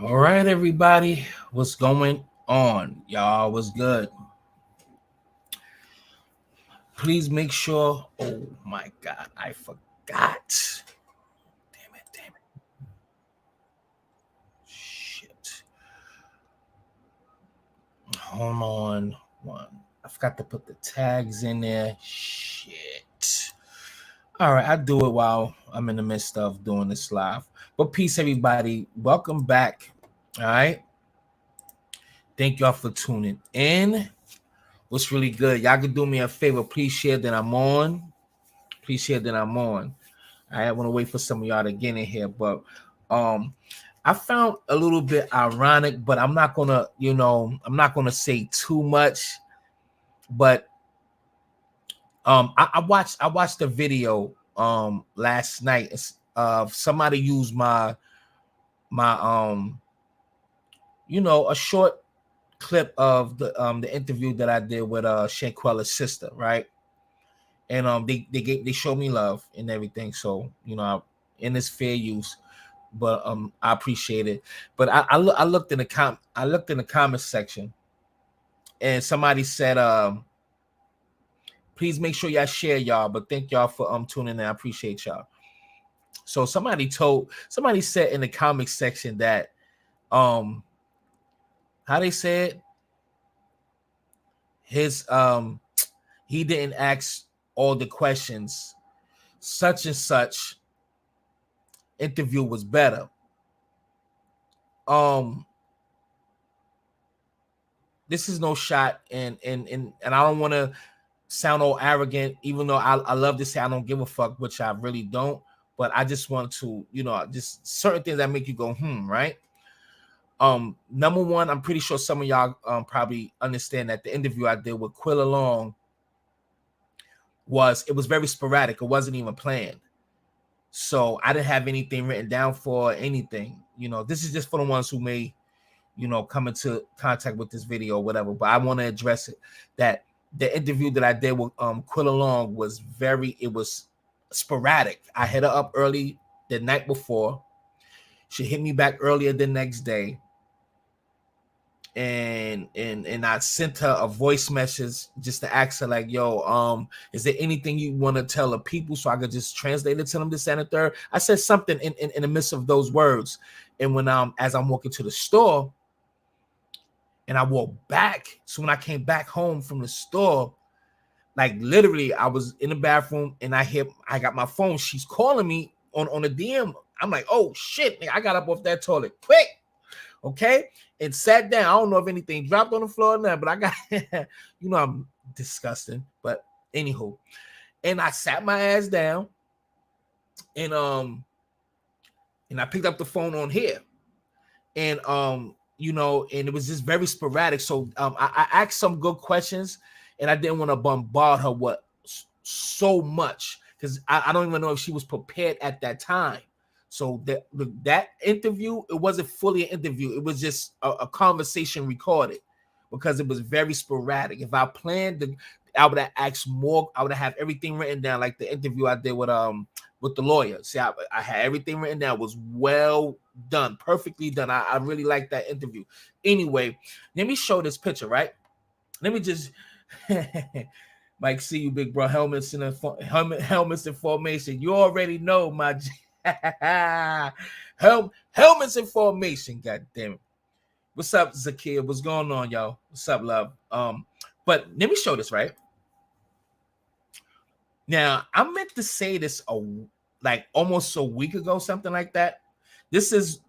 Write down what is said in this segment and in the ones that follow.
All right, everybody, what's going on? Y'all, what's good? Please make sure. Oh my God, I forgot. Damn it, shit. Hold on, one. I forgot to put the tags in there. Shit. All right, I do it while I'm in the midst of doing this live. But peace, everybody. Welcome back. All right. Thank y'all for tuning in. What's really good? Y'all can do me a favor. Please share that I'm on. Please share that I'm on. I want to wait for some of y'all to get in here, but I found a little bit ironic, but I'm not gonna, I'm not gonna say too much. But I watched a video last night of somebody used my a short clip of the interview that I did with Shanquella's sister, right? And they showed me love and everything, so in this fair use, but I appreciate it. But I looked in the comment section, and somebody said please make sure y'all share, y'all, but thank y'all for tuning in. I appreciate y'all. So somebody said in the comment section that how they said his he didn't ask all the questions, such and such interview was better. This is no shot, and I don't want to sound all arrogant, even though I love to say I don't give a fuck, which I really don't. But I just want to, just certain things that make you go, right? Number one, I'm pretty sure some of y'all probably understand that the interview I did with Quilla Long was very sporadic. It wasn't even planned. So I didn't have anything written down for anything. This is just for the ones who may, come into contact with this video or whatever. But I want to address it, that the interview that I did with Quilla Long was sporadic. I hit her up early the night before. She hit me back earlier the next day. And I sent her a voice message just to ask her, like, yo, is there anything you want to tell the people so I could just translate it to them, this and the third? I said something in the midst of those words. And when as I'm walking to the store and I walked back, so when I came back home from the store, like literally I was in the bathroom and I got my phone. She's calling me on a DM. I'm like, oh shit, I got up off that toilet quick. Okay, and sat down. I don't know if anything dropped on the floor or not, but I got, I'm disgusting. But anywho, and I sat my ass down, and I picked up the phone on here, and and it was just very sporadic. So I asked some good questions, and I didn't want to bombard her with so much because I don't even know if she was prepared at that time. So that interview, it wasn't fully an interview. It was just a conversation recorded because it was very sporadic. If I planned, I would have asked more. I would have everything written down, like the interview I did with the lawyer. See, I had everything written down. It was well done, perfectly done. I really liked that interview. Anyway, let me show this picture, right? Let me just Mike, see you, big bro. Helmets in formation. You already know, my helmets in formation. God damn it. What's up, Zakia? What's going on, y'all? What's up, love? But let me show this, right? Now, I meant to say this like almost a week ago, something like that. This is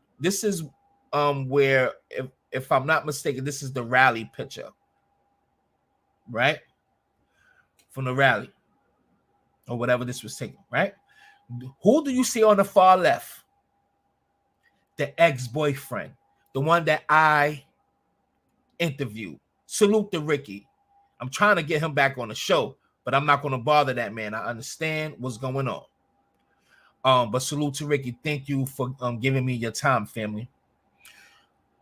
where, if I'm not mistaken, this is the rally picture, right? From the rally or whatever this was taken, right? Who do you see on the far left? The ex-boyfriend, the one that I interviewed. Salute to Ricky. I'm trying to get him back on the show, but I'm not going to bother that man. I understand what's going on. But salute to Ricky. Thank you for giving me your time, family.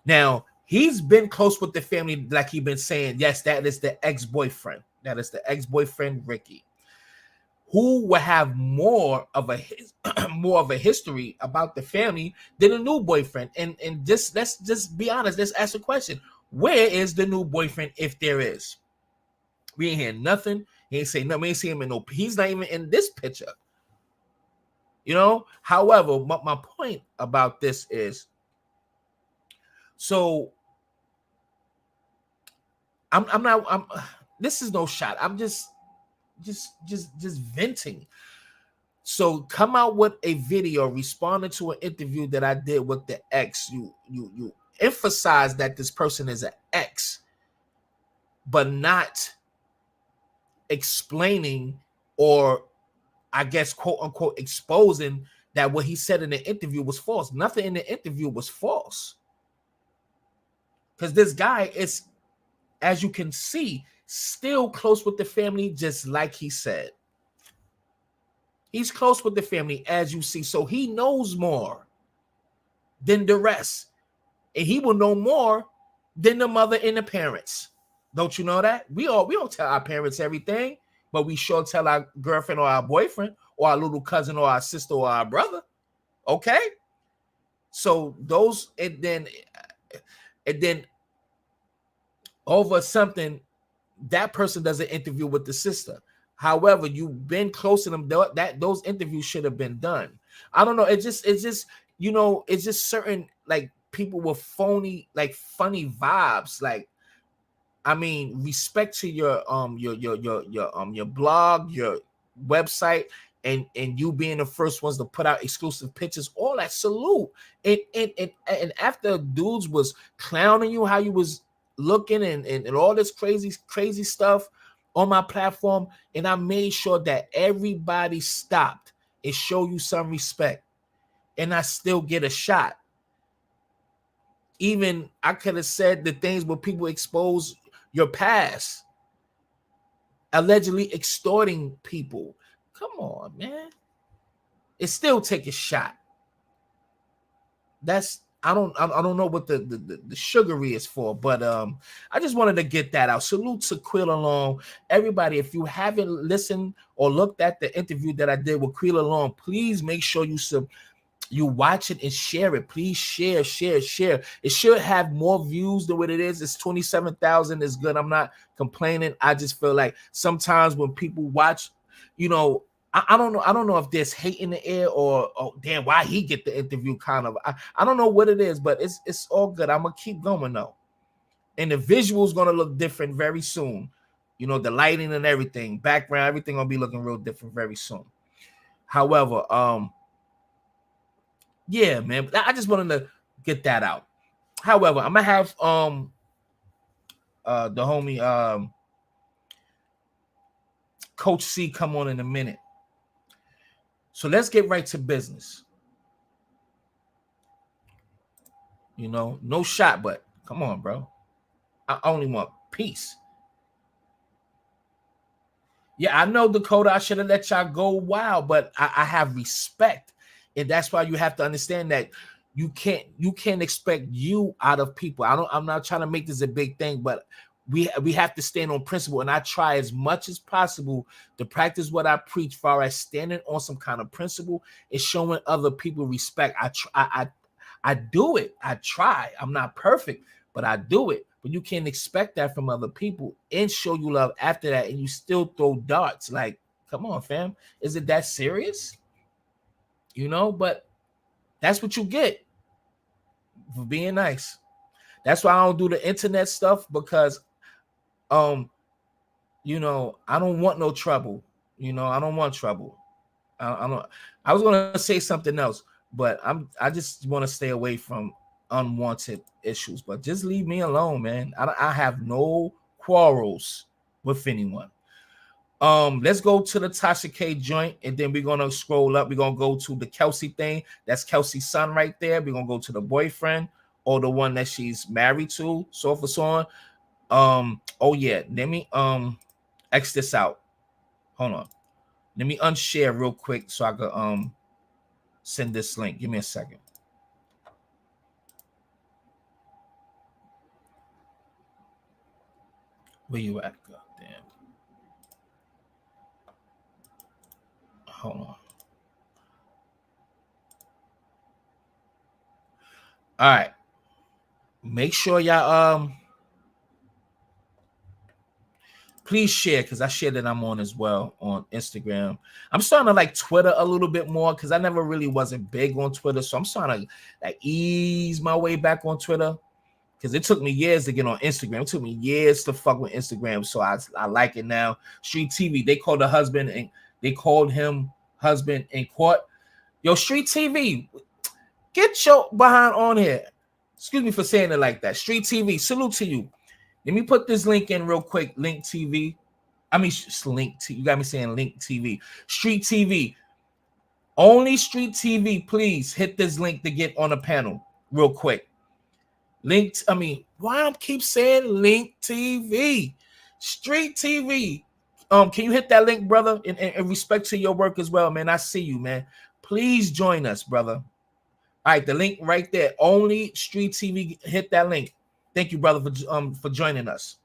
Now, he's been close with the family, like he's been saying. Yes, that is the ex-boyfriend. That is the ex-boyfriend, Ricky. who will have more of a more of a history about the family than a new boyfriend? And just let's just be honest. Let's ask a question: where is the new boyfriend, if there is? We ain't hear nothing. He ain't say nothing. We ain't see him in no. He's not even in this picture. You know. However, my point about this is, so I'm not. This is no shot. I'm just venting. So come out with a video responding to an interview that I did with the ex. You emphasize that this person is an ex, but not explaining, or I guess quote unquote exposing that what he said in the interview was false. Nothing in the interview was false. Because this guy is, as you can see, still close with the family, just like he said. He's close with the family, as you see. So he knows more than the rest. And he will know more than the mother and the parents. Don't you know that? We don't tell our parents everything, but we sure tell our girlfriend or our boyfriend or our little cousin or our sister or our brother. Okay? So those, and then over something, that person does an interview with the sister. However, you've been close to them, that those interviews should have been done. I don't know. It's just it's just certain, like, people with funny vibes. Like, I mean, respect to your blog, your website, and you being the first ones to put out exclusive pictures, all that, salute. And after dudes was clowning you how you was looking, and all this crazy stuff on my platform, and I made sure that everybody stopped and show you some respect, and I still get a shot. Even I could have said the things where people expose your past, allegedly extorting people. Come on, man. It still take a shot. That's I don't know what the sugary is for, but I just wanted to get that out. Salute to Quill Alone. Everybody, if you haven't listened or looked at the interview that I did with Quill Alone, please make sure you watch it and share it. Please share. It should have more views than what it is. It's 27,000. Is good. I'm not complaining. I just feel like sometimes when people watch, I don't know. I don't know if there's hate in the air, or damn, why he get the interview kind of. I don't know what it is, but it's all good. I'm gonna keep going though. And the visual's gonna look different very soon. The lighting and everything, background, everything gonna be looking real different very soon. However, yeah, man. I just wanted to get that out. However, I'm gonna have the homie Coach C come on in a minute. So let's get right to business. No shot, but come on, bro. I only want peace. Yeah, I know, Dakota, I should have let y'all go wild, but I have respect. And that's why you have to understand that you can't expect you out of people. I'm not trying to make this a big thing, but we have to stand on principle. And I try as much as possible to practice what I preach, far as standing on some kind of principle and showing other people respect. I do it. I try. I'm not perfect, but I do it. But you can't expect that from other people and show you love after that, and you still throw darts. Like, come on, fam. Is it that serious? But that's what you get for being nice. That's why I don't do the internet stuff, because I don't want no trouble. I don't want trouble. I don't. I was gonna say something else, but I just want to stay away from unwanted issues. But just leave me alone, man. I have no quarrels with anyone. Let's go to the Tasha K joint, and then we're gonna scroll up. We're gonna go to the Kelsey thing. That's Kelsey's son right there. We're gonna go to the boyfriend, or the one that she's married to, so for so on. Oh yeah, let me X this out. Hold on. Let me unshare real quick so I could send this link. Give me a second. Where you at? God damn. Hold on. All right. Make sure y'all please share, because I share that I'm on as well on Instagram. I'm starting to like Twitter a little bit more because I never really wasn't big on Twitter. So I'm starting to like ease my way back on Twitter, because it took me years to get on Instagram. It took me years to fuck with Instagram. So I like it now. Street TV, they called him husband in court. Yo, Street TV, get your behind on here. Excuse me for saying it like that. Street TV, salute to you. Let me put this link in real quick. Link TV. I mean, Link TV. You got me saying Link TV. Street TV. Only Street TV, please hit this link to get on the panel real quick. Why I keep saying Link TV? Street TV. Can you hit that link, brother? In respect to your work as well, man. I see you, man. Please join us, brother. All right, the link right there. Only Street TV. Hit that link. Thank you, brother, for joining us.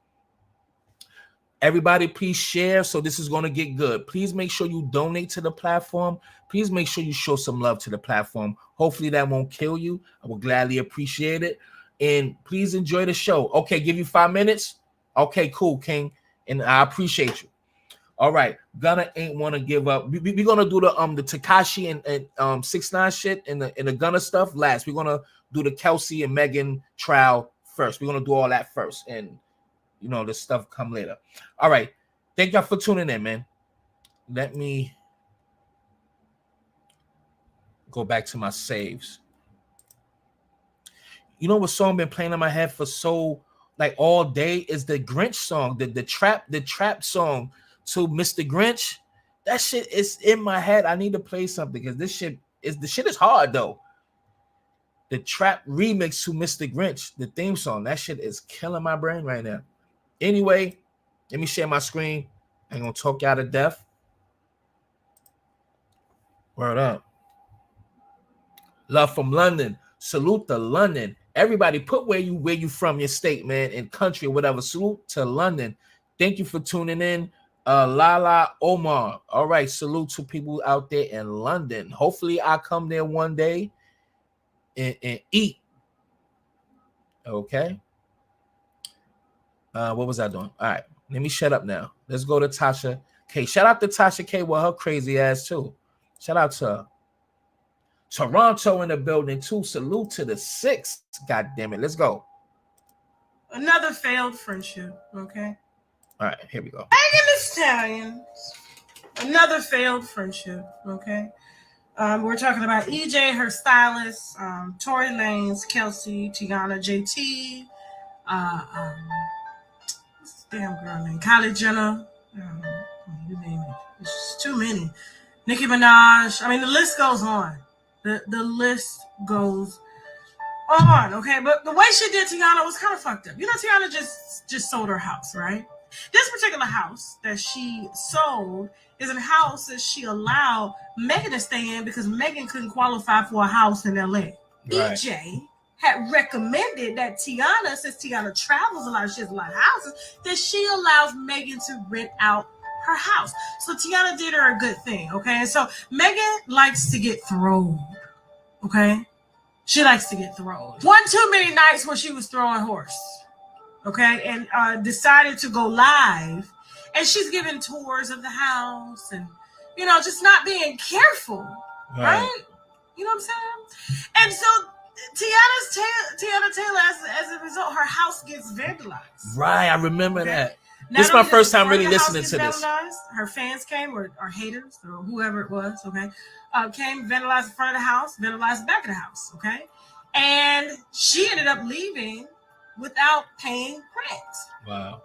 Everybody, please share. So this is going to get good. Please make sure you donate to the platform. Please make sure you show some love to the platform. Hopefully that won't kill you. I will gladly appreciate it. And please enjoy the show. Okay, give you 5 minutes. Okay, cool, King. And I appreciate you. All right, Gunna ain't want to give up. We're gonna do the Tekashi and 6ix9ine shit and the Gunna stuff last. We're gonna do the Kelsey and Megan trial first. We're gonna do all that first, and the stuff come later. All right, thank y'all for tuning in, man. Let me go back to my saves. You know what song been playing in my head for so like all day is the Grinch song, the trap song to Mr. Grinch. That shit is in my head. I need to play something because the shit is hard though. The trap remix to Mr. Grinch, the theme song, that shit is killing my brain right now. Anyway, let me share my screen. I'm gonna talk y'all to death. Word up. Love from London. Salute to London. Everybody put where you from, your state, man, and country or whatever. Salute to London. Thank you for tuning in. Lala Omar. All right, salute to people out there in London. Hopefully I come there one day and eat. Okay. What was I doing? All right, let me shut up now. Let's go to Tasha K. Shout out to Tasha K with her crazy ass too. Shout out to her. Toronto in the building too. Salute to the 6. God damn it. Let's go. Another failed friendship. Okay. All right, here we go. Megan Thee Stallion. Another failed friendship. Okay. We're talking about EJ, her stylist, Tory Lanez, Kelsey, Tiana, JT, what's the damn girl name? Kylie Jenner. You name it. It's just too many. Nicki Minaj. I mean, the list goes on. The list goes on, okay? But the way she did Tiana was kind of fucked up. Tiana just sold her house, right? This particular house that she sold is a house that she allowed Megan to stay in because Megan couldn't qualify for a house in LA. Right. EJ had recommended that Tiana, since Tiana travels a lot, she has a lot of houses, that she allows Megan to rent out her house. So Tiana did her a good thing, okay? And so Megan likes to get thrown, okay? She likes to get thrown. One too many nights when she was throwing horse, okay? And decided to go live. And she's giving tours of the house and, just not being careful, right? You know what I'm saying? And so Tiana Taylor, as a result, her house gets vandalized. Right, I remember that. This is my first time really listening to this. Her fans came, or haters, or whoever it was, okay? Came, vandalized the front of the house, vandalized the back of the house, okay? And she ended up leaving without paying rent. Wow.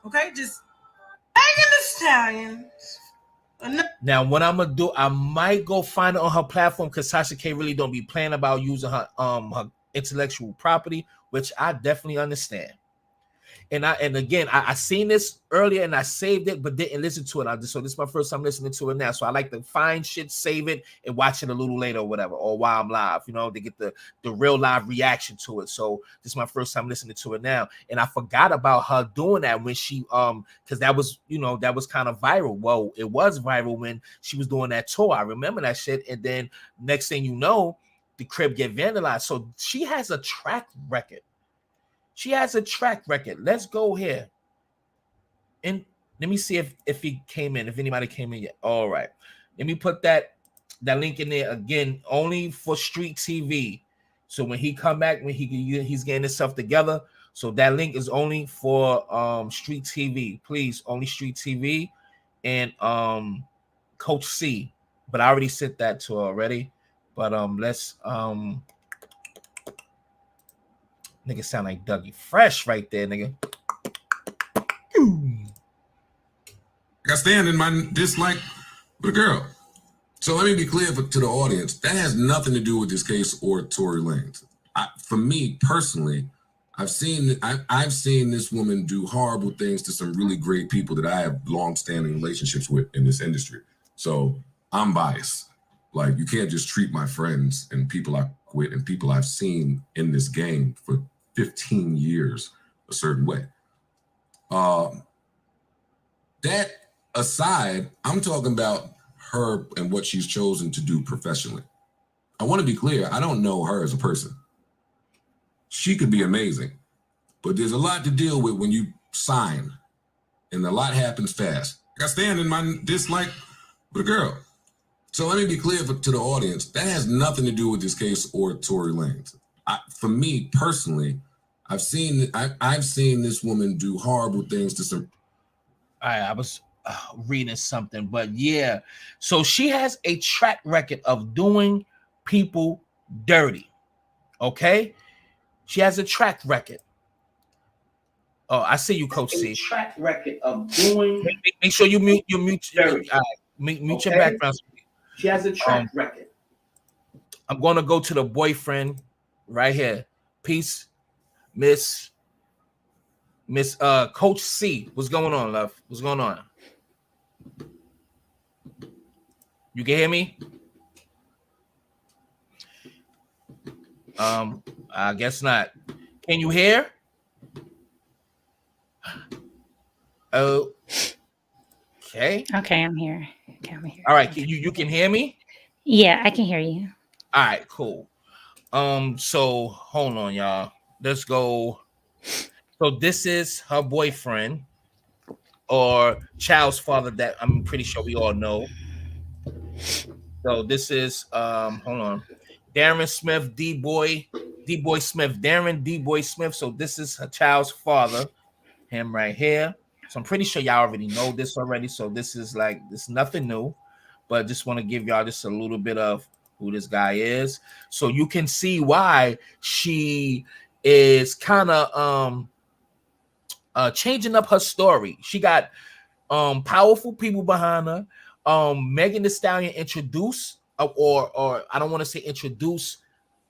Okay, just Megan Thee Stallion. Now, what I'm gonna do, I might go find it on her platform because Tasha K really don't be playing about using her intellectual property, which I definitely understand. And again, I seen this earlier and I saved it, but didn't listen to it. So this is my first time listening to it now. So I like to find shit, save it, and watch it a little later or whatever, or while I'm live, to get the real live reaction to it. So this is my first time listening to it now. And I forgot about her doing that when she because that was kind of viral. Well, it was viral when she was doing that tour. I remember that shit. And then next thing you know, the crib get vandalized. So she has a track record. Let's go here. And let me see if he came in, if anybody came in yet. All right. Let me put that link in there again, only for Street TV. So when he come back, when he's getting himself together. So that link is only for Street TV. Please, only Street TV and Coach C. But I already sent that to her already. But let's nigga sound like Dougie Fresh right there, nigga. I stand in my dislike with a girl. So let me be clear to the audience. That has nothing to do with this case or Tory Lanez. For me personally, I've seen this woman do horrible things to some really great people that I have long-standing relationships with in this industry. So I'm biased. Like, you can't just treat my friends and people I quit and people I've seen in this game for 15 years a certain way. That aside, I'm talking about her and what she's chosen to do professionally. I want to be clear. I don't know her as a person. She could be amazing, but there's a lot to deal with when you sign, and a lot happens fast. I stand in my dislike with a girl. So let me be clear to the audience. That has nothing to do with this case or Tory Lanez. For me personally, I've seen this woman do horrible things to some. I was reading something, but yeah. So she has a track record of doing people dirty. Okay, she has a track record. Oh, I see you, Coach C. Track record of doing. Make sure you mute your background. She has a track record. I'm gonna go to the boyfriend right here. Peace, Miss Coach C. What's going on, love? What's going on? You can hear me? I guess not. Can you hear? Oh. Okay, I'm here. All right, you can hear me? Yeah, I can hear you. All right, cool. So hold on, y'all. Let's go. So this is her boyfriend or child's father that I'm pretty sure we all know. So this is hold on. Darren Smith, D-Boy Smith, Darren D-Boy Smith. So this is her child's father, him right here. So I'm pretty sure y'all already know this already. So this is nothing new, but just want to give y'all just a little bit of who this guy is. So you can see why she is kind of changing up her story. She got powerful people behind her. Megan Thee Stallion introduced or I don't want to say introduce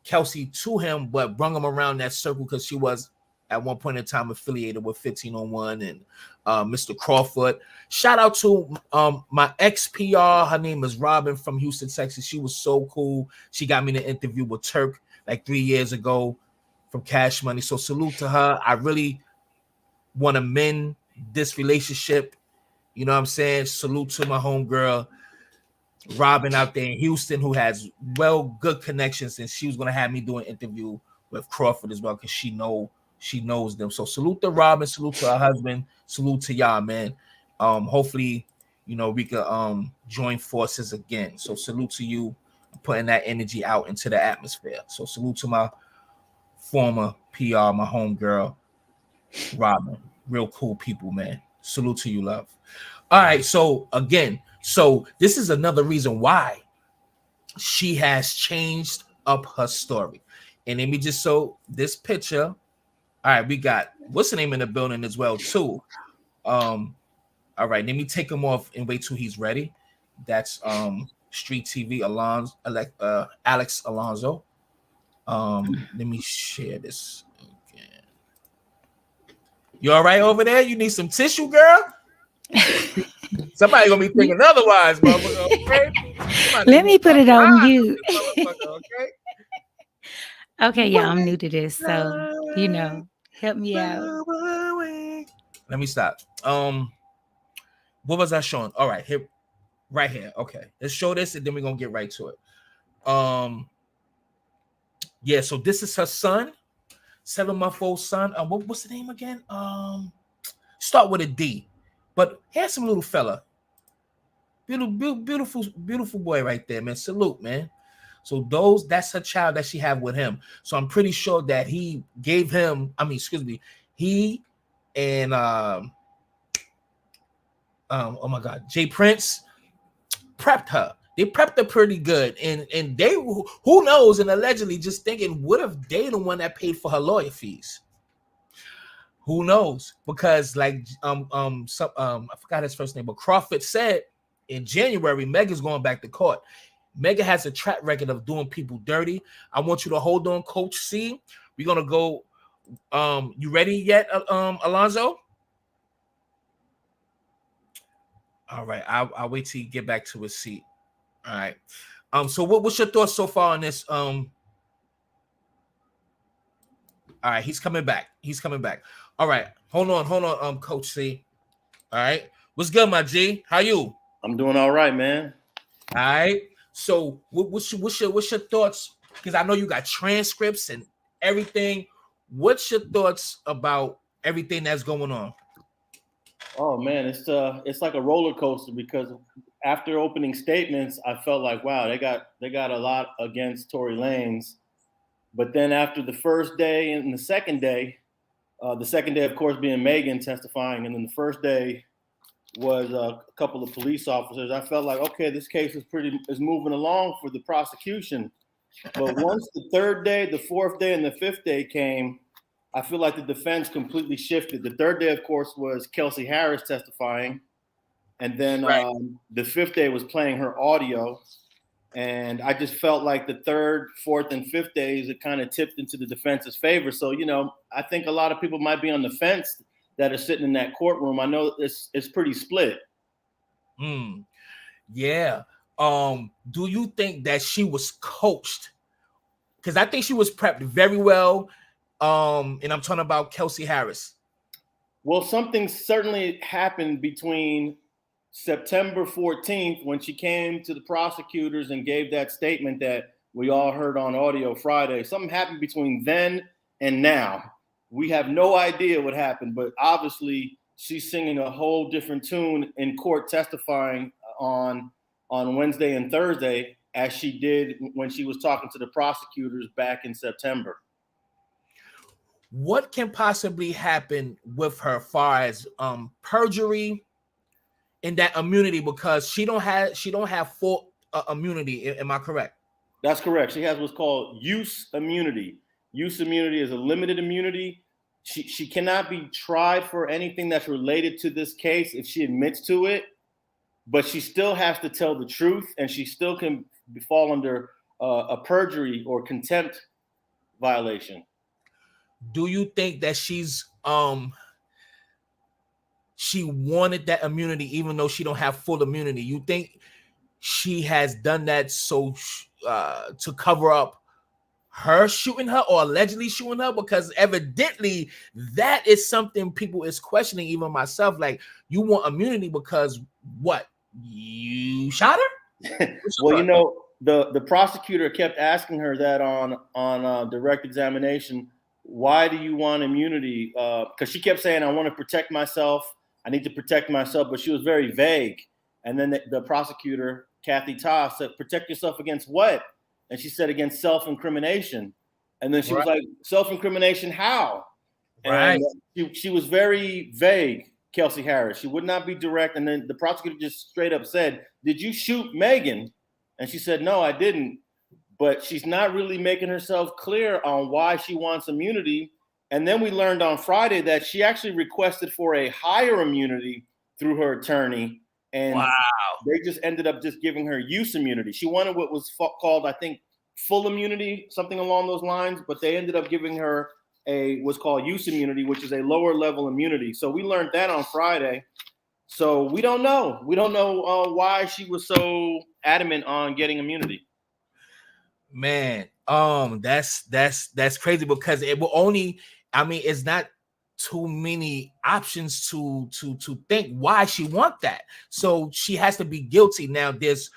Kelsey to him, but brung him around that circle because she was at one point in time affiliated with 1501 and Mr. Crawford. Shout out to my ex-PR. Her name is Robin from Houston, Texas. She was so cool. She got me an interview with Turk like 3 years ago from Cash Money. So salute to her. I really want to mend this relationship. You know what I'm saying? Salute to my homegirl, Robin out there in Houston, who has good connections, and she was going to have me do an interview with Crawford as well because she knows them. So salute to Robin, salute to her husband, salute to y'all, man. Hopefully, we could join forces again. So salute to you, putting that energy out into the atmosphere. So salute to my former PR, my homegirl, Robin. Real cool people, man. Salute to you, love. All right, so again, this is another reason why she has changed up her story. And let me just show this picture. All right, we got what's the name in the building as well too. All right, let me take him off and wait till he's ready. That's Street TV Alonzo, Alex Alonzo. Let me share this again. You all right over there? You need some tissue, girl? Somebody gonna be thinking otherwise, motherfucker. Okay? Let me put it on mute. Okay? Okay, yeah, I'm new to this, so help me out. Let me stop. What was I showing? All right, here, right here. Okay, let's show this, and then we're gonna get right to it. Yeah. So this is her son, 7-month-old son. What's the name again? Start with a D, but handsome little fella. Beautiful boy right there, man. Salute, man. So that's her child that she have with him. So I'm pretty sure that he gave him, he and oh my God, Jay Prince prepped her. They prepped her pretty good. And they, who knows, and allegedly just thinking, what if they the one that paid for her lawyer fees? Who knows? Because I forgot his first name, but Crawford said in January, Megan's going back to court. Megan has a track record of doing people dirty. I want you to hold on, Coach C. We're gonna go. You ready yet, Alonzo? All right, I'll wait till you get back to his seat. All right. So what's your thoughts so far on this? All right, he's coming back. All right, hold on, Coach C. All right, what's good, my G? How you? I'm doing all right, man. All right. So what's your thoughts? Because I know you got transcripts and everything. What's your thoughts about everything that's going on? Oh man, it's like a roller coaster because after opening statements, I felt like wow, they got a lot against Tory Lanez. But then after the first day and the second day, of course, being Megan testifying, and then the first day was a couple of police officers. I felt like, okay, this case is moving along for the prosecution. But once the third day, the fourth day, and the fifth day came, I feel like the defense completely shifted. The third day, of course, was Kelsey Harris testifying. And then the fifth day was playing her audio. And I just felt like the third, fourth, and fifth days, it kind of tipped into the defense's favor. So, I think a lot of people might be on the fence that are sitting in that courtroom. I know it's pretty split. Yeah. Do you think that she was coached? Because I think she was prepped very well. And I'm talking about Kelsey Harris. Well, something certainly happened between September 14th when she came to the prosecutors and gave that statement that we all heard on audio Friday. Something happened between then and now. We have no idea what happened, but obviously she's singing a whole different tune in court testifying on Wednesday and Thursday as she did when she was talking to the prosecutors back in September. What can possibly happen with her as far as perjury and that immunity, because she don't have full immunity? Am I correct? That's correct. She has what's called use immunity. Use immunity is a limited immunity. She cannot be tried for anything that's related to this case if she admits to it, but she still has to tell the truth, and she still can fall under a perjury or contempt violation. Do you think that she wanted that immunity even though she don't have full immunity? You think she has done that so to cover up her shooting her or allegedly shooting her? Because evidently that is something people is questioning, even myself. Like, you want immunity because what? You shot her? Well, the prosecutor kept asking her that on direct examination. Why do you want immunity? Because she kept saying, I want to protect myself. I need to protect myself. But she was very vague. And then the prosecutor, Kathy Tasha, said, protect yourself against what? And she said, against self-incrimination. And then she was like, self-incrimination, how? Right. And she was very vague, Kelsey Harris. She would not be direct. And then the prosecutor just straight up said, did you shoot Megan? And she said, no, I didn't. But she's not really making herself clear on why she wants immunity. And then we learned on Friday that she actually requested for a higher immunity through her attorney. And they just ended up just giving her use immunity. She wanted what was called, I think, full immunity, something along those lines. But they ended up giving her what's called use immunity, which is a lower level immunity. So we learned that on Friday. So we don't know. We don't know why she was so adamant on getting immunity. Man, that's crazy because it will only. I mean, it's not too many options to think why she want that. So she has to be guilty. Now there's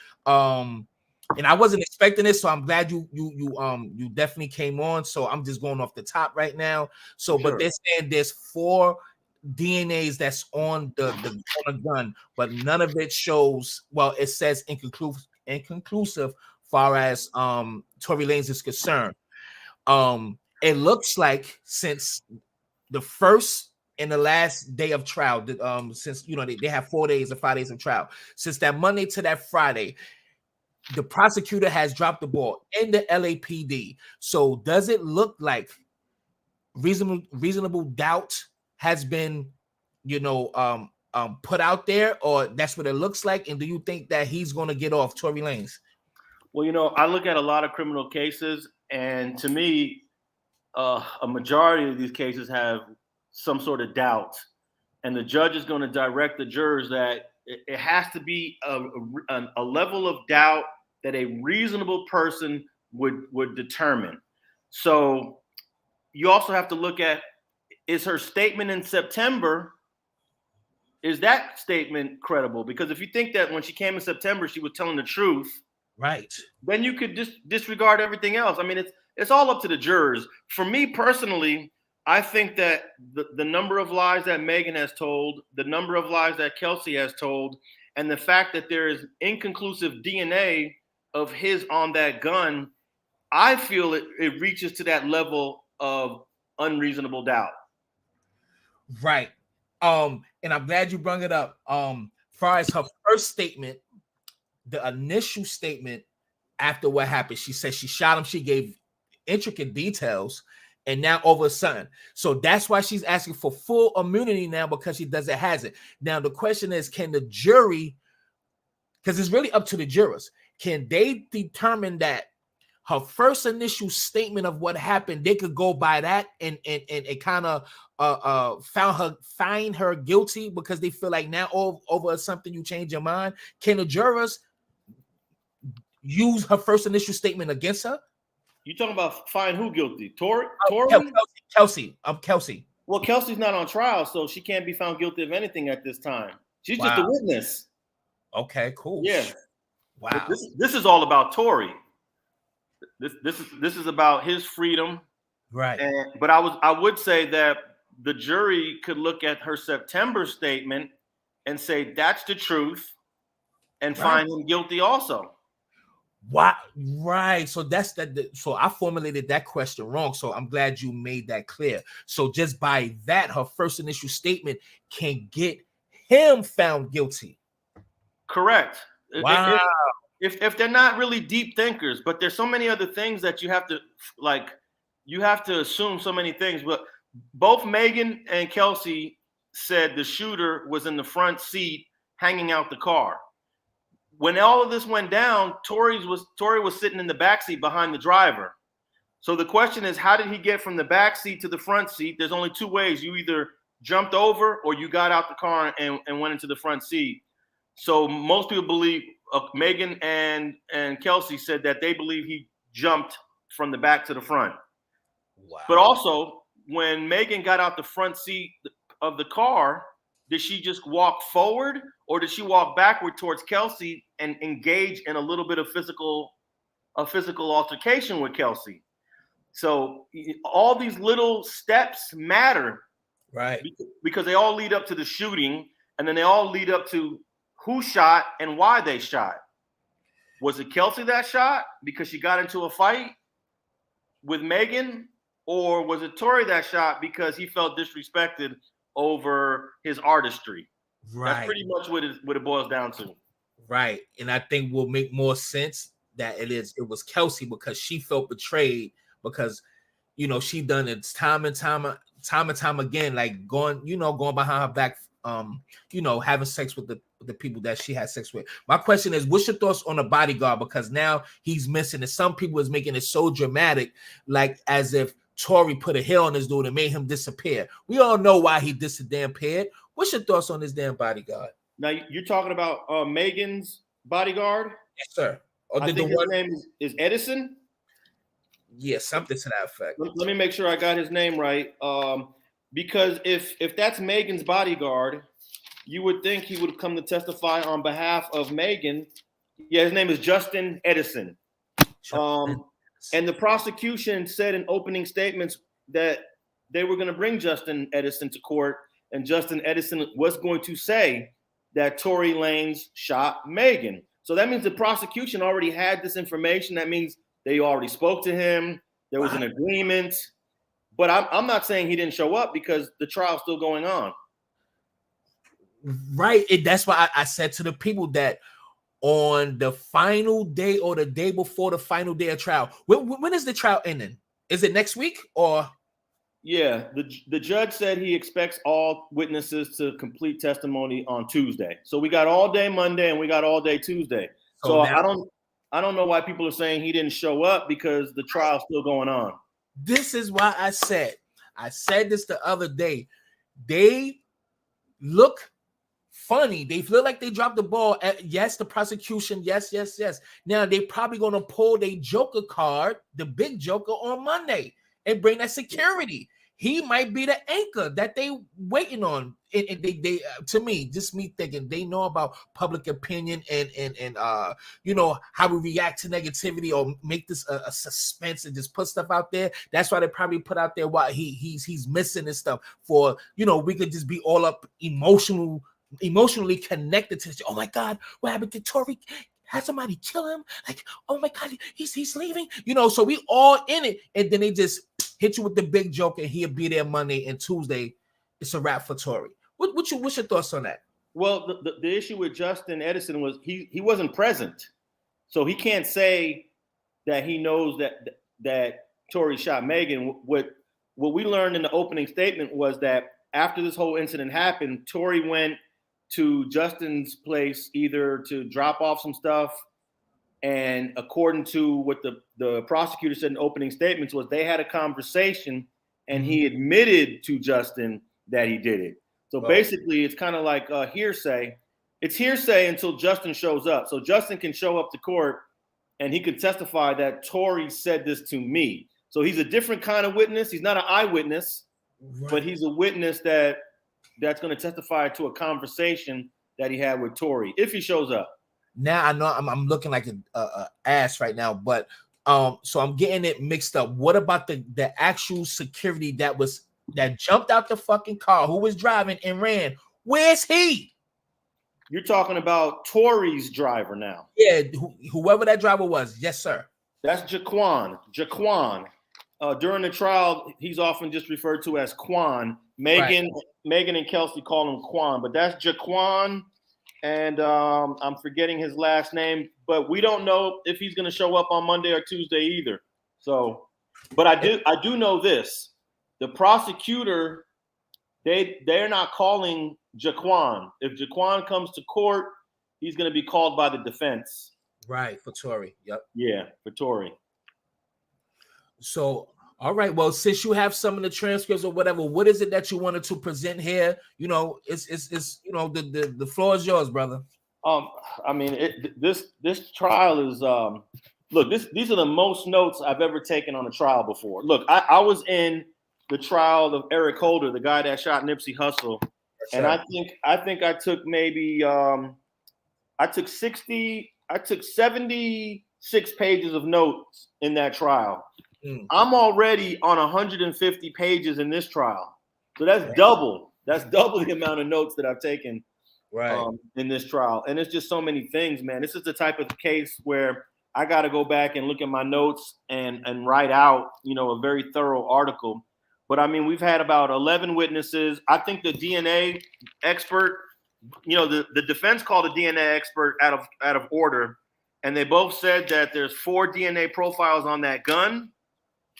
and I wasn't expecting this, so I'm glad you definitely came on. So I'm just going off the top right now. So Sure. but they're saying there's 4 DNAs that's on the gun, but none of it shows. Well, it says inconclusive far as Tory Lanez is concerned. It looks like since the first and the last day of trial, since they have 4 days or 5 days of trial, since that Monday to that Friday, the prosecutor has dropped the ball in the LAPD. So does it look like reasonable doubt has been put out there, or that's what it looks like? And do you think that he's going to get off, Tory Lanez? Well, I look at a lot of criminal cases, and to me, a majority of these cases have some sort of doubt, and the judge is going to direct the jurors that it has to be a level of doubt that a reasonable person would determine. So you also have to look at, is her statement in September, is that statement credible? Because if you think that when she came in September she was telling the truth, right, then you could just disregard everything else. I mean, it's all up to the jurors. For me personally, I think that the number of lies that Megan has told, the number of lies that Kelsey has told, and the fact that there is inconclusive DNA of his on that gun, I feel it reaches to that level of unreasonable doubt. Right. And I'm glad you brought it up. Far as her first statement, the initial statement after what happened, she said she shot him. She gave intricate details, and now all of a sudden, so that's why she's asking for full immunity now, because she doesn't has it. Now the question is, can the jury, because it's really up to the jurors, can they determine that her first initial statement of what happened, they could go by that and kind of find her guilty because they feel like now over something you change your mind? Can the jurors use her first initial statement against her? You talking about find who guilty? Tory? Kelsey. Kelsey. Well, Kelsey's not on trial, so she can't be found guilty of anything at this time. She's just a witness. Okay, cool. Yeah. Wow. This is all about Tory. This is about his freedom. Right. But I would say that the jury could look at her September statement and say that's the truth and find him guilty also. Why? Right. So that's that. So I formulated that question wrong. So I'm glad you made that clear. So just by that, her first initial statement can get him found guilty. Correct. Wow. If they're not really deep thinkers, but there's so many other things that you have to assume so many things. But both Megan and Kelsey said the shooter was in the front seat hanging out the car. When all of this went down, Tory was sitting in the backseat behind the driver. So the question is, how did he get from the backseat to the front seat? There's only two ways. You either jumped over or you got out the car and went into the front seat. So most people believe, Megan and Kelsey said that they believe he jumped from the back to the front. Wow. But also, when Megan got out the front seat of the car, did she just walk forward or did she walk backward towards Kelsey and engage in a little bit of physical altercation with Kelsey? So all these little steps matter, right? Because they all lead up to the shooting, and then they all lead up to who shot and why they shot. Was it Kelsey that shot because she got into a fight with Megan, or was it Tory that shot because he felt disrespected over his artistry? Right. That's pretty much what it boils down to. Right. And I think will make more sense that it was Kelsey because she felt betrayed because, she done it time and time again, like going behind her back, having sex with the people that she had sex with. My question is, what's your thoughts on the bodyguard? Because now he's missing, and some people is making it so dramatic, like as if Tory put a hit on this dude and made him disappear. We all know why he disappeared. What's your thoughts on this damn bodyguard? Now you're talking about Megan's bodyguard? Yes, sir. Or I did think the his one? name is Edison. Yeah, something to that effect. Let me make sure I got his name right. Because if that's Megan's bodyguard, you would think he would come to testify on behalf of Megan. Yeah, his name is Justin Edison. And the prosecution said in opening statements that they were going to bring Justin Edison to court, and Justin Edison was going to say that Tory Lanez shot Megan. So that means the prosecution already had this information. That means they already spoke to him. There was an agreement. But I'm not saying he didn't show up because the trial's still going on. Right. That's why I said to the people that on the final day or the day before the final day of trial, when is the trial ending? Is it next week or? Yeah, the judge said he expects all witnesses to complete testimony on Tuesday. So we got all day Monday and we got all day Tuesday. So I don't know why people are saying he didn't show up because the trial's still going on. This is why I said this the other day. They look funny. They feel like they dropped the ball. Yes, the prosecution. Yes. Now they probably gonna pull their Joker card, the big Joker, on Monday and bring that security. He might be the anchor that they waiting on. And they to me, just me thinking they know about public opinion and you know how we react to negativity or make this a suspense and just put stuff out there. That's why they probably put out there why he's missing and stuff for, you know, we could just be all up emotionally connected to this. Oh my God, what happened to Tory? Had somebody kill him? Like, oh my God, he's leaving. You know, so we all in it, and then they just hit you with the big joke, and he'll be there Monday and Tuesday. It's a wrap for Tory. What's your thoughts on that? Well, the issue with Justin Edison was he wasn't present, so he can't say that he knows that Tory shot Megan. What we learned in the opening statement was that after this whole incident happened, Tory went to Justin's place either to drop off some stuff, and according to what the prosecutor said in opening statements was they had a conversation and he admitted to Justin that he did it. So basically it's kind of like hearsay. It's hearsay until Justin shows up. So Justin can show up to court and he could testify that Tory said this to me. So he's a different kind of witness. He's not an eyewitness, but he's a witness that's going to testify to a conversation that he had with Tory if he shows up. Now I know I'm looking like a ass right now, but so I'm getting it mixed up. What about the actual security that jumped out the fucking car, who was driving and ran? Where's he? You're talking about Tory's driver now. Yeah, whoever that driver was. Yes, sir. That's Jaquan. During the trial, he's often just referred to as Quan. Megan and Kelsey call him Quan, but that's Jaquan. And I'm forgetting his last name, but we don't know if he's going to show up on Monday or Tuesday either. So, but I do know this: the prosecutor, they're not calling Jaquan. If Jaquan comes to court, he's going to be called by the defense. Right, for Tory. Yep. Yeah, for Tory. So, all right. Well, since you have some of the transcripts or whatever, what is it that you wanted to present here? You know, it's you know, the floor is yours, brother. I mean, this trial is look, these are the most notes I've ever taken on a trial before. Look, I was in the trial of Eric Holder, the guy that shot Nipsey Hussle, and I think I took maybe I took 76 pages of notes in that trial. I'm already on 150 pages in this trial. So that's double. That's double the amount of notes that I've taken in this trial. And it's just so many things, man. This is the type of case where I got to go back and look at my notes and write out, you know, a very thorough article. But I mean, we've had about 11 witnesses. I think the DNA expert, you know, the defense called a DNA expert out of order. And they both said that there's 4 DNA profiles on that gun.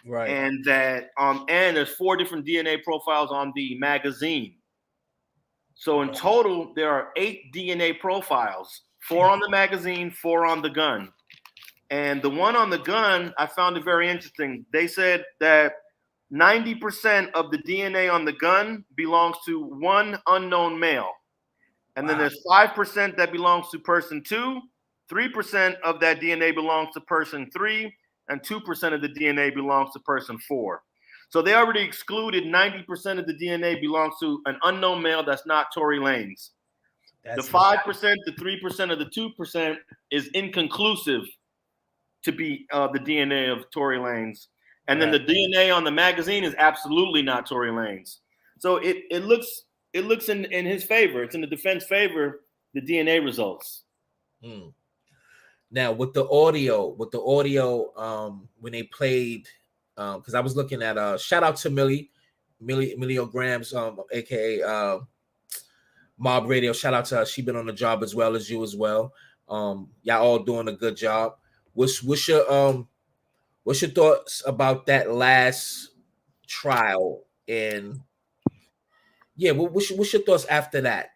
Right. And that and there's 4 different DNA profiles on the magazine. So in total, there are 8 DNA profiles, 4 on the magazine, 4 on the gun. And the one on the gun, I found it very interesting. They said that 90% of the DNA on the gun belongs to one unknown male. And then there's 5% that belongs to person 2, 3% of that DNA belongs to person 3, and 2% of the DNA belongs to person 4. So they already excluded 90% of the DNA belongs to an unknown male that's not Tory Lanez. The 5%, the 3%, or the 2% is inconclusive to be the DNA of Tory Lanez. And then the DNA on the magazine is absolutely not Tory Lanez. So it looks in his favor. It's in the defense favor, the DNA results. Now with the audio, when they played, because I was looking at shout out to Millie Grams, aka Mob Radio. Shout out to her. She been on the job as well as you as well. Y'all all doing a good job. What's your thoughts about that last trial? And yeah, what's your thoughts after that?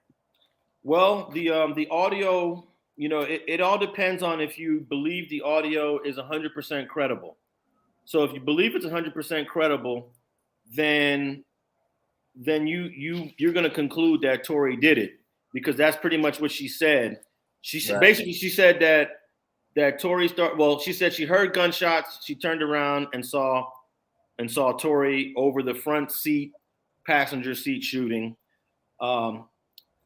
Well, the audio, it all depends on if you believe the audio is 100% credible. So if you believe it's 100% credible, then you're going to conclude that Tory did it, because that's pretty much what she said. She said basically she said that Tory she said she heard gunshots, she turned around and saw Tory over the front seat, passenger seat shooting. And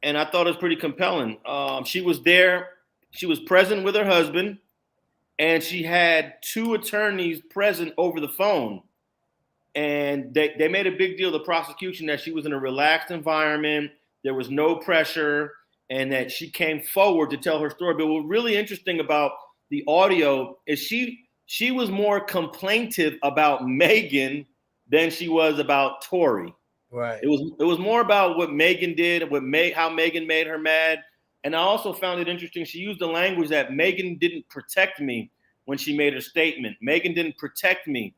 I thought it was pretty compelling. She was there, she was present with her husband, and she had 2 attorneys present over the phone. And they made a big deal, the prosecution, that she was in a relaxed environment, there was no pressure, and that she came forward to tell her story. But what's really interesting about the audio is she was more complaintive about Megan than she was about Tory. Right. It was more about what Megan did, how Megan made her mad. And I also found it interesting. She used the language that Megan didn't protect me when she made her statement. Megan didn't protect me.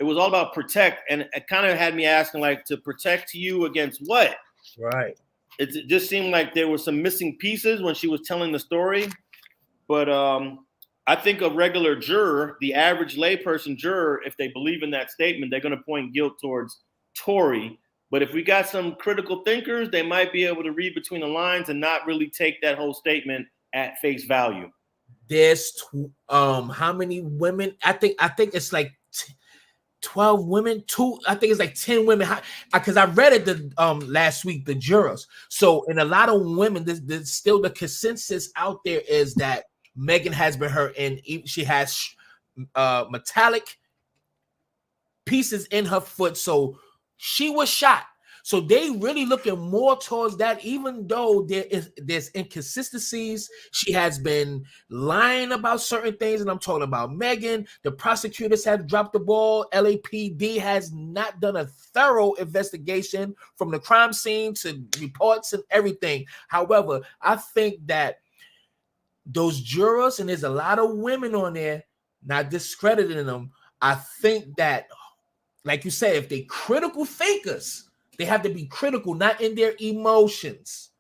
It was all about protect. And it kind of had me asking, like, to protect you against what? Right. It just seemed like there were some missing pieces when she was telling the story. But I think a regular juror, the average layperson juror, if they believe in that statement, they're going to point guilt towards Tory. But if we got some critical thinkers, they might be able to read between the lines and not really take that whole statement at face value. There's how many women? I think it's like 12 women. I think it's like 10 women. Because I read it last week, the jurors. So in a lot of women, there's still the consensus out there is that Megan has been hurt, and she has metallic pieces in her foot. So she was shot. So they really looking more towards that, even though there's inconsistencies. She has been lying about certain things, and I'm talking about Megan. The prosecutors have dropped the ball. LAPD has not done a thorough investigation from the crime scene to reports and everything. However, I think that those jurors, and there's a lot of women on there, not discrediting them, I think that, like you said, if they critical thinkers, they have to be critical, not in their emotions.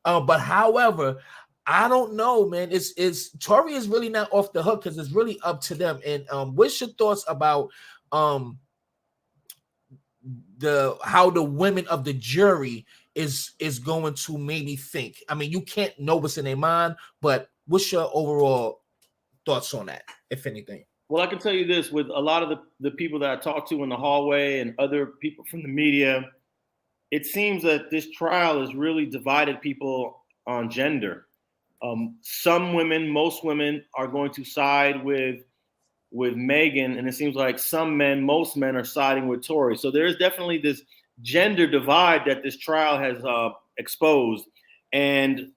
But however, I don't know, man. Tory is really not off the hook, because it's really up to them. And what's your thoughts about how the women of the jury is going to maybe think? I mean, you can't know what's in their mind, but what's your overall thoughts on that, if anything? Well, I can tell you this, with a lot of the people that I talked to in the hallway and other people from the media, it seems that this trial has really divided people on gender. Some women, most women, are going to side with Megan, and it seems like some men, most men, are siding with Tory. So there is definitely this gender divide that this trial has exposed, and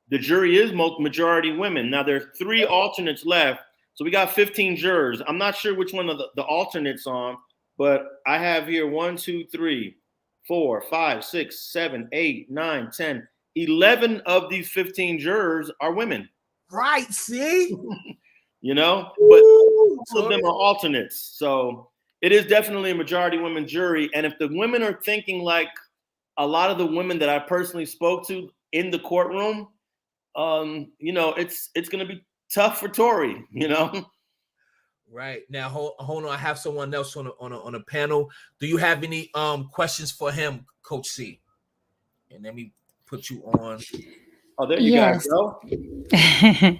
the jury is majority women. Now there are 3 alternates left. So we got 15 jurors. I'm not sure which one of the alternates on, but I have here 1, 2, 3, 4, 5, 6, 7, 8, 9, 10, 11 of these 15 jurors are women. Right, see? But most of them are alternates. So it is definitely a majority women jury. And if the women are thinking like a lot of the women that I personally spoke to in the courtroom, it's going to be tough for Tory, Right now, hold on. I have someone else on a panel. Do you have any questions for him, Coach C? And let me put you on. Oh, there you guys Yes. go.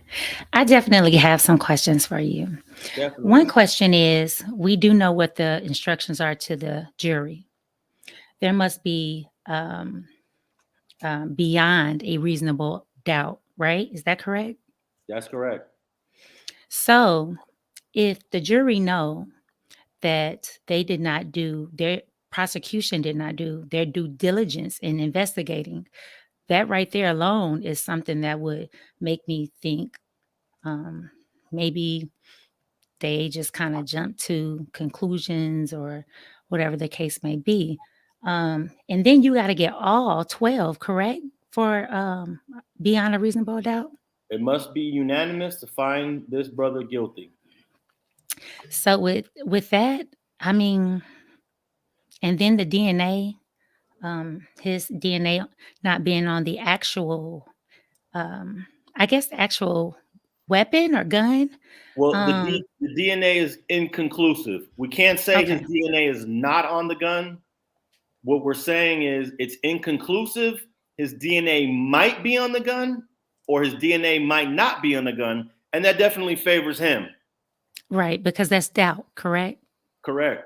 I definitely have some questions for you. Definitely. One question is, we do know what the instructions are to the jury. There must be beyond a reasonable doubt, right? Is that correct? That's correct. So if the jury know that they did not do their prosecution did not do their due diligence in investigating, that right there alone is something that would make me think maybe they just kind of jump to conclusions or whatever the case may be. And then you got to get all 12 correct for beyond a reasonable doubt. It must be unanimous to find this brother guilty. So with that, I mean, and then the DNA, his DNA not being on the actual, I guess the actual weapon or gun. Well, the DNA is inconclusive. We can't say his Okay. DNA is not on the gun. What we're saying is it's inconclusive. His DNA might be on the gun, or his DNA might not be on the gun, and that definitely favors him. Right, because that's doubt, correct? Correct.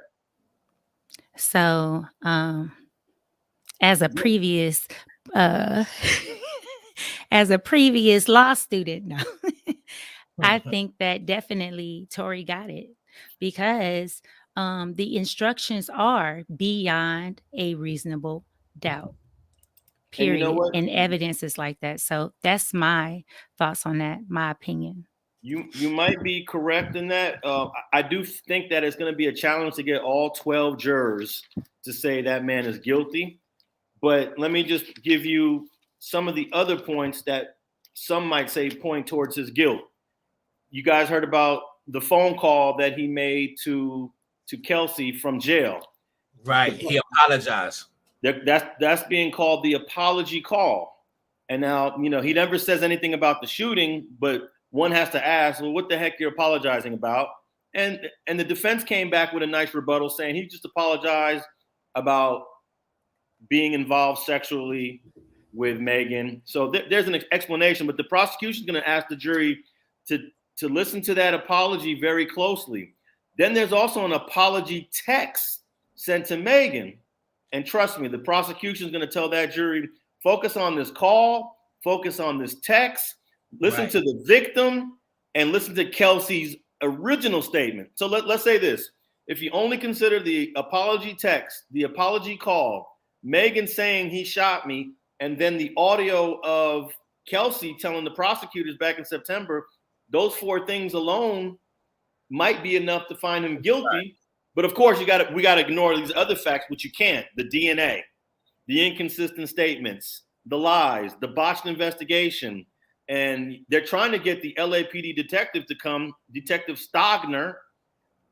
So, as a previous, uh, as a previous law student, no, I think that definitely Tory got it because the instructions are beyond a reasonable doubt. And you know Period. what? And evidence is like that. So that's my thoughts on that, my opinion. You might be correct in that. I do think that it's going to be a challenge to get all 12 jurors to say that man is guilty. But let me just give you some of the other points that some might say point towards his guilt. You guys heard about the phone call that he made to Kelsey from jail. Right. He apologized. That's being called the apology call. And now, he never says anything about the shooting, but one has to ask, well, what the heck you're apologizing about? And the defense came back with a nice rebuttal saying he just apologized about being involved sexually with Megan. So there's an explanation, but the prosecution is going to ask the jury to listen to that apology very closely. Then there's also an apology text sent to Megan. And trust me, the prosecution is going to tell that jury, focus on this call, focus on this text, listen to the victim, and listen to Kelsey's original statement. So let's say this. If you only consider the apology text, the apology call, Megan saying he shot me, and then the audio of Kelsey telling the prosecutors back in September, those four things alone might be enough to find him guilty. Right. But of course, we got to ignore these other facts, which you can't. The DNA, the inconsistent statements, the lies, the botched investigation. And they're trying to get the LAPD detective to come, Detective Stogner.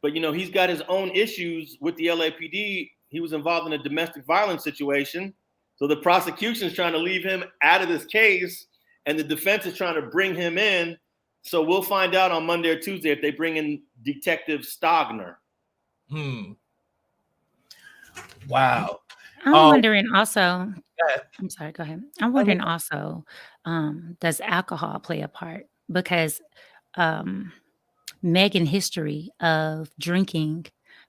But, he's got his own issues with the LAPD. He was involved in a domestic violence situation. So the prosecution is trying to leave him out of this case. And the defense is trying to bring him in. So we'll find out on Monday or Tuesday if they bring in Detective Stogner. Wow. I'm wondering also, I'm sorry, go ahead. I'm wondering also, does alcohol play a part? Because Megan history of drinking,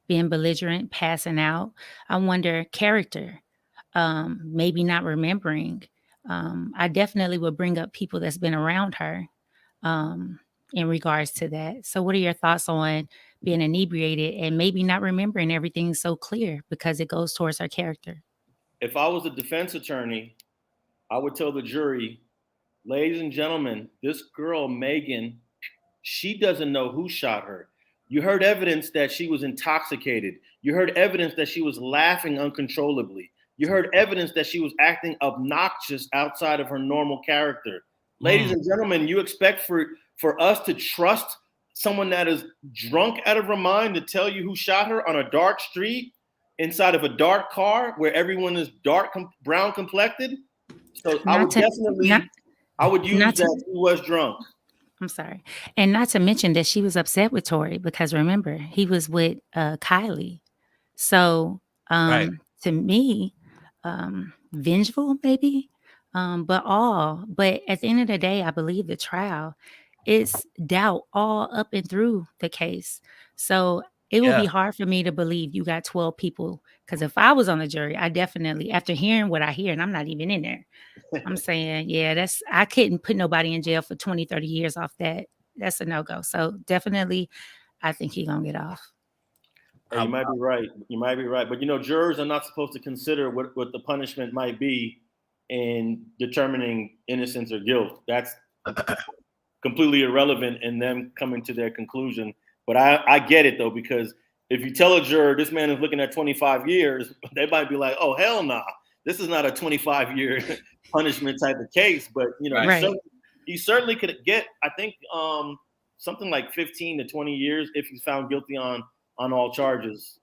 being belligerent, passing out, I wonder character, maybe not remembering. I definitely would bring up people that's been around her in regards to that. So what are your thoughts on being inebriated and maybe not remembering everything so clear because it goes towards her character? If I was a defense attorney, I would tell the jury, ladies and gentlemen, this girl, Megan, she doesn't know who shot her. You heard evidence that she was intoxicated. You heard evidence that she was laughing uncontrollably. You heard evidence that she was acting obnoxious outside of her normal character. Ladies and gentlemen, you expect for us to trust someone that is drunk out of her mind to tell you who shot her on a dark street inside of a dark car where everyone is dark, brown complected? So I would use that he was drunk. I'm sorry. And not to mention that she was upset with Tory because remember, he was with Kylie. So Right. to me, vengeful maybe, but at the end of the day, I believe the trial is doubt all up and through the case. So it will be Yeah. hard for me to believe you got 12 people. Because if I was on the jury, I definitely, after hearing what I hear, and I'm not even in there, I'm saying, yeah, I couldn't put nobody in jail for 20, 30 years off that. That's a no-go. So definitely, I think he gonna get off. Hey, you might be right. You might be right. But jurors are not supposed to consider what the punishment might be in determining innocence or guilt. That's completely irrelevant in them coming to their conclusion. But I get it though, because if you tell a juror this man is looking at 25 years, they might be like, oh hell nah. This is not a 25-year punishment type of case. But Right. he certainly could get, I think, something like 15 to 20 years if he's found guilty on all charges.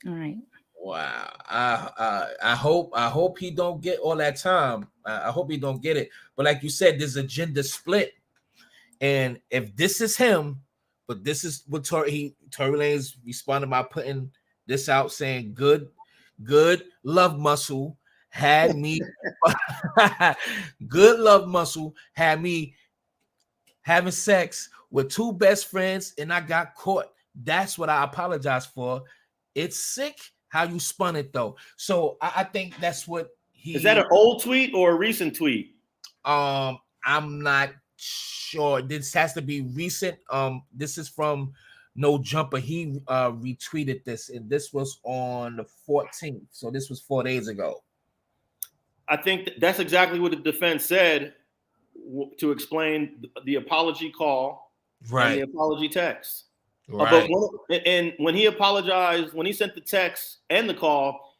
All right. Wow. I hope he don't get all that time. I hope he don't get it. But like you said, there's a gender split. And if this is him, but this is what Tory Lanez responded by putting this out saying good love muscle had me good love muscle had me having sex with two best friends and I got caught. That's what I apologize for. It's sick how you spun it though. So I think that's what he is. That an old tweet or a recent tweet? I'm not sure. This has to be recent. This is from No Jumper. He retweeted this, and this was on the 14th. So this was 4 days ago. I think that's exactly what the defense said to explain the apology call and the apology text. Right. And when he apologized, when he sent the text and the call,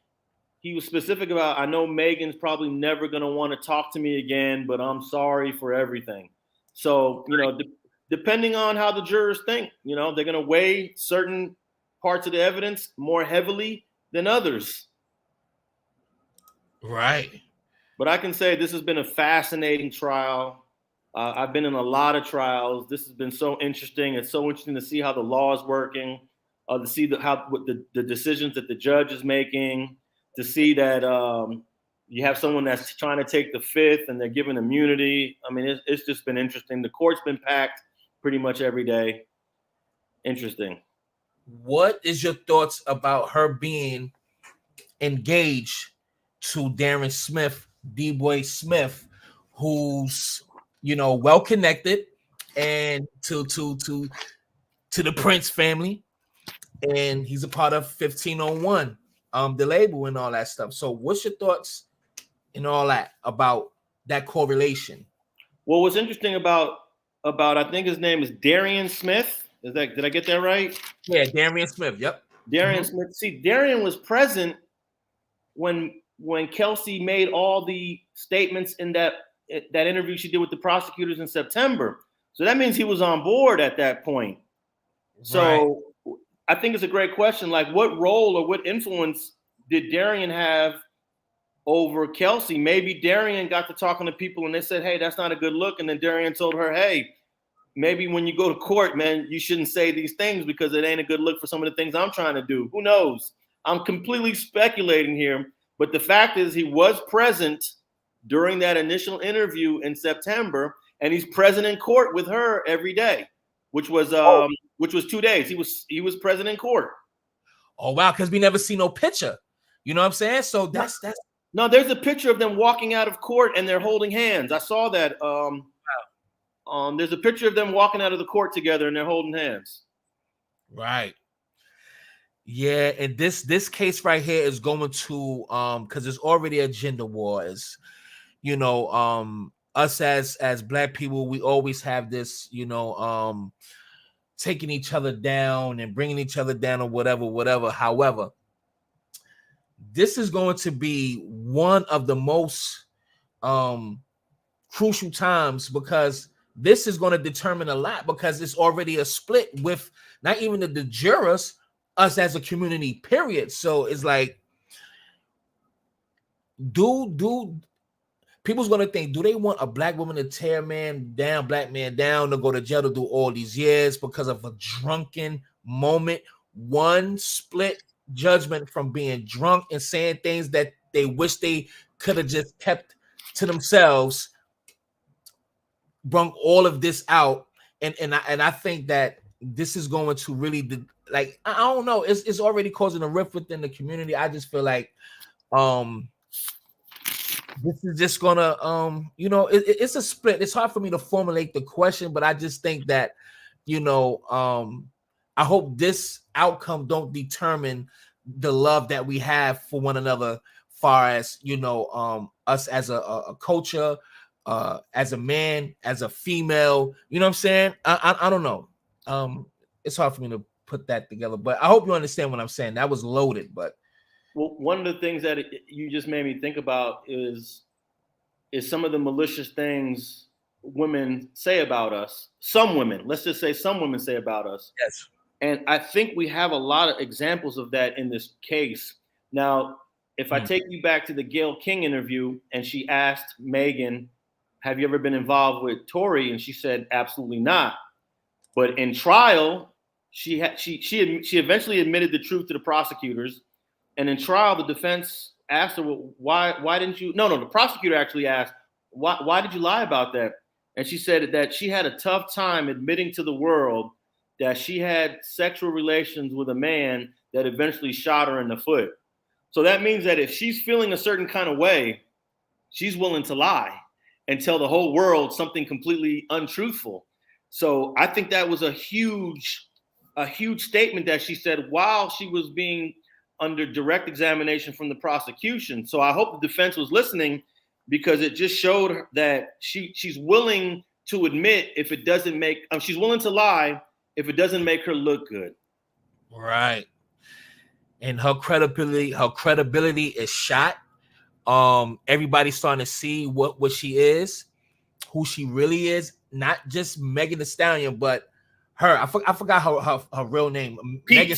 he was specific about, I know Megan's probably never going to want to talk to me again, but I'm sorry for everything. So, depending on how the jurors think, they're going to weigh certain parts of the evidence more heavily than others. Right. But I can say this has been a fascinating trial. I've been in a lot of trials. This has been so interesting. It's so interesting to see how the law is working, to see the decisions that the judge is making, to see that you have someone that's trying to take the fifth and they're given immunity. I mean, it's just been interesting. The court's been packed pretty much every day. Interesting. What is your thoughts about her being engaged to Darren Smith, D-Boy Smith, who's well connected, and to the Prince family, and he's a part of 1501, the label and all that stuff. So what's your thoughts and all that about that correlation? Well, what's interesting about I think his name is Darian Smith. Did I get that right? Yeah, Darian Smith. Yep. Darian Smith. See, Darian was present when Kelsey made all the statements in that interview she did with the prosecutors in September. So that means he was on board at that point. So I think it's a great question. Like, what role or what influence did Darian have over Kelsey? Maybe Darian got to talking to people and they said, hey, that's not a good look. And then Darian told her, hey, maybe when you go to court, man, you shouldn't say these things because it ain't a good look for some of the things I'm trying to do. Who knows? I'm completely speculating here. But the fact is he was present during that initial interview in September, and he's present in court with her every day, which was 2 days. He was present in court. Oh wow, because we never see no picture. You know what I'm saying? So that's no. There's a picture of them walking out of court and they're holding hands. I saw that. There's a picture of them walking out of the court together and they're holding hands. Right. Yeah, and this case right here is going to because it's already a gender war. Is us as Black people, we always have this taking each other down and bringing each other down or whatever. However, this is going to be one of the most crucial times because this is going to determine a lot because it's already a split with not even the jurors, us as a community, period. So it's like, do people's gonna think, do they want a black woman to tear black man down, to go to jail to do all these years because of a drunken moment, one split judgment from being drunk and saying things that they wish they could have just kept to themselves, brung all of this out, and I think that this is going to really like, I don't know, it's already causing a rift within the community. I just feel like this is just gonna it's a split. It's hard for me to formulate the question, but I just think that I hope this outcome don't determine the love that we have for one another, far as us as a culture, as a man, as a female. You know what I'm saying? I don't know. It's hard for me to put that together, but I hope you understand what I'm saying. That was loaded, but well, one of the things that you just made me think about is some of the malicious things women say about us. Some women, let's just say some women say about us. Yes. And I think we have a lot of examples of that in this case. Now, if I take you back to the Gayle King interview, and she asked Megan, have you ever been involved with Tory? And she said, absolutely not. But in trial, she eventually admitted the truth to the prosecutors. And in trial, the defense asked her, well, why didn't you? No, the prosecutor actually asked, why did you lie about that? And she said that she had a tough time admitting to the world that she had sexual relations with a man that eventually shot her in the foot. So that means that if she's feeling a certain kind of way, she's willing to lie and tell the whole world something completely untruthful. So I think that was a huge statement that she said while she was being under direct examination from the prosecution. So I hope the defense was listening, because it just showed that she's willing to admit if it doesn't make, she's willing to lie if it doesn't make her look good. Right. And her credibility is shot. Everybody's starting to see what she is, who she really is. Not just Megan Thee Stallion, but her. I forgot her real name. Pete. Megan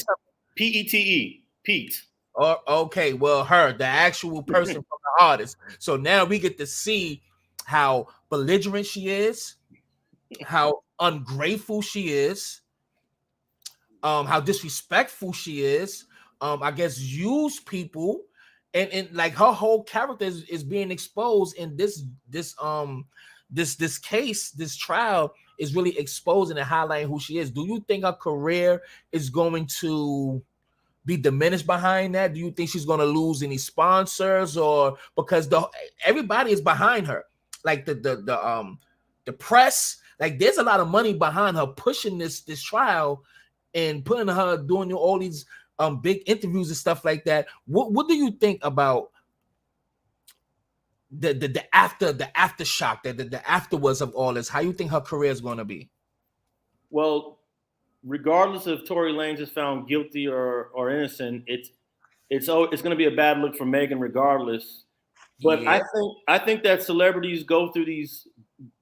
Pete. Pete. Okay, well, her, the actual person from the artist. So now we get to see how belligerent she is, how ungrateful she is, how disrespectful she is. I guess use people, and like her whole character is being exposed in this case. This trial is really exposing and highlighting who she is. Do you think her career is going to be diminished behind that? Do you think she's going to lose any sponsors, or because everybody is behind her, like the press, like there's a lot of money behind her pushing this trial and putting her doing all these big interviews and stuff like that. What do you think about the aftershock, the afterwards of all this? How you think her career is going to be? Well, regardless if Tory Lanez is found guilty or innocent, it's going to be a bad look for Megan regardless. But yeah. I think that celebrities go through these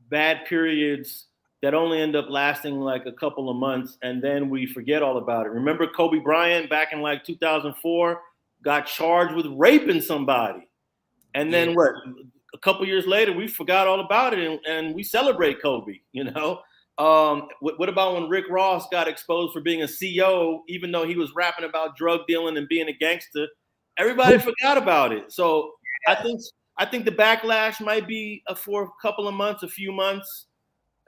bad periods that only end up lasting like a couple of months, and then we forget all about it. Remember Kobe Bryant back in like 2004 got charged with raping somebody, and then a couple years later we forgot all about it, and we celebrate Kobe. What about when Rick Ross got exposed for being a CEO, even though he was rapping about drug dealing and being a gangster? Everybody forgot about it. So I think the backlash might be for a couple of months, a few months,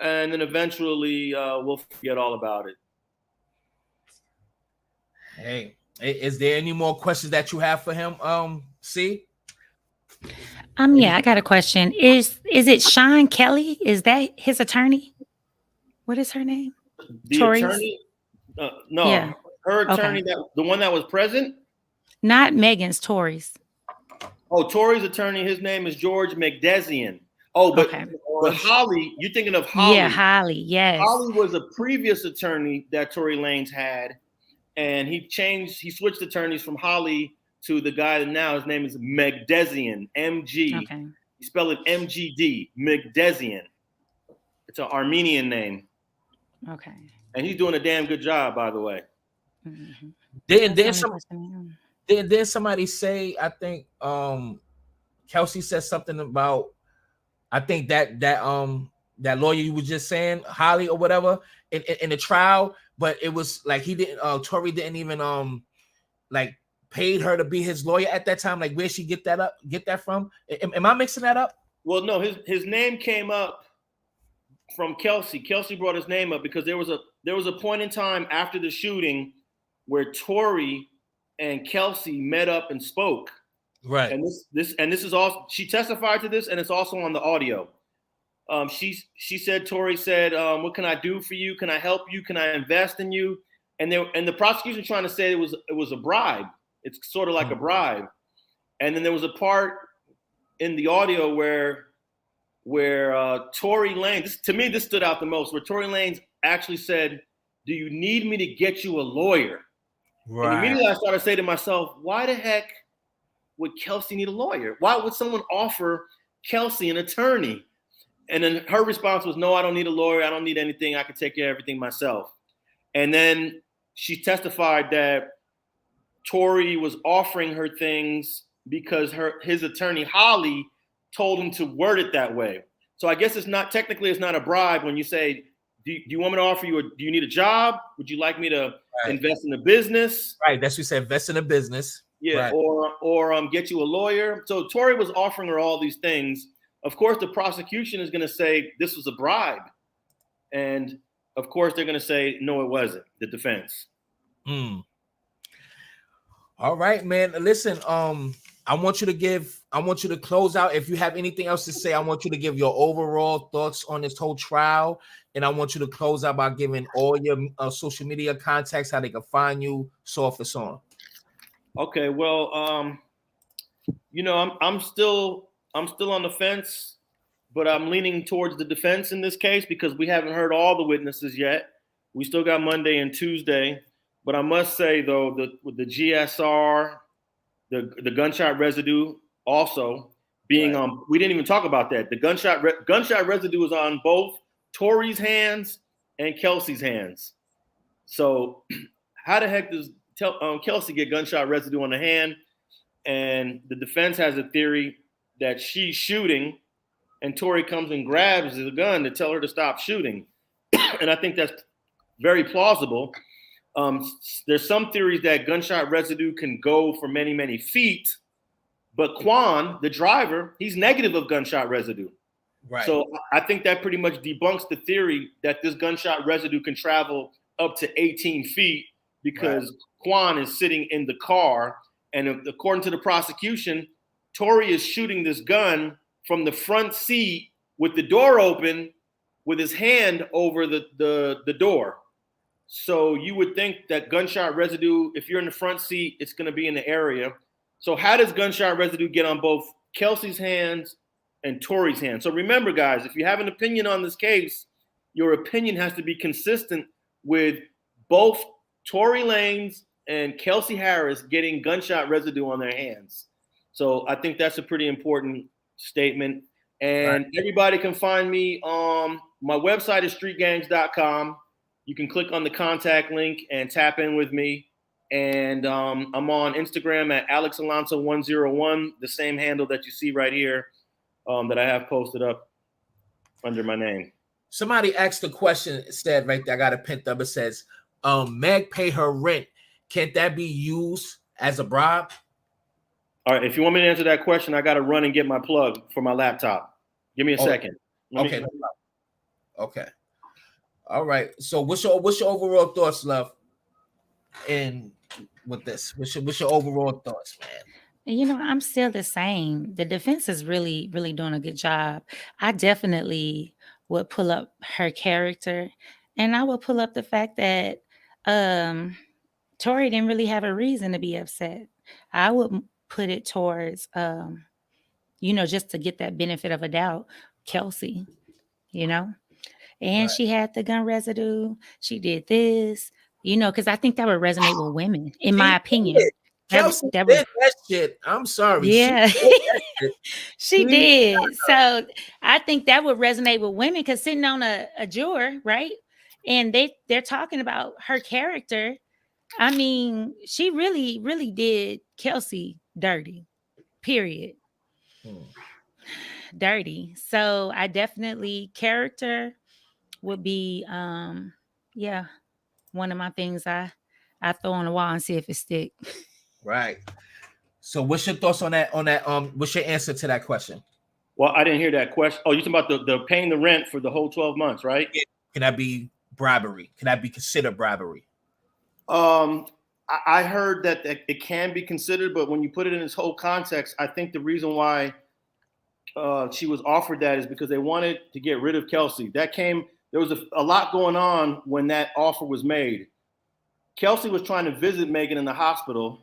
and then eventually we'll forget all about it. Hey, is there any more questions that you have for him? C? Yeah, I got a question. Is it Sean Kelly? Is that his attorney? What is her name? The Tory's attorney? No, yeah. Her attorney, okay. The one that was present? Not Megan's, Tory's. Oh, Tory's attorney, his name is George McDesian. Oh, but Holly, you're thinking of Holly. Yeah, Holly, yes. Holly was a previous attorney that Tory Lanez had, and he switched attorneys from Holly to the guy that now his name is McDesian, M-G. Okay. You spell it M-G-D, McDesian. It's an Armenian name. Okay. And he's doing a damn good job, by the way. Mm-hmm. Then somebody say, I think Kelsey said something about I think that lawyer you was just saying, Holly or whatever, in the trial, but it was like he didn't. Tory didn't even like paid her to be his lawyer at that time. Like, where she get that from? Am I mixing that up? Well, no, his name came up from Kelsey. Kelsey brought his name up because there was a point in time after the shooting where Tory and Kelsey met up and spoke. Right. And this is also, she testified to this, and it's also on the audio. She said, Tory said, what can I do for you? Can I help you? Can I invest in you? And the prosecution trying to say it was a bribe. It's sort of like a bribe. And then there was a part in the audio where Tory Lanez, to me, this stood out the most, where Tory Lanez actually said, do you need me to get you a lawyer? Right. And immediately I started saying to myself, why the heck would Kelsey need a lawyer? Why would someone offer Kelsey an attorney? And then her response was, no, I don't need a lawyer. I don't need anything. I can take care of everything myself. And then she testified that Tory was offering her things because his attorney, Holly, told him to word it that way. So I guess it's not a bribe when you say, do you want me to offer you, do you need a job? Would you like me to invest in a business? Right. That's what we said, invest in a business. Yeah. Right. Or get you a lawyer. So Tory was offering her all these things. Of course, the prosecution is going to say this was a bribe. And of course, they're going to say, no, it wasn't, the defense. All right, man. Listen, I want you to close out. If you have anything else to say, I want you to give your overall thoughts on this whole trial. And I want you to close out by giving all your social media contacts, how they can find you, so forth and so on. Okay, well, I'm still on the fence, but I'm leaning towards the defense in this case because we haven't heard all the witnesses yet. We still got Monday and Tuesday. But I must say, though, with the GSR, the gunshot residue also being on, we didn't even talk about that. The gunshot residue is on both Tory's hands and Kelsey's hands. So how the heck does Kelsey get gunshot residue on the hand? And the defense has a theory that she's shooting and Tory comes and grabs the gun to tell her to stop shooting. And I think that's very plausible. There's some theories that gunshot residue can go for many, many feet, but Quan, the driver, he's negative of gunshot residue. Right. So I think that pretty much debunks the theory that this gunshot residue can travel up to 18 feet because Quan is sitting in the car. And according to the prosecution, Tory is shooting this gun from the front seat with the door open with his hand over the door. So you would think that gunshot residue, if you're in the front seat, it's going to be in the area. So how does gunshot residue get on both Kelsey's hands and Tory's hands? So remember, guys, if you have an opinion on this case, your opinion has to be consistent with both Tory Lanez and Kelsey Harris getting gunshot residue on their hands. So I think that's a pretty important statement. And everybody can find me. My website is streetgangs.com. You can click on the contact link and tap in with me. And I'm on Instagram at AlexAlonzo101, the same handle that you see right here that I have posted up under my name. Somebody asked the question, it said right there, I got it pinned up. It says, Meg pay her rent. Can't that be used as a bribe? All right, if you want me to answer that question, I got to run and get my plug for my laptop. Give me a second. Okay. All right. So what's your overall thoughts, love? And with this, what's your overall thoughts, man? I'm still the same. The defense is really, really doing a good job. I definitely would pull up her character, and I would pull up the fact that Tory didn't really have a reason to be upset. I would put it towards, just to get that benefit of a doubt, Kelsey, and she had the gun residue. She did this, because I think that would resonate with women, in my opinion. Kelsey did that shit. I'm sorry. Yeah, she did. So I think that would resonate with women because sitting on a juror, right? And they're talking about her character. I mean, she really, really did Kelsey dirty, period. dirty. So I definitely character would be yeah, one of my things I throw on the wall and see if it stick. Right. So what's your thoughts on that? What's your answer to that question? Well, I didn't hear that question. Oh, you're talking about the paying the rent for the whole 12 months, right? Can that be bribery? Can that be considered bribery? I heard that it can be considered, but when you put it in its whole context, I think the reason why she was offered that is because they wanted to get rid of Kelsey. There was a lot going on when that offer was made. Kelsey was trying to visit Megan in the hospital,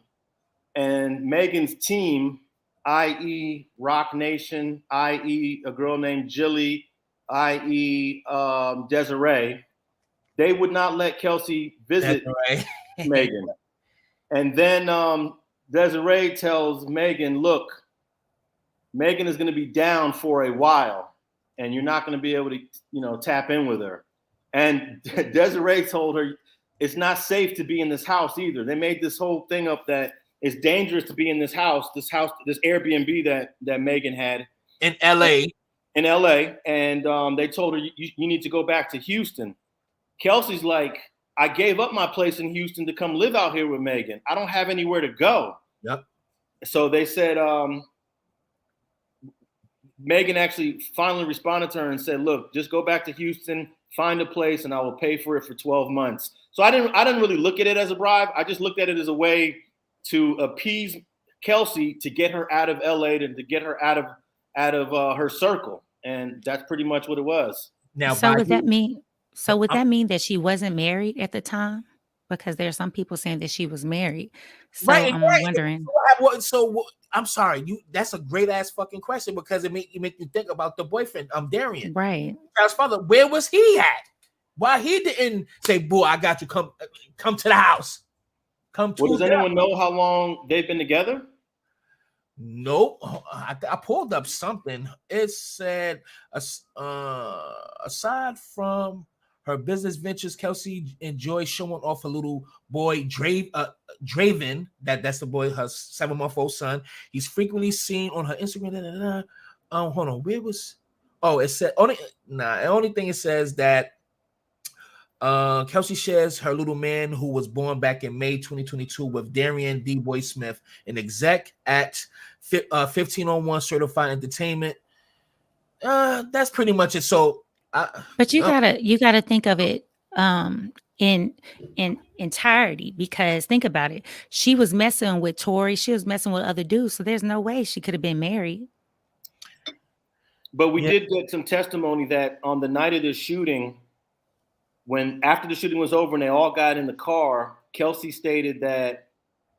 and Megan's team, i.e. Rock Nation, i.e. a girl named Jilly, i.e. Desiree, they would not let Kelsey visit Megan. And then Desiree tells Megan, look, Megan is going to be down for a while, and you're not going to be able to, tap in with her. And Desiree told her it's not safe to be in this house either. They made this whole thing up that it's dangerous to be in this Airbnb that Megan had in LA. And they told her you need to go back to Houston. Kelsey's like, I gave up my place in Houston to come live out here with Megan. I don't have anywhere to go. Yep. So they said, Megan actually finally responded to her and said, look, just go back to Houston, find a place, and I will pay for it for 12 months. So I didn't really look at it as a bribe. I just looked at it as a way to appease Kelsey to get her out of LA, to get her out of her circle. And that's pretty much what it was. Now, so would that mean that she wasn't married at the time? Because there are some people saying that she was married. So I'm wondering. So I'm sorry, that's a great ass fucking question, because it make you think about the boyfriend, Darian. Right. Child's father, where was he at? Why he didn't say, "Boo, I got you. Come to the house. Come to." Well, does anyone know how long they've been together? Nope. I pulled up something. It said, aside from her business ventures, Kelsey enjoys showing off her little boy, Draven. That's the boy, her 7-month-old son. He's frequently seen on her Instagram. Hold on. Where was? Oh, it said the only thing it says that Kelsey shares her little man who was born back in May 2022 with Darian D. Boy Smith, an exec at 1501 Certified Entertainment. That's pretty much it. So, but you gotta think of it in entirety, because think about it. She was messing with Tory. She was messing with other dudes. So there's no way she could have been married. But we did get some testimony that on the night of the shooting, after the shooting was over and they all got in the car, Kelsey stated that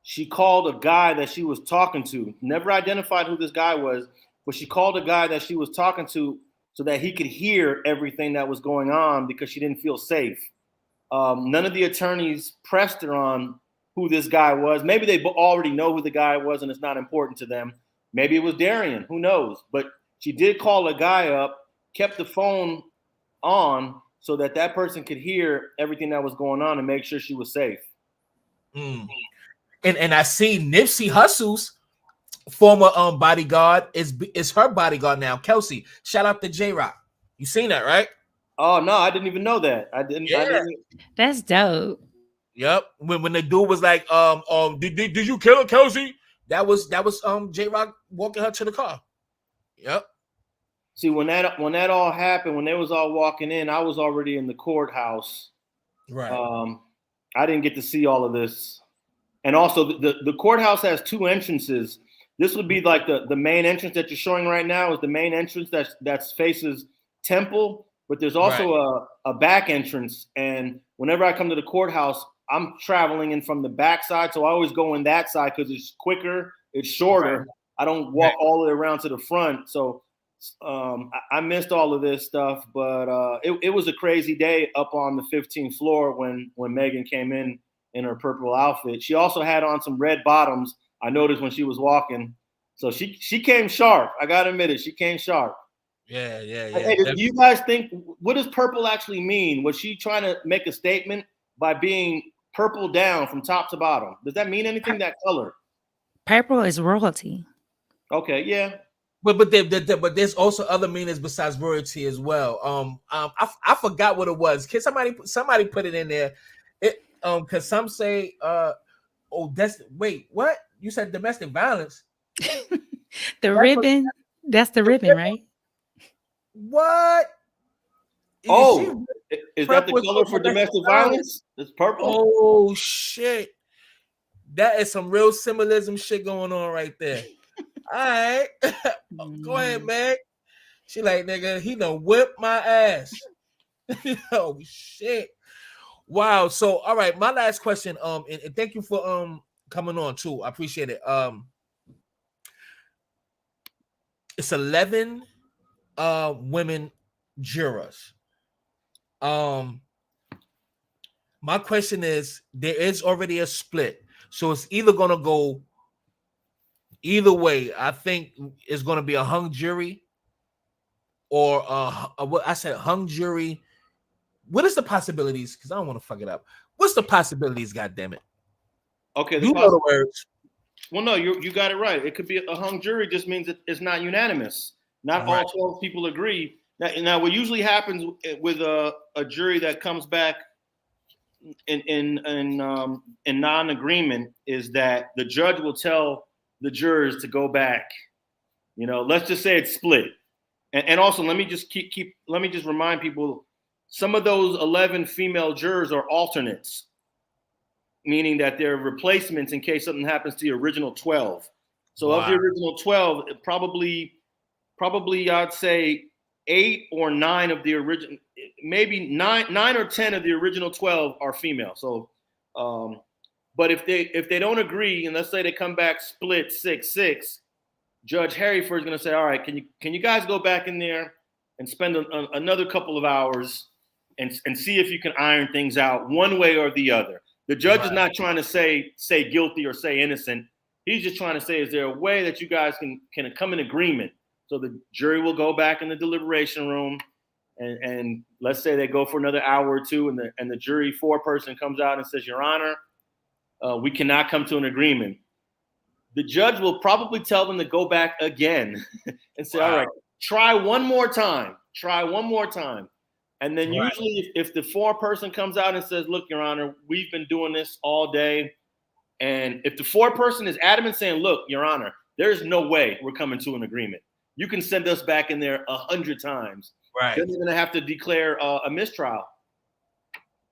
she called a guy that she was talking to, never identified who this guy was, but she called a guy that she was talking to so that he could hear everything that was going on because she didn't feel safe. None of the attorneys pressed her on who this guy was. Maybe they already know who the guy was and it's not important to them. Maybe it was Darian, who knows? But she did call a guy up, kept the phone on, so that person could hear everything that was going on and make sure she was safe. And I see Nipsey Hussle's former bodyguard is her bodyguard now, Kelsey. Shout out to J-Rock. You seen that, right? Oh no, I didn't even know that. I didn't. That's dope. Yep. When the dude was like, did you kill her, Kelsey? That was J-Rock walking her to the car. Yep. See, when that all happened, when they was all walking in, I was already in the courthouse. Right. I didn't get to see all of this. And also, the courthouse has two entrances. This would be like the main entrance that you're showing right now is the main entrance that faces Temple, but there's also a back entrance. And whenever I come to the courthouse, I'm traveling in from the back side, so I always go in that side because it's quicker, it's shorter. Right. I don't walk all the way around to the front. So I missed all of this stuff, but it was a crazy day up on the 15th floor when Megan came in her purple outfit. She also had on some red bottoms. I noticed when she was walking. So she came sharp. I got to admit it. She came sharp. Yeah. Hey, do you guys think, what does purple actually mean? Was she trying to make a statement by being purple down from top to bottom? Does that mean anything, that color? Purple is royalty. Okay, yeah. but there's also other meanings besides royalty as well. I forgot what it was. Can somebody put it in there? It because some say wait, what? You said domestic violence. The ribbon, that's the ribbon, right? What? Oh, is that the purple color for domestic violence? It's purple. Oh shit. That is some real symbolism shit going on right there. All right. Go ahead, Meg. She like, nigga, he done whipped my ass. Oh shit. Wow. So all right, my last question. And thank you for coming on too. I appreciate it. It's 11 women jurors. My question is, there is already a split. So it's either gonna go either way. I think it's gonna be a hung jury or what I said, hung jury. What is the possibilities? Because I don't want to fuck it up. What's the possibilities? God damn it! Okay, You know the words. Well, no, you got it right. It could be a hung jury. Just means that it's not unanimous. Not all 12 people agree. Now, what usually happens with a jury that comes back in non-agreement is that the judge will tell the jurors to go back. You know, let's just say it's split. And also, let me just let me just remind people, some of those 11 female jurors are alternates, meaning that they're replacements in case something happens to the original 12. So of the original 12, probably I'd say 8 or 9 of the original, maybe 9 or 10 of the original 12 are female. So, but if they don't agree, and let's say they come back split 6-6, Judge Harryford is going to say, all right, can you guys go back in there and spend another couple of hours and see if you can iron things out one way or the other. The judge is not trying to say guilty or say innocent. He's just trying to say, is there a way that you guys can come in agreement? So the jury will go back in the deliberation room, and let's say they go for another hour or two, and the jury 4-person comes out and says, Your Honor, we cannot come to an agreement. The judge will probably tell them to go back again and say, all right, try one more time. And then usually if the 4-person comes out and says, look, Your Honor, we've been doing this all day. And if the 4-person is adamant saying, look, Your Honor, there's no way we're coming to an agreement. You can send us back in there 100 times. Right. Then they're going to have to declare a mistrial.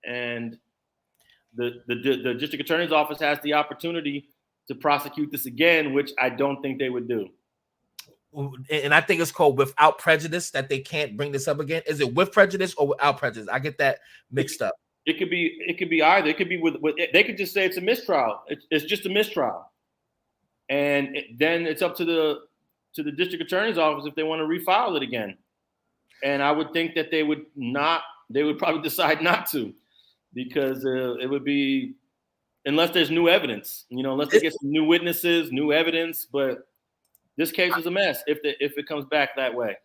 And the district attorney's office has the opportunity to prosecute this again, which I don't think they would do. And I think it's called without prejudice, that they can't bring this up again. Is it with prejudice or without prejudice? I get that mixed up. It could be either. It could be with they could just say it's a mistrial. It's just a mistrial. And then it's up to the district attorney's office if they want to refile it again. And I would think that they would probably decide not to, because it would be, unless there's new evidence, unless they get some new witnesses, new evidence. But this case is a mess if it comes back that way.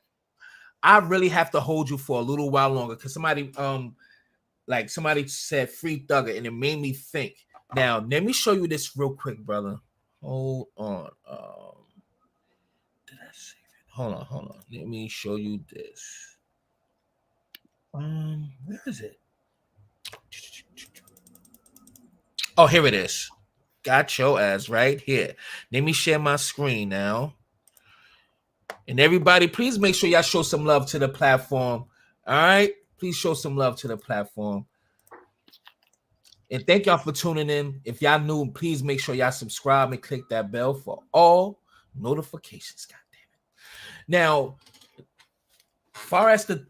I really have to hold you for a little while longer, because somebody said free Thugger, and it made me think. Now, let me show you this real quick, brother. Hold on. Did I save it? Hold on. Let me show you this. Where is it? Oh, here it is. Got your ass right here. Let me share my screen now. And everybody, please make sure y'all show some love to the platform. All right? Please show some love to the platform. And thank y'all for tuning in. If y'all new, please make sure y'all subscribe and click that bell for all notifications. God damn it. Now, as far as the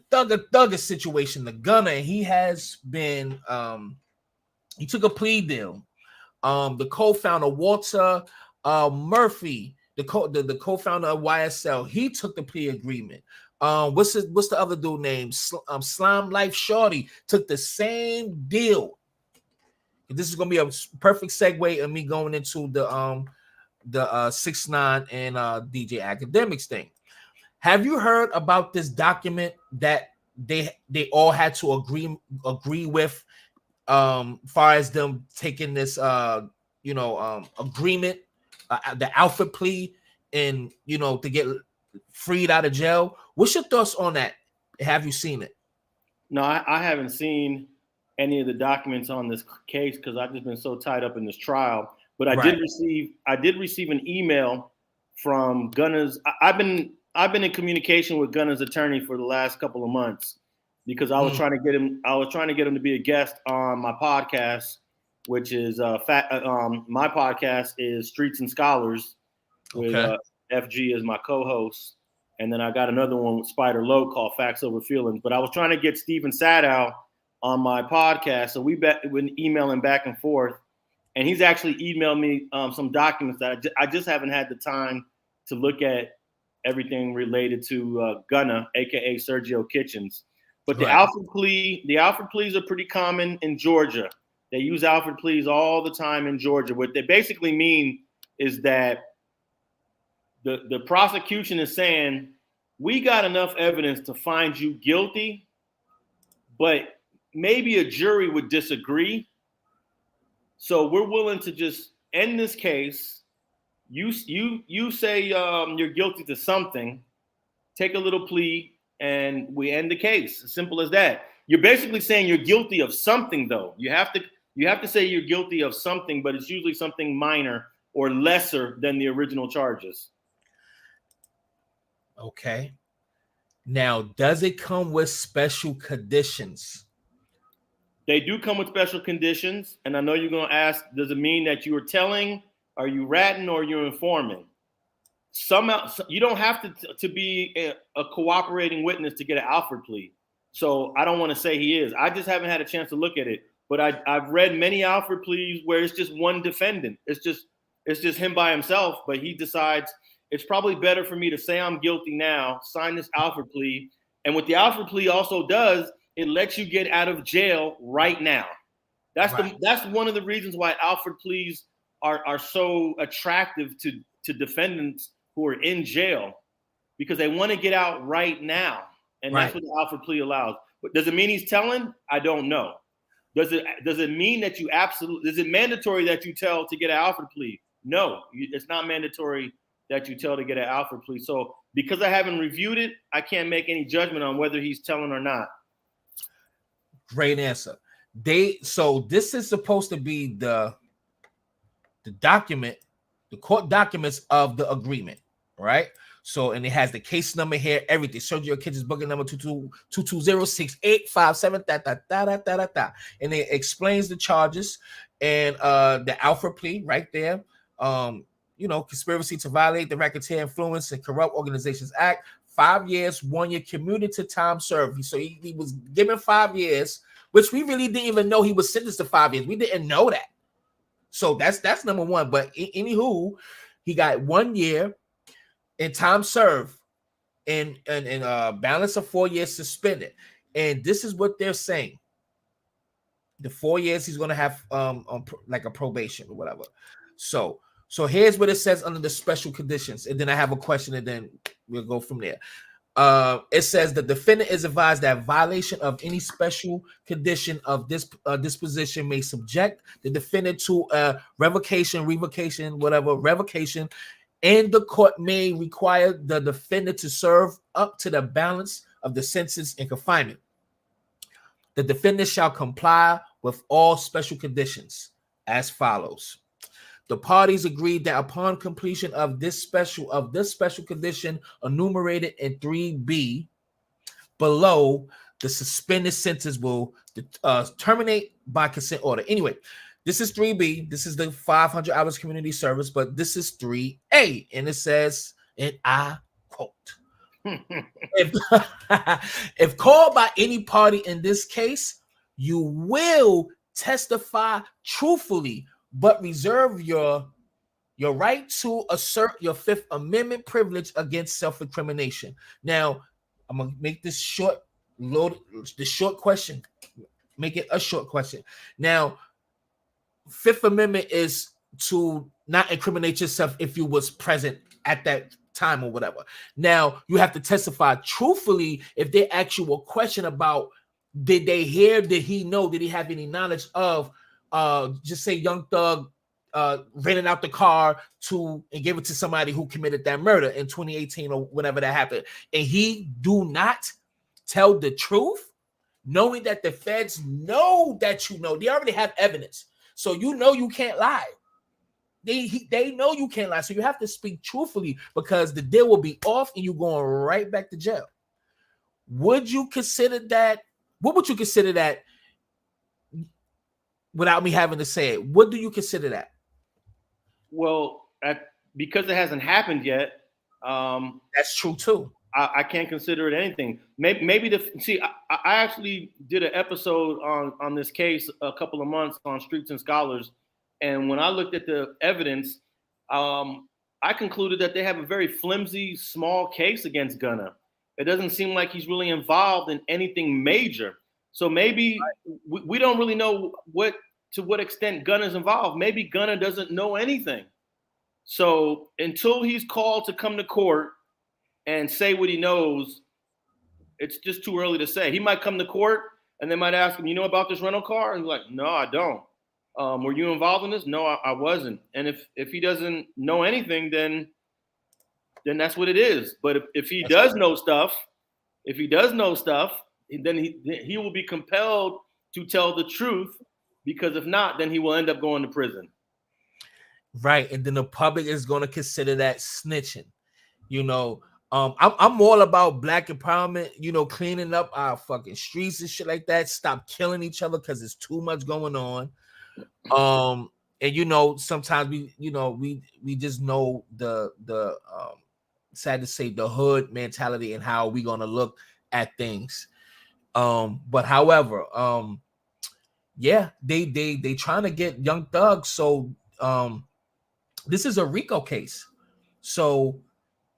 Thugger situation, the gunner, he has been he took a plea deal. The co-founder Walter Murphy, the co-founder of YSL, he took the plea agreement. What's the other dude named Slime Life Shorty took the same deal. This is gonna be a perfect segue of me going into the 6ix9ine and DJ Academics thing. Have you heard about this document that they all had to agree with, far as them taking this agreement, the alpha plea, and to get freed out of jail. What's your thoughts on that? Have you seen it? No, I haven't seen any of the documents on this case because I've just been so tied up in this trial. But I did receive an email from Gunna's. I've been in communication with Gunna's attorney for the last couple of months because I was trying to get him. I was trying to get him to be a guest on my podcast, which is my podcast is Streets and Scholars with FG as my co-host. And then I got another one with Spider Low called Facts Over Feelings. But I was trying to get Steven Sadow on my podcast. So we've been emailing back and forth. And he's actually emailed me some documents that I just haven't had the time to look at everything related to Gunna, a.k.a. Sergio Kitchens. But the Alfred pleas are pretty common in Georgia. They use Alfred pleas all the time in Georgia. What they basically mean is that the prosecution is saying, we got enough evidence to find you guilty, but maybe a jury would disagree. So we're willing to just end this case. You say you're guilty to something, take a little plea, and we end the case. As simple as that. You're basically saying you're guilty of something, though. You have to say you're guilty of something, but it's usually something minor or lesser than the original charges. Okay. Now, does it come with special conditions? They do come with special conditions. And I know you're going to ask, does it mean that you are telling, are you ratting, or you're informing? Somehow, you don't have to be a cooperating witness to get an Alfred plea. So I don't want to say he is. I just haven't had a chance to look at it. But I've read many Alfred pleas where it's just one defendant. It's just him by himself, but he decides it's probably better for me to say I'm guilty now, sign this Alfred plea. And what the Alfred plea also does, it lets you get out of jail right now. That's one of the reasons why Alfred pleas are so attractive to defendants who are in jail, because they want to get out right now. And that's what the Alfred plea allows. But does it mean he's telling? I don't know. Does it mean that is it mandatory that you tell to get an Alfred plea? No, it's not mandatory that you tell to get an Alfred plea. So because I haven't reviewed it, I can't make any judgment on whether he's telling or not. Great answer. So this is supposed to be the document, the court documents of the agreement, right? So, and it has the case number here, everything. Sergio Kitchens booking number 2206857, and it explains the charges and the Alfred plea right there. Conspiracy to violate the Racketeer Influence and Corrupt Organizations Act, 5 years, 1 year cumulative time served. So he was given 5 years, which we really didn't even know he was sentenced to 5 years. We didn't know that. So that's number one. But anywho, he got 1 year in time served and balance of 4 years suspended. And this is what they're saying. The 4 years he's going to have like a probation or whatever. So here's what it says under the special conditions. And then I have a question and then we'll go from there. It says the defendant is advised that violation of any special condition of this disposition may subject the defendant to revocation, and the court may require the defendant to serve up to the balance of the sentence in confinement. The defendant shall comply with all special conditions as follows. The parties agreed that upon completion of this special condition enumerated in 3B below, the suspended sentence will terminate by consent order. Anyway, this is 3B. This is the 500 hours community service, but this is 3A, and it says, and I quote, if called by any party in this case, you will testify truthfully, but reserve your right to assert your Fifth Amendment privilege against self-incrimination. Now, I'm gonna make this short question. Make it a short question. Now, Fifth Amendment is to not incriminate yourself if you was present at that time or whatever. Now, you have to testify truthfully if they ask you a question about did they hear, did he know, did he have any knowledge of just say Young Thug rented out the car and gave it to somebody who committed that murder in 2018 or whenever that happened, and he do not tell the truth, knowing that the feds know that they already have evidence, so you can't lie. They know you can't lie, so you have to speak truthfully because the deal will be off and you're going right back to jail. Would you consider that? What would you consider that? Without me having to say it, what do you consider that? Well, because it hasn't happened yet. That's true too. I can't consider it anything. Maybe I actually did an episode on this case a couple of months on Streets and Scholars, and when I looked at the evidence, I concluded that they have a very flimsy, small case against Gunna. It doesn't seem like he's really involved in anything major. So maybe we don't really know to what extent Gunna's involved. Maybe Gunna doesn't know anything. So until he's called to come to court and say what he knows, it's just too early to say. He might come to court and they might ask him, you know about this rental car? And he's like, no, I don't. Were you involved in this? No, I wasn't. And if he doesn't know anything, then that's what it is. But if he does know stuff, then he will be compelled to tell the truth, because if not, then he will end up going to prison. Right, and then the public is going to consider that snitching. I'm all about black empowerment. Cleaning up our fucking streets and shit like that. Stop killing each other because there's too much going on. And sometimes we just know the sad to say, the hood mentality and how we gonna look at things. But however, they trying to get Young Thug. So this is a RICO case. So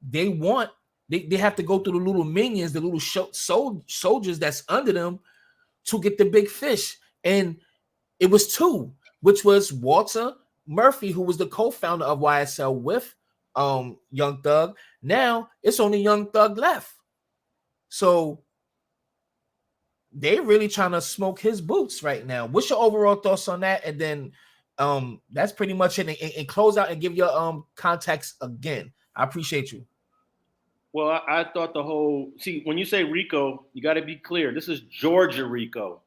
they have to go through the little minions, the little soldiers that's under them to get the big fish. And it was two, which was Walter Murphy, who was the co-founder of YSL with Young Thug. Now it's only Young Thug left. So they're really trying to smoke his boots right now. What's your overall thoughts on that? And then that's pretty much it. And close out and give your context again. I appreciate you. Well, I thought when you say RICO, you got to be clear. This is Georgia RICO.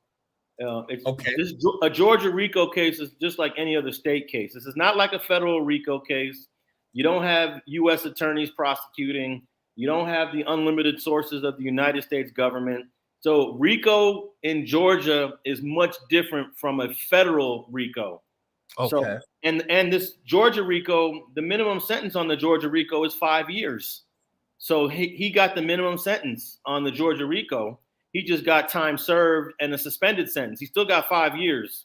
Okay. A Georgia RICO case is just like any other state case. This is not like a federal RICO case. You don't have U.S. attorneys prosecuting. You don't have the unlimited sources of the United States government. So RICO in Georgia is much different from a federal RICO. Okay. So, and this Georgia RICO, the minimum sentence on the Georgia RICO is 5 years. So he got the minimum sentence on the Georgia RICO. He just got time served and a suspended sentence. He still got 5 years.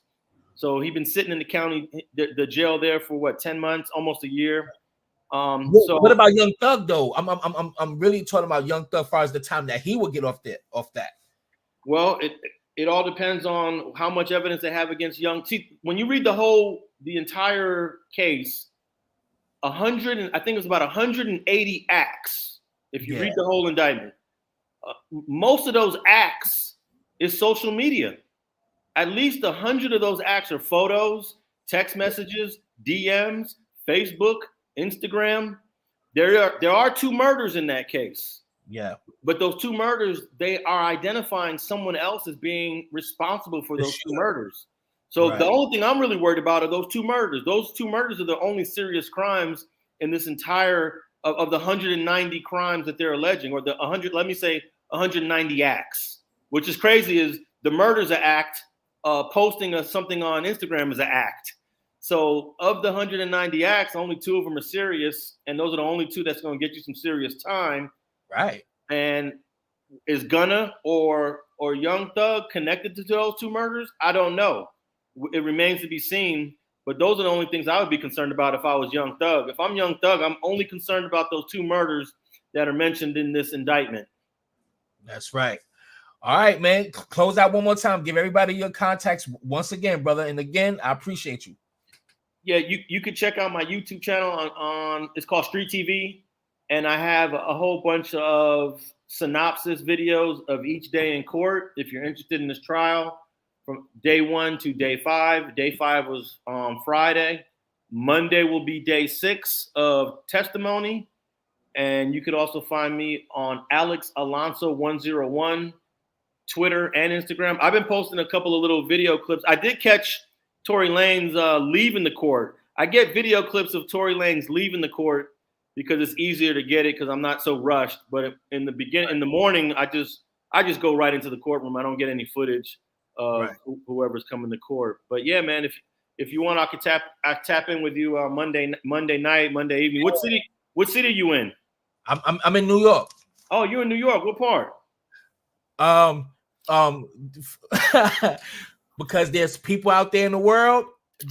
So he's been sitting in the county, the jail there for 10 months, almost a year. So what about Young Thug though? I'm really talking about Young Thug as far as the time that he would get off that. Well, it all depends on how much evidence they have against Young. See, when you read the entire case, I think it was about 180 acts. If you read the whole indictment, most of those acts is social media. At least 100 of those acts are photos, text messages, DMs, Facebook, Instagram. There are 2 murders in that case. Yeah. But those 2 murders, they are identifying someone else as being responsible for those 2 murders. So the only thing I'm really worried about are those 2 murders. Those 2 murders are the only serious crimes in this entire of the 190 crimes that they're alleging, or the 190 acts. Which is crazy is the murder's an act, posting something on Instagram is an act. So of the 190 acts, only 2 of them are serious, and those are the only 2 that's going to get you some serious time. Right. And is Gunna or Young Thug connected to those 2 murders? I don't know. It remains to be seen. But those are the only things I would be concerned about if I was Young Thug. If I'm Young Thug, I'm only concerned about those 2 murders that are mentioned in this indictment. That's right. All right, man. Close out one more time. Give everybody your contacts once again, brother. And again, I appreciate you. Yeah, you can check out my YouTube channel on it's called Street TV. And I have a whole bunch of synopsis videos of each day in court if you're interested in this trial. From day 1 to day 5. Day 5 was on Friday. Monday will be day 6 of testimony. And you could also find me on Alex Alonzo 101, Twitter and Instagram. I've been posting a couple of little video clips. I did catch Tory Lanez leaving the court. I get video clips of Tory Lanez leaving the court because it's easier to get it because I'm not so rushed. But in the morning, I just go right into the courtroom. I don't get any footage of whoever's coming to court. But yeah, man, if you want, I tap in with you Monday night, Monday evening. What city are you in? I'm in New York. Oh, you're in New York. What part? Because there's people out there in the world.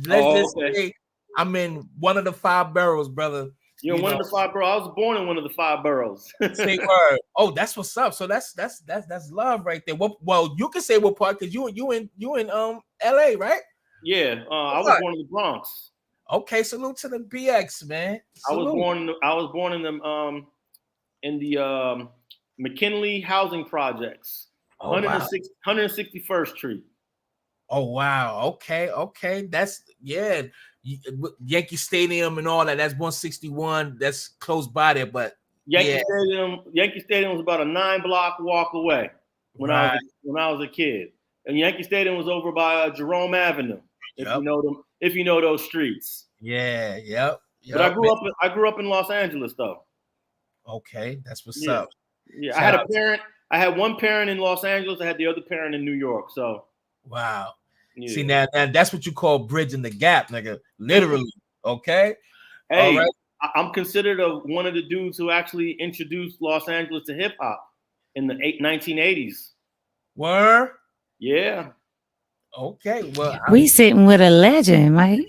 Let's okay. say I'm in one of the 5 boroughs, brother. You're in one of the 5 boroughs. I was born in one of the 5 boroughs. Say word. Oh, that's what's up. So that's love right there. Well, you can say what part because you in LA, right? Yeah, I was born in the Bronx. Okay, salute to the BX, man. Salute. I was born in the McKinley housing projects, 161st Street. Oh wow. Okay. That's Yankee Stadium and all that. That's 161. That's close by there, but Yankee Stadium was about a 9-block walk away when I was a kid. And Yankee Stadium was over by Jerome Avenue. If you know those streets. Yeah, yep. But I grew up in Los Angeles though. Okay, that's what's up. Yeah, I had a parent. I had one parent in Los Angeles. I had the other parent in New York. So wow. Yeah. See now that's what you call bridging the gap, nigga. Literally. Okay. Hey, right. I'm considered one of the dudes who actually introduced Los Angeles to hip hop in the 1980s. Word? Yeah. Okay. Well, we sitting with a legend, Mike.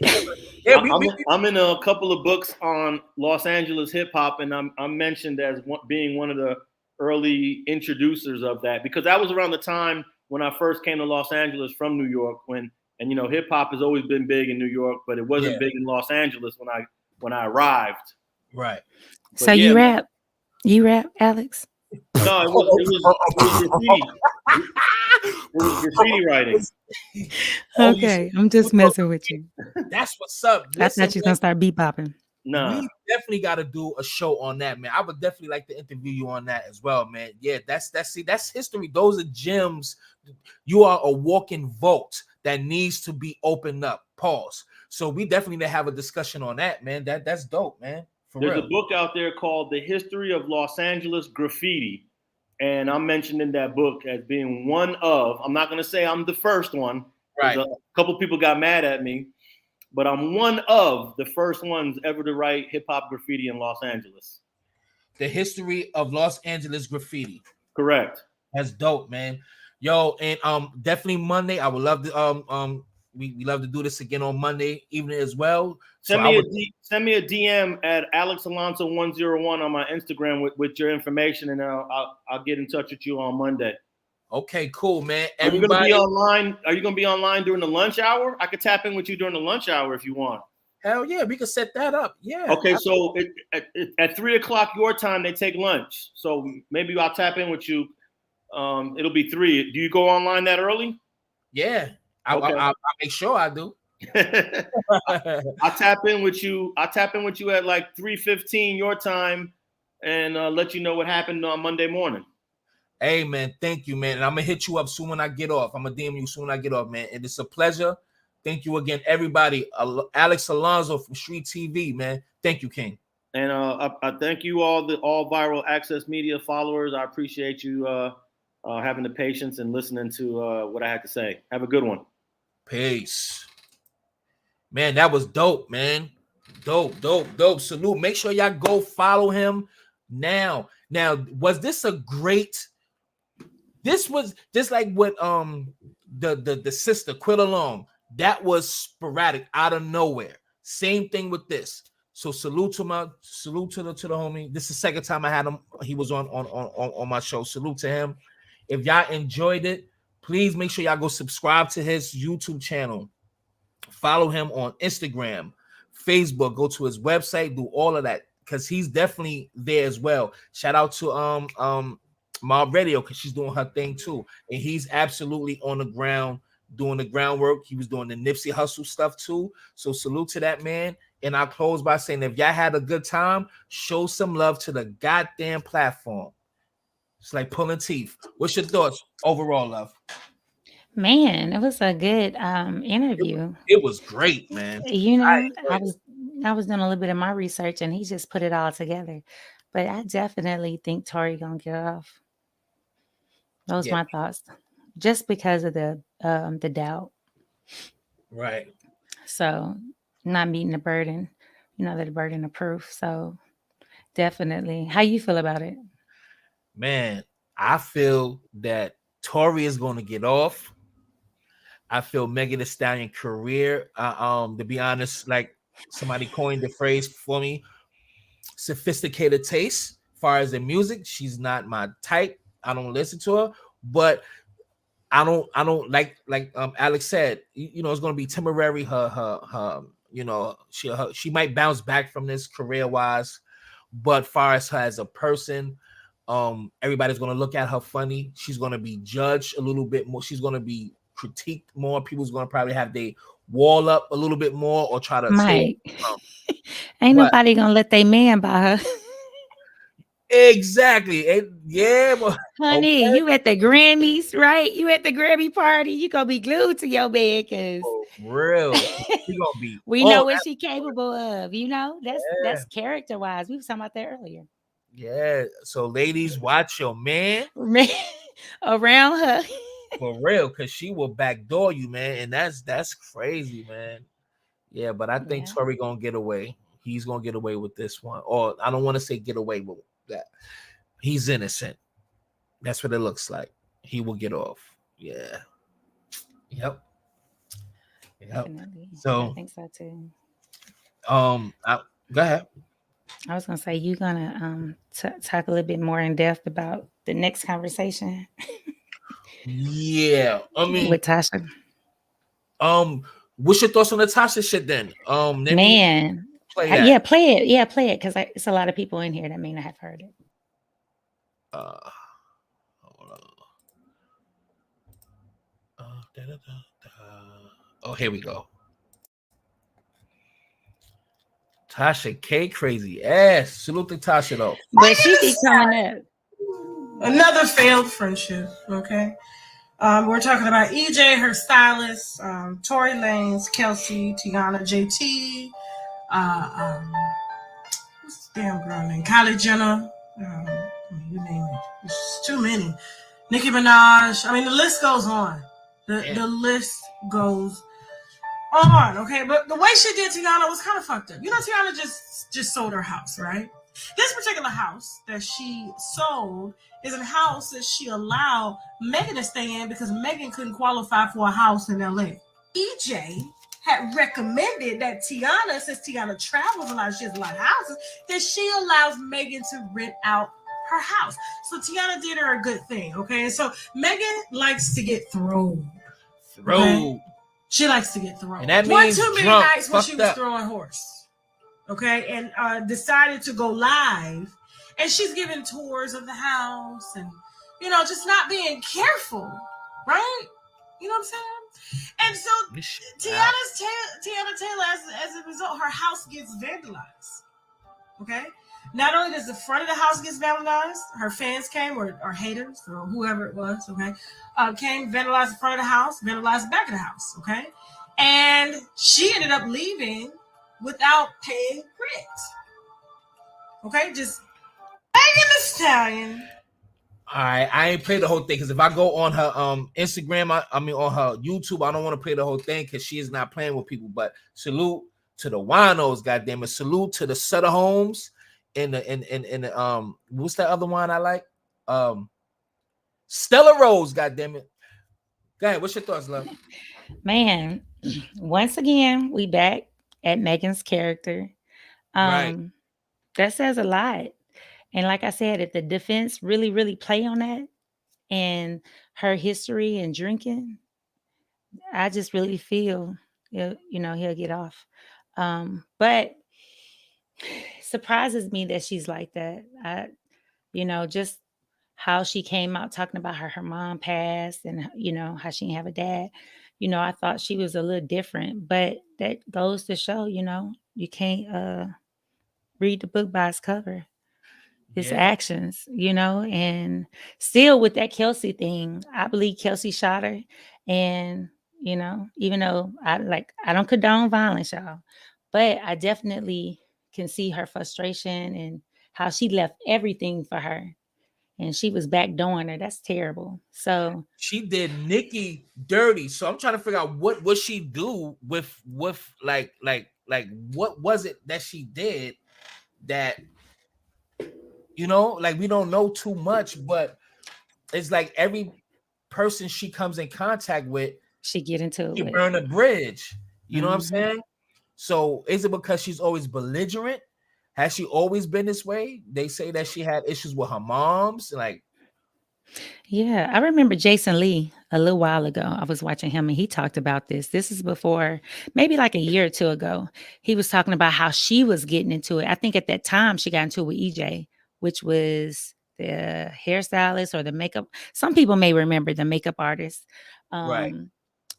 Yeah, I'm in a couple of books on Los Angeles hip hop, and I'm mentioned as being one of the early introducers of that because that was around the time when I first came to Los Angeles from New York. And hip hop has always been big in New York, but it wasn't big in Los Angeles when I arrived. Right. But so you rap? You rap, Alex? No, it was graffiti. It was graffiti writing. Okay, I'm just messing with you. That's what's up. Listen, I thought you was gonna start beatbopping. Nah. We definitely got to do a show on that, man. I would definitely like to interview you on that as well, man. Yeah, that's history. Those are gems. You are a walking vault that needs to be opened up. Pause. So we definitely need to have a discussion on that, man. That's dope, man. There's a book out there called The History of Los Angeles Graffiti. And I'm mentioned in that book as being one of, I'm not going to say I'm the first one. Right. A couple people got mad at me, but I'm one of the first ones ever to write hip hop graffiti in Los Angeles. The History of Los Angeles Graffiti. Correct. That's dope, man. Yo, and definitely Monday. I would love to we love to do this again on Monday evening as well. Send me a DM at Alex Alonzo 101 on my Instagram with your information, and I'll get in touch with you on Monday. Okay, cool, man. Are you gonna be online? Are you gonna be online during the lunch hour? I could tap in with you during the lunch hour if you want. Hell yeah, we could set that up. Yeah. Okay, so at 3:00 your time they take lunch. So maybe I'll tap in with you. It'll be 3. Do you go online that early? Yeah. I'll make sure I do. I'll tap in with you. I'll tap in with you at like 3:15 your time, and let you know what happened on Monday morning. Hey man, thank you, man. And I'm gonna hit you up soon when I get off. I'm gonna DM you soon when I get off, man. And it's a pleasure. Thank you again, everybody. Alex Alonzo from Street TV, man. Thank you, King. And I thank you all Viral Access Media followers. I appreciate you having the patience and listening to what I had to say. Have a good one. Peace. Man, that was dope, man. Dope. Salute. Make sure y'all go follow him now. Now, was this a great? This was just like what the sister Quit Along. That was sporadic out of nowhere. Same thing with this. So salute to the homie. This is the second time I had him. He was on my show. Salute to him. If y'all enjoyed it, please make sure y'all go subscribe to his YouTube channel. Follow him on Instagram, Facebook. Go to his website. Do all of that because he's definitely there as well. Shout out to Mob Radio because she's doing her thing too, and he's absolutely on the ground doing the groundwork. He was doing the Nipsey Hussle stuff too. So salute to that man. And I'll close by saying, if y'all had a good time, show some love to the goddamn platform. It's like pulling teeth. What's your thoughts overall, love? Man, it was a good interview. It was great, man. You know, I I was doing a little bit of my research and he just put it all together. But I definitely think Tory gonna get off. Those Yeah. my thoughts. Just because of the doubt. Right. So not meeting the burden, the burden of proof. So definitely. How you feel about it? Man, I feel that Tory is going to get off. I feel Megan Thee Stallion career, to be honest, like somebody coined the phrase for me, sophisticated taste. As far as the music, she's not my type. I don't listen to her, but I don't like Alex said, it's going to be temporary. Her she might bounce back from this career wise, but far as her as a person, everybody's going to look at her funny. She's going to be judged a little bit more. She's going to be critiqued more. People's going to probably have their wall up a little bit more or try to Mike, But- ain't nobody gonna let they man buy her. Exactly. Yeah, but Honey, okay. you at the Grammys, right? You at the Grammy party. You gonna be glued to your bed because Real. She gonna be. we know what she capable of. That's Yeah. character wise. We were talking about that earlier. Yeah. So, ladies, watch your man Around her. for real, because she will backdoor you, man, and that's crazy, man. Yeah, but I think Yeah. Tory gonna get away. He's gonna get away with this one, or I don't want to say get away with that. He's innocent. That's what it looks like. He will get off. Yeah. Yep. Definitely. So, I think so too. go ahead. I was gonna say you're gonna talk a little bit more in depth about the next conversation. Yeah, I mean, with Tasha. What's your thoughts on the Tasha shit then? Man, play that. Yeah, play it. Yeah, play it because it's a lot of people in here that may not have heard it. Hold on. Oh, here we go. Tasha K crazy ass. Salute to Tasha though. But she be coming up. Another failed friendship. Okay. We're talking about EJ, her stylist, Tory Lanez, Kelsey, Tiana, JT, what's the damn girl name? Kylie Jenner. You name it. It's just too many. Nicki Minaj. I mean, the list goes on. The list goes on. Okay, but the way she did Tiana was kind of fucked up. Tiana just sold her house, right? This particular house that she sold is a house that she allowed Megan to stay in because Megan couldn't qualify for a house in LA. EJ had recommended that Tiana, since Tiana travels a lot, she has a lot of houses, that she allows Megan to rent out her house. So Tiana did her a good thing, okay? So Megan likes to get thrown. Okay? She likes to get thrown. And that means One too many drunk, nights when she was up. throwing horse. Okay, and decided to go live, and she's giving tours of the house, and just not being careful, right? You know what I'm saying? And so Tiana Taylor, as a result, her house gets vandalized. Okay, not only does the front of the house get vandalized, her fans came or haters or whoever it was. Okay, came, vandalized the front of the house, vandalized the back of the house. Okay, and she ended up leaving without paying rent. Okay, just Megan Thee Stallion. All right, I ain't played the whole thing because if I go on her Instagram, I mean on her YouTube, I don't want to play the whole thing because she is not playing with people. But salute to the winos, goddamn it! Salute to the Sutter Homes and the what's that other wine I like? Stella Rose, goddamn it! Go ahead, what's your thoughts, love? Man, once again, we back at Megan's character. Right. That says a lot. And like I said, if the defense really play on that and her history and drinking, I just really feel, he'll get off. But surprises me that she's like that. Just how she came out talking about her mom passed and, how she didn't have a dad. I thought she was a little different, but that goes to show, You can't read the book by its cover. His Yeah. actions, and still with that Kelsey thing, I believe Kelsey shot her. And, even though I don't condone violence, y'all, but I definitely can see her frustration and how she left everything for her and she was backdooring her. That's terrible. So She did Nikki dirty. So I'm trying to figure out what she do with like what was it that she did that like we don't know too much, but it's like every person she comes in contact with, she get into it she with. burn a bridge. You know what I'm Mhm. saying? So is it because she's always belligerent? Has she always been this way? They say that she had issues with her moms. Like, Yeah, I remember Jason Lee a little while ago. I was watching him and he talked about this. This is before, maybe like a year or two ago. He was talking about how she was getting into it. I think at that time she got into it with EJ, which was the hairstylist or the makeup. Some people may remember the makeup artist. right.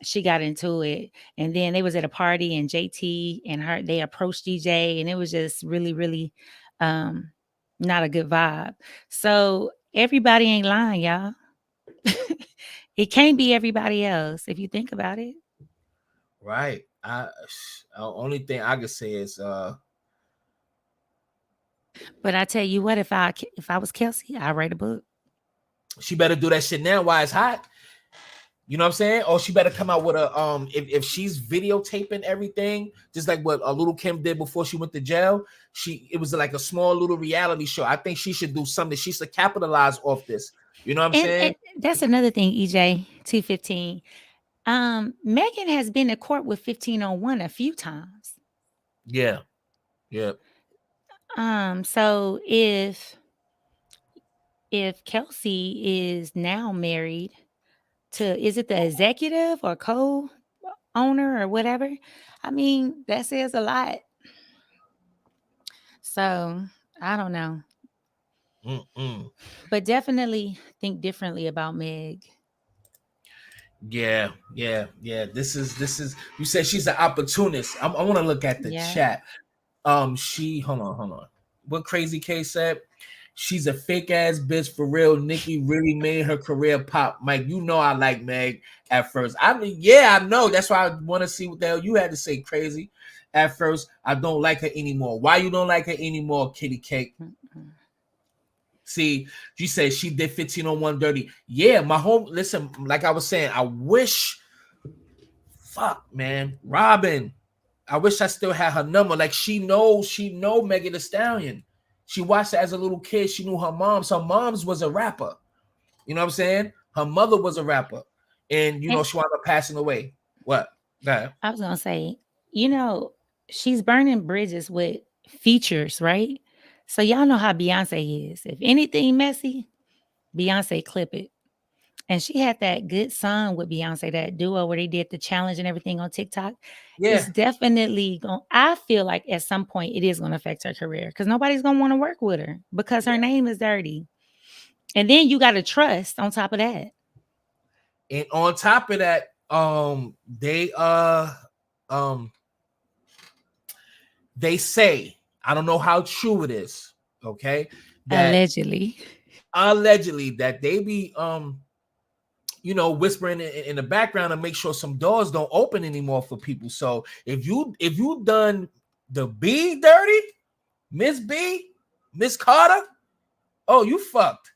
She got into it, and then they was at a party and JT and her, they approached DJ, and it was just really, really um not a good vibe. So everybody ain't lying, y'all. It can't be everybody else if you think about it. Right. Only thing I could say is But I tell you what, if I was Kelsey, I'd write a book. she better do that shit now while it's hot. You know what I'm saying? Or she better come out with a if she's videotaping everything, just like what a Little Kim did before she went to jail. It was like a small little reality show. I think she should do something. She should capitalize off this. You know what I'm And saying? that's another thing, EJ 215. Megan has been to court with 1501 a few times. Yeah. Yeah. So if Kelsey is now married to, is it the executive or co-owner or whatever? I mean, that says a lot. So I don't know, Mm-mm. but definitely think differently about Meg. Yeah. Yeah. Yeah. This is. You said she's an opportunist. I want to look at the Yeah, chat. She hold on. What Crazy K said? She's a fake ass bitch for real. Nikki really made her career pop. Mike, you know I like Meg at first. I mean, yeah, I know. That's why I want to see what the hell you had to say, Crazy. At first, I don't like her anymore. Why you don't like her anymore, Kitty Cake? Mm-mm. See, you said she did 1501 dirty. Yeah, my home. Listen, like I was saying, I wish. Fuck, man, Robin. I wish I still had her number. Like she know Megan Thee Stallion. She watched it as a little kid. She knew her mom's. Her mom's was a rapper. You know what I'm saying? Her mother was a rapper, and And she wound up passing away. What? Nah. I was gonna say, you know, she's burning bridges with features, right? So y'all know how Beyonce is. If anything messy, Beyonce clip it. And she had that good song with Beyonce, that duo where they did the challenge and everything on TikTok. It's Yeah, definitely going, I feel like at some point it is going to affect her career because nobody's going to want to work with her because her name is dirty. And then you got to trust on top of that. and on top of that, um, they say, I don't know how true it is. Okay, that Allegedly. allegedly that they be whispering in the background to make sure some doors don't open anymore for people. So if you done the B dirty, Miss B, Miss Carter, oh, you fucked.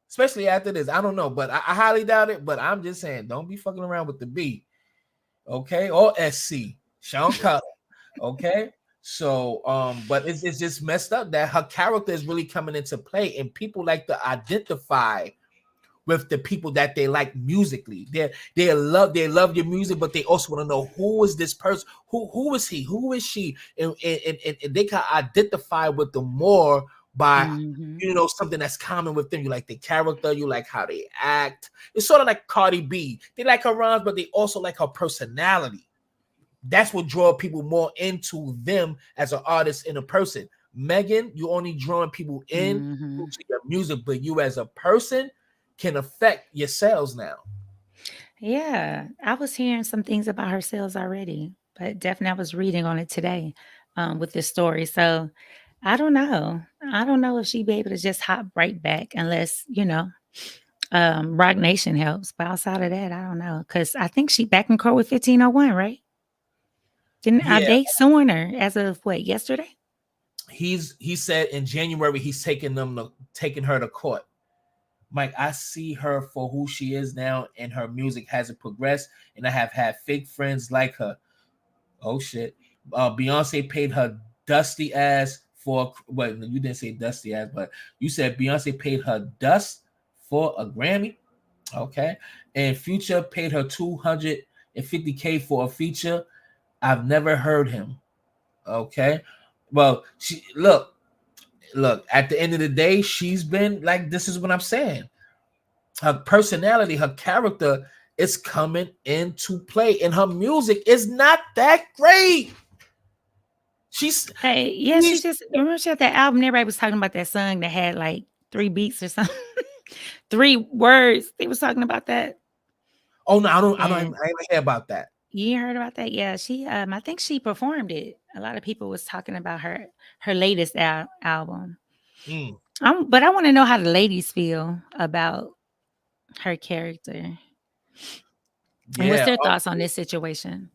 Especially after this. I don't know, but I highly doubt it. But I'm just saying, don't be fucking around with the B. Okay, or SC. Sean Carter. Okay. So but it's just messed up that her character is really coming into play, and people like to identify with the people that they like musically. They love your music, but they also want to know who is this person, who is he, who is she, and they can identify with them more by Mm-hmm. something that's common with them. You like the character, you like how they act. It's sort of like Cardi B. They like her rhymes, but they also like her personality. That's what draw people more into them as an artist and a person. Megan, you only drawing people in Mm-hmm. to your music, but you as a person can affect your sales now. Yeah, I was hearing some things about her sales already, but definitely I was reading on it today. with this story. So I don't know. I don't know if she'd be able to just hop right back unless, Rock Nation helps. But outside of that, I don't know. Because I think she back in court with 1501, right? Are Yeah, they suing her as of what, yesterday? he said in January he's taking her to court. Mike, I see her for who she is now, and her music hasn't progressed, and I have had fake friends like her. Oh shit. Beyonce paid her dusty ass for you didn't say dusty ass, but you said Beyonce paid her dust for a Grammy. Okay. And Future paid her $250K for a feature. I've never heard him. Okay. Well, she look, at the end of the day, she's been like, this is what I'm saying. Her personality, her character is coming into play, and her music is not that great. She just remember she had that album. Everybody was talking about that song that had like 3 beats or something, 3 words. They was talking about that. Oh no, I ain't hear about that. You heard about that? Yeah, she I think she performed it. A lot of people was talking about her latest album. But I want to know how the ladies feel about her character. Yeah. And what's their thoughts on this situation?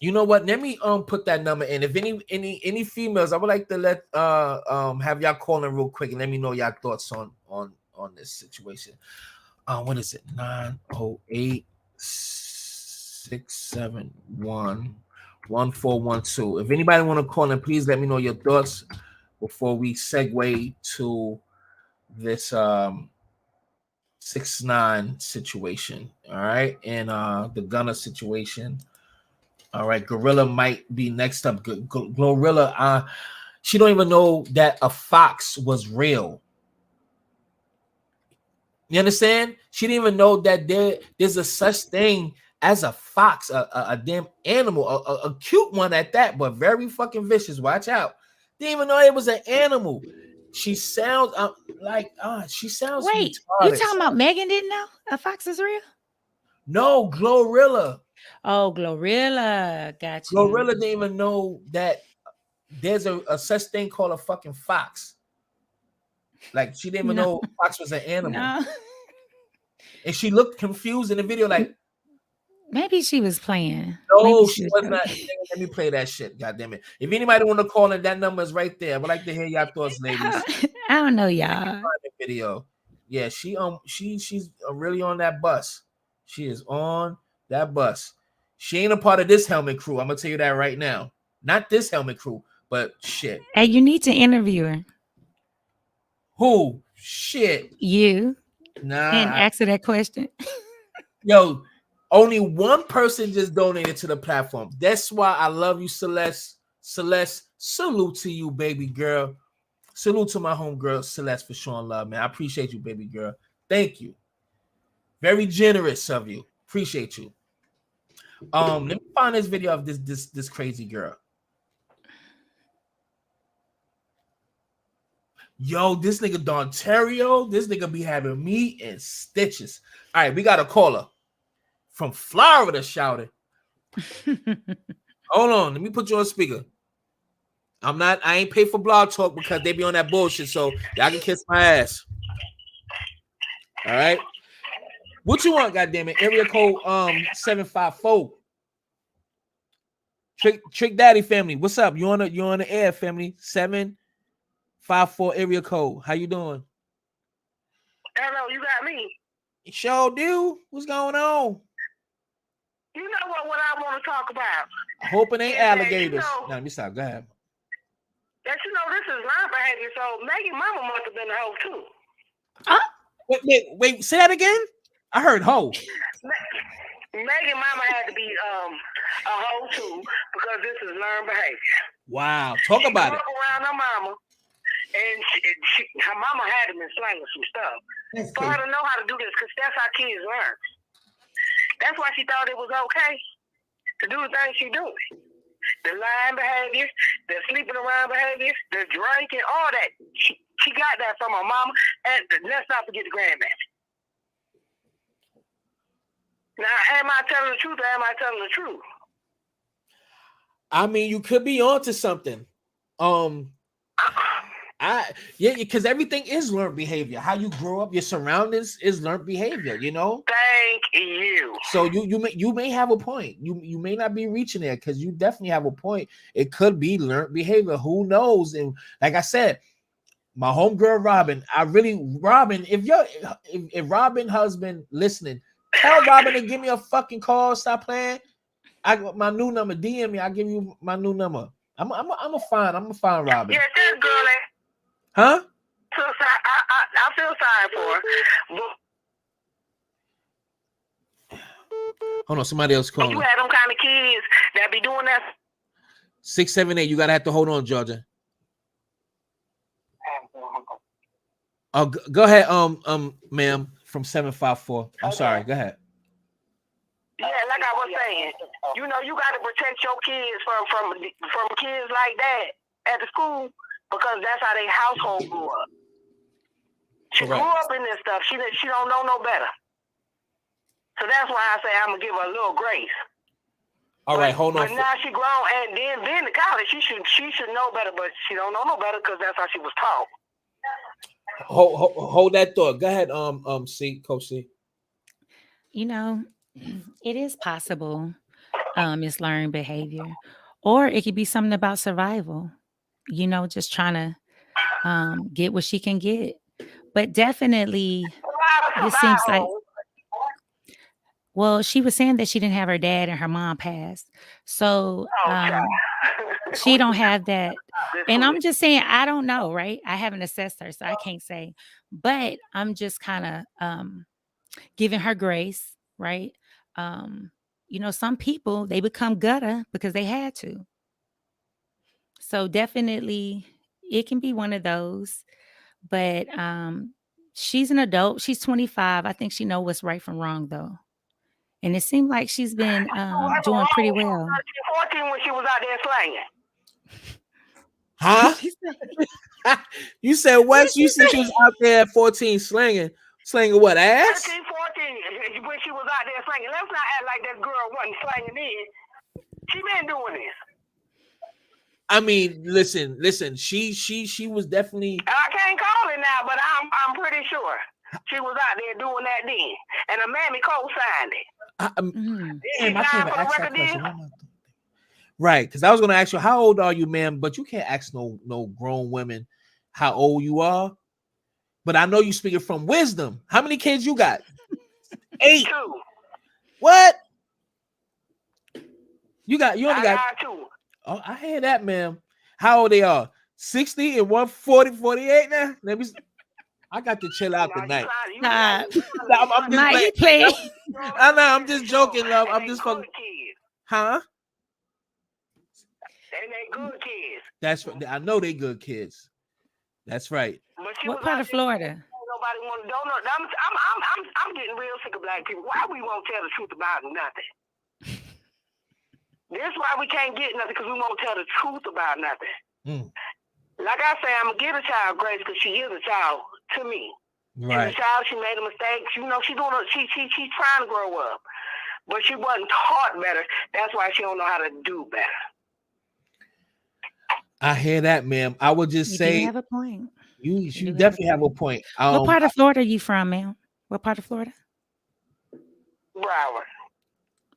You know what? Let me put that number in. If any females, I would like to let have y'all call in real quick and let me know y'all thoughts on this situation. What is it? 908-671-1412. If anybody want to call in, please let me know your thoughts before we segue to this 6ix9ine situation. All right, and the Gunna situation. All right, Gorilla might be next up. Glorilla, she don't even know that a fox was real. You understand? She didn't even know that there's a such thing as a fox, a damn animal, a cute one at that, but very fucking vicious. Watch out. Didn't even know it was an animal. She sounds she sounds. Wait, retarded. You talking about Megan didn't know a fox is real? No, Glorilla. Oh, Glorilla. Got you. Glorilla didn't even know that there's a such thing called a fucking fox. Like, she didn't even know fox was an animal. No. And she looked confused in the video like, maybe she was playing. No, she was not. Let me play that shit. God damn it. If anybody want to call in, that number is right there. I would like to hear y'all thoughts, ladies. I don't know, y'all. Video. Yeah, she's really on that bus. She is on that bus. She ain't a part of this helmet crew. I'm gonna tell you that right now. Not this helmet crew, but shit. Hey, you need to interview her. Who? Shit. You. Nah. And ask her that question. Yo, only one person just donated to the platform. That's why I love you, Celeste. Celeste, salute to you, baby girl. Salute to my homegirl, Celeste, for showing love, man. I appreciate you, baby girl. Thank you. Very generous of you. Appreciate you. Let me find this video of this crazy girl. Yo, this nigga Dontario, this nigga be having me in stitches. All right, we got a caller from Florida shouting. Hold on, let me put you on speaker. I ain't paid for Blog Talk because they be on that bullshit, so y'all can kiss my ass. All right. What you want, goddammit? Area code 754. Trick Daddy family. What's up? You on the air, family. 754 area code. How you doing? Hello, you got me. Sure do. What's going on? You know what I want to talk about. I hope it ain't alligators. No, let me stop. Go ahead. That this is learned behavior, so Megan mama must have been a hoe too. Wait, say that again? I heard hoe. Megan mama had to be a hoe too because this is learned behavior. Wow, talk about it. Around her mama, and her mama had to been slanging some stuff for her to know how to do this because that's how kids learn. That's why she thought it was okay to do the things she doing. The lying behaviors, the sleeping around behaviors, the drinking, all that. She got that from her mama. And let's not forget the grandmammy. Now, am I telling the truth or am I telling the truth? I mean, you could be onto something. Because everything is learned behavior. How you grow up, your surroundings is learned behavior, you know. Thank you. So you may have a point. You may not be reaching there because you definitely have a point. It could be learned behavior. Who knows? And like I said, my homegirl Robin, Robin, if Robin husband listening, tell Robin to give me a fucking call. Stop playing. I got my new number. DM me. I'll give you my new number. I'm a find Robin. Yeah, this girl. Huh? I feel sorry for her. Hold on, somebody else calling. You have them kind of kids that be doing that. 678. You gotta have to hold on, Georgia. Oh, go ahead, ma'am, from 754. I'm sorry. Go ahead. Yeah, like I was saying, you know, you got to protect your kids from kids like that at the school because that's how their household grew up. She grew up in this stuff. She don't know no better. So that's why I say I'm gonna give her a little grace. All right, hold on. But now she grown, and then to college, she should know better, but she don't know no better because that's how she was taught. Hold that thought. Go ahead, Coach C. You know, it is possible it's learned behavior, or it could be something about survival, you know, just trying to get what she can get. But definitely this seems like, well, she was saying that she didn't have her dad and her mom passed, so she don't have that. And I'm just saying, I don't know, right? I haven't assessed her, so I can't say, but I'm just kind of giving her grace, right? You know, some people, they become gutter because they had to. So definitely it can be one of those, but she's an adult. She's 25. I think she knows what's right from wrong though. And it seemed like she's been doing pretty well. 14 when she was out there slanging. Huh? You said what? You said she was out there at 14 slanging what, ass? 13, 14 when she was out there slanging. Let's not act like that girl wasn't slanging in. She been doing this. I mean, listen. She was definitely. I can't call it now, but I'm pretty sure she was out there doing that then, and a mammy co-signed it. Damn, I can't even ask that question. Right, because I was going to ask you, how old are you, ma'am? But you can't ask no grown women how old you are. But I know you speaking from wisdom. How many kids you got? 8. 2. What? You only got 2. Oh, I hear that, ma'am. How old they are? 60 and 140, 48 now? I got to chill out tonight. I'm just playing. I know, I'm just joking, love. I'm just fucking. Huh? They good kids. That's right. I know they good kids. That's right. What part of Florida? Nobody want to know. I'm getting real sick of black people. Why we won't tell the truth about nothing? This is why we can't get nothing, because we won't tell the truth about nothing. Like I say, I'm gonna give a child grace because she is a child to me. Right. She's a child. She made a mistake. You know, she's trying to grow up, but she wasn't taught better. That's why she don't know how to do better. I hear that, ma'am. I would just say you have a point. You definitely have a point. What part of Florida are you from, ma'am? What part of Florida? Broward.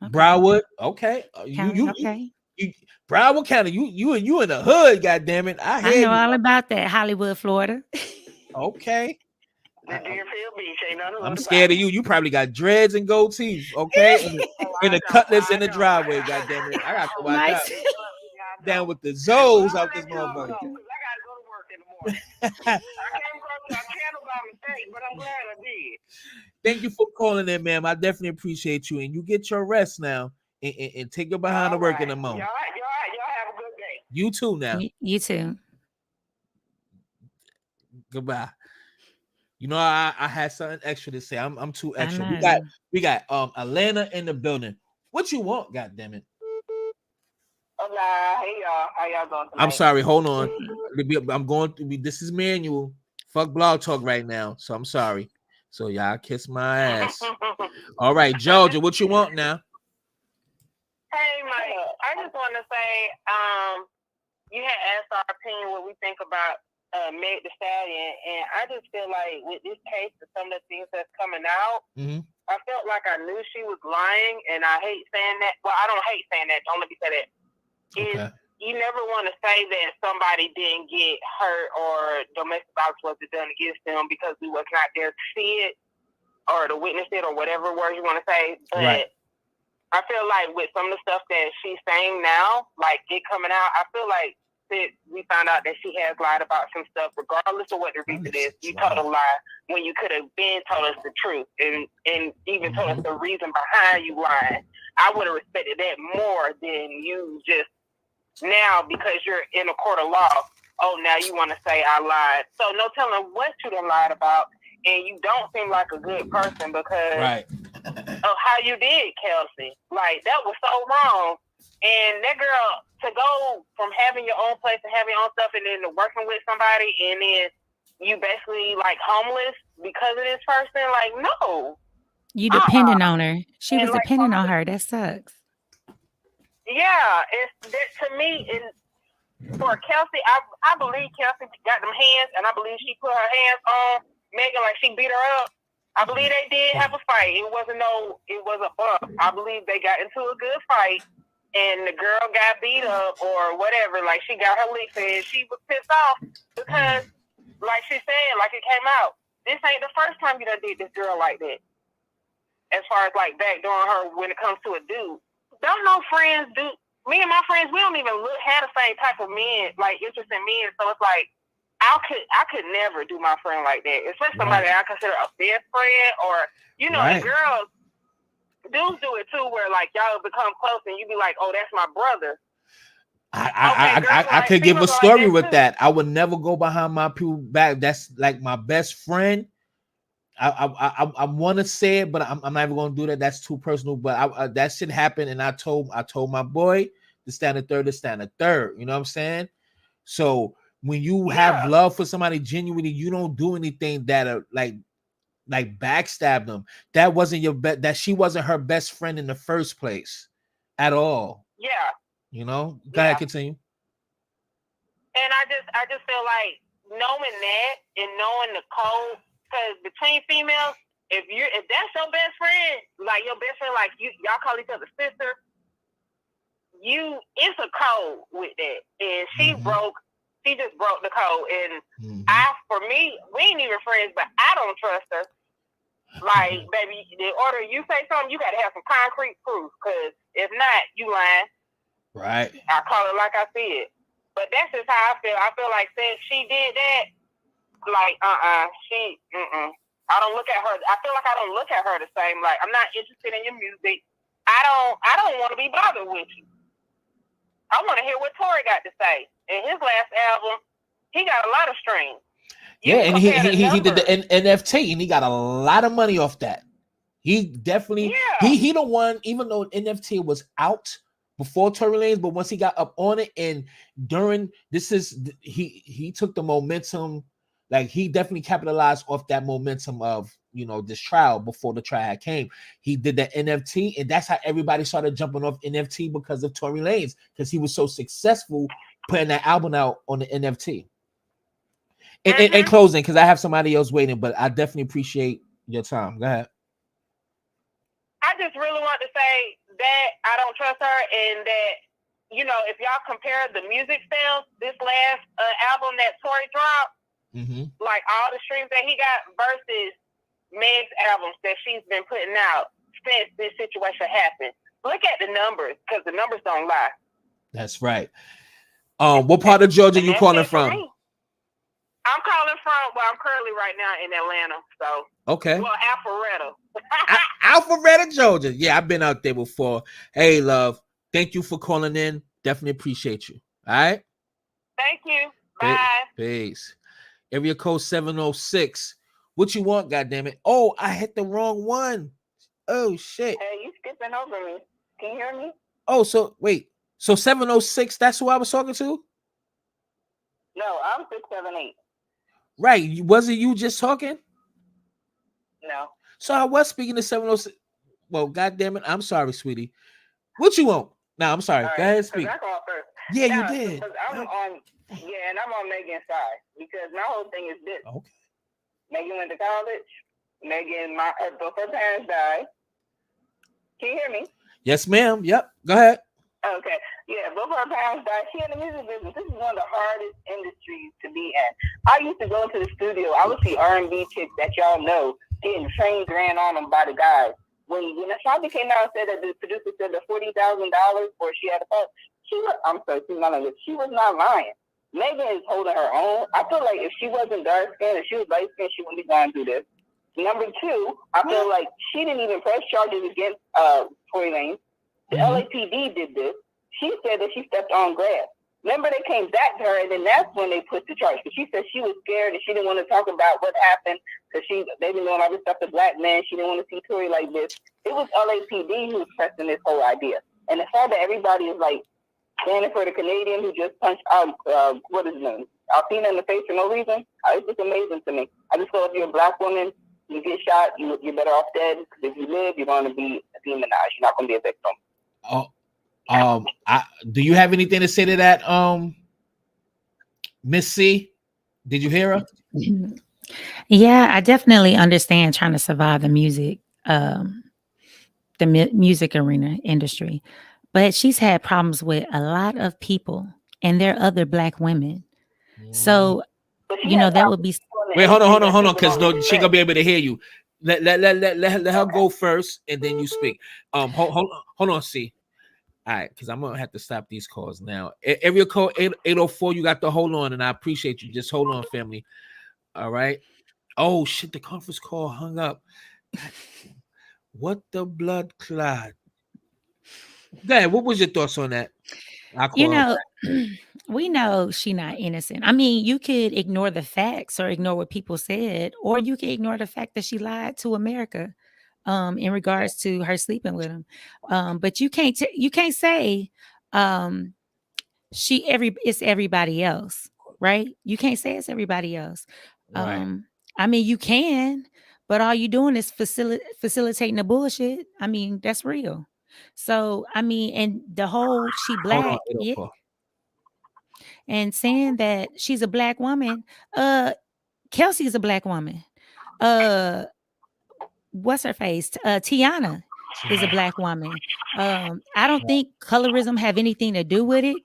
Okay. Broward. Okay. Okay. Broward County. You in the hood, goddamn it. I know all about that. Hollywood, Florida. Okay. Deerfield Beach. Ain't nothing. I'm scared of you. You probably got dreads and gold teeth. Okay. and the cutlass in the driveway, goddamn it. I got to watch out. Down with the Zoes out this motherfucker. I gotta go to work in the morning. I came across my channel by mistake, but I'm glad I did. Thank you for calling in, ma'am. I definitely appreciate you. And you get your rest now and take your behind to work in the morning. Y'all have a good day. You too now. You too. Goodbye. You know, I had something extra to say. I'm too extra. We got Atlanta in the building. What you want, goddammit? Hola, hey y'all. How y'all doing tonight? I'm sorry, hold on. I'm going to be, this is manual. Fuck Blog Talk right now. So I'm sorry. So y'all kiss my ass. All right, Georgia, what you want now? Hey, Mike. I just want to say, you had asked our opinion what we think about Meg Thee Stallion, and I just feel like with this case and some of the things that's coming out, I felt like I knew she was lying, and I hate saying that. Well, I don't hate saying that. Don't let me say that. Okay. You never want to say that somebody didn't get hurt or domestic violence wasn't done against them because we was not there to see it or to witness it or whatever words you want to say. But right. I feel like with some of the stuff that she's saying now, like it coming out, I feel like we found out that she has lied about some stuff, regardless of what the reason is. You told a lie when you could have been told us the truth and even told us the reason behind you lying. I would have respected that more than you just now because you're in a court of law. Oh, now you want to say I lied. So no telling what you done lied about, and you don't seem like a good person because of how you did, Kelsey. Like that was so wrong. And that girl, to go from having your own place and having your own stuff and then working with somebody and then you basically like homeless because of this person, like, no. You depending on her. She was depending on her. That sucks. Yeah, it's that to me, and for Kelsey, I believe Kelsey got them hands, and I believe she put her hands on Megan like she beat her up. I believe they did have a fight. It was a bump. I believe they got into a good fight. And the girl got beat up or whatever, like she got her licks and she was pissed off because, like she said, like it came out, this ain't the first time you done did this girl like that. As far as like backdooring her when it comes to a dude. Don't no friends do. Me and my friends, we don't even have the same type of men, like interest in men. So it's like, I could never do my friend like that. Especially somebody I consider a best friend or, you know, and girls, dudes do it too, where like y'all become close and you be like, "Oh, that's my brother." I could give a story with that. I would never go behind my people back. That's like my best friend. I want to say it, but I'm not even going to do that. That's too personal. But that shit happened, and I told my boy to stand a third. You know what I'm saying? So when you have love for somebody genuinely, you don't do anything that are like backstab them. That wasn't your that she wasn't her best friend in the first place at all. Yeah. You know, go ahead, continue. And I just feel like knowing that and knowing the code, because between females, if that's your best friend, like y'all call each other sister, it's a code with that. And she just broke the code. And for me, we ain't even friends, but I don't trust her. Like, baby, in order you say something, you got to have some concrete proof. Because if not, you lying. Right. I call it like I see it. But that's just how I feel. I feel like since she did that, like, I don't look at her. I feel like I don't look at her the same. Like, I'm not interested in your music. I don't want to be bothered with you. I want to hear what Tory got to say. In his last album, he got a lot of streams. And he did the NFT, and he got a lot of money off that. He definitely he the one, even though NFT was out before Tory Lanez, but once he got up on it, and during he took the momentum, like he definitely capitalized off that momentum of, you know, this trial before the trial came. He did the NFT, and that's how everybody started jumping off NFT because of Tory Lanez, because he was so successful putting that album out on the NFT. In closing, because I have somebody else waiting, but I definitely appreciate your time. Go ahead. I just really want to say that I don't trust her, and that, you know, if y'all compare the music sales, this last album that Tory dropped, like all the streams that he got versus Meg's albums that she's been putting out since this situation happened. Look at the numbers, because the numbers don't lie. That's right. What part of Georgia you calling from? I'm calling from, well, I'm currently right now in Atlanta, so. Okay. Well, Alpharetta. Alpharetta, Georgia. Yeah, I've been out there before. Hey, love, thank you for calling in. Definitely appreciate you. All right? Thank you. Bye. Peace. Area code 706. What you want, goddammit? Oh, I hit the wrong one. Oh, shit. Hey, you skipping over me. Can you hear me? Oh, so, wait. So 706, that's who I was talking to? No, I'm 678. Right. Wasn't you just talking? No. So I was speaking to 706. Well, goddamn it. I'm sorry, sweetie. What you want? No, I'm sorry. Go ahead, speak. Yeah, you Now, did. because I'm on, and I'm on Megan's side because my whole thing is this. Okay. Megan went to college. Megan, both her parents died. Can you hear me? Yes, ma'am. Yep. Go ahead. Okay. Yeah, both her parents died. She in the music business. This is one of the hardest industries to be in. I used to go into the studio. I would see R&B chicks that y'all know getting trains ran on them by the guys. When Ashanti came out and said that the producer said the $40,000 for she had a fuck, she was not lying. Megan is holding her own. I feel like if she wasn't dark skinned, if she was light skinned, she wouldn't be going through this. Number two, I feel like she didn't even press charges against Tory Lanez. The LAPD did this. She said that she stepped on grass. Remember, they came back to her, and then that's when they put the charge. Because she said she was scared and she didn't want to talk about what happened because they've been doing all this stuff to black men. She didn't want to see Tory like this. It was LAPD who was pressing this whole idea. And the fact that everybody is like standing for the Canadian who just punched what is his name? Alcina in the face for no reason. It's just amazing to me. I just feel if you're a black woman, you get shot, you're better off dead. Because if you live, you're going to be demonized. You're not going to be a victim. Do you have anything to say to that, Miss C? Did you hear her? Yeah, I definitely understand trying to survive the music arena industry, but she's had problems with a lot of people, and they're other black women. So that would be. Wait, hold on, because no, she gonna be able to hear you. Let her go first, and then you speak. Hold on, C. All right, because I'm gonna have to stop these calls now. Area code 804. You got to hold on, and I appreciate you. Just hold on, family. All right. Oh shit, the conference call hung up. What the blood clot? Dad, what was your thoughts on that? We know she's not innocent. I mean, you could ignore the facts or ignore what people said, or you could ignore the fact that she lied to America in regards to her sleeping with him. But you can't say it's everybody else, right? You can't say it's everybody else. Right. I mean, you can, but all you doing is facilitating the bullshit. I mean, that's real. So, I mean, and the whole she black, yeah, and saying that she's a black woman. Kelsey's a black woman. What's her face? Tiana is a black woman. I don't think colorism have anything to do with it.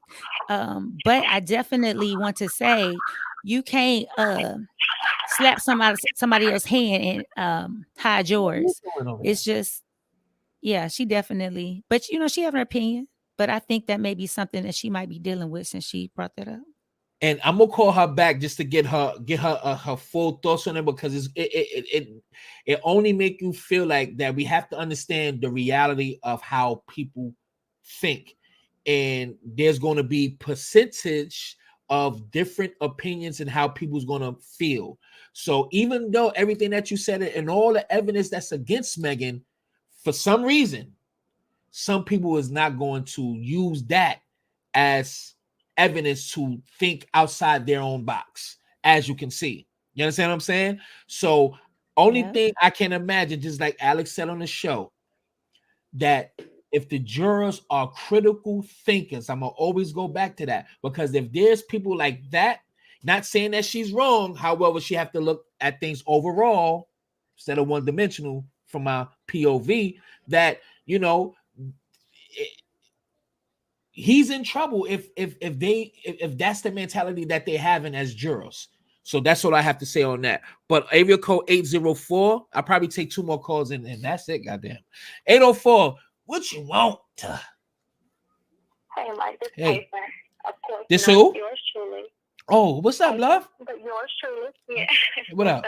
But I definitely want to say you can't slap somebody else's hand and hide yours. It's just, yeah, she definitely, but she have an opinion. But I think that may be something that she might be dealing with since she brought that up. And I'm gonna call her back just to get her full thoughts on it, because it only make you feel like that we have to understand the reality of how people think, and there's going to be percentage of different opinions and how people's going to feel. So even though everything that you said and all the evidence that's against Megan, for some reason, some people is not going to use that as evidence to think outside their own box, as you can see. You understand what I'm saying? So only thing I can imagine, just like Alex said on the show, that if the jurors are critical thinkers, I'm gonna always go back to that, because if there's people like that, not saying that she's wrong, however, she have to look at things overall instead of one dimensional from my POV, that he's in trouble if that's the mentality that they're having as jurors. So that's what I have to say on that. But area code 804, I'll probably take 2 more calls and that's it. Goddamn. 804, what you want? Hey, Mike, this Paper. Of course. This who? Yours truly. Oh, what's up, love? But yours truly. Yeah. What up?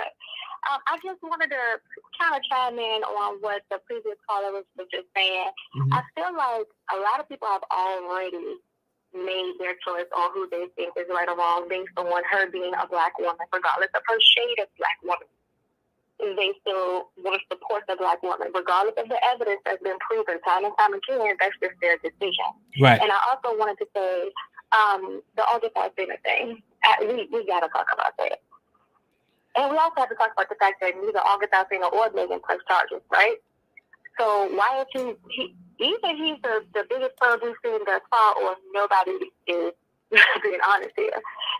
I just wanted to kind of chime in on what the previous caller was just saying. Mm-hmm. I feel like a lot of people have already made their choice on who they think is right or wrong based on her being a black woman, regardless of her shade of black woman. They still want to support the black woman, regardless of the evidence that's been proven time and time again. That's just their decision. Right. And I also wanted to say the August Alsina thing. We got to talk about that. And we also have to talk about the fact that neither August Alsina or Megan pressed charges, right? So why if Either he's the biggest producer thus far, or nobody is being honest here.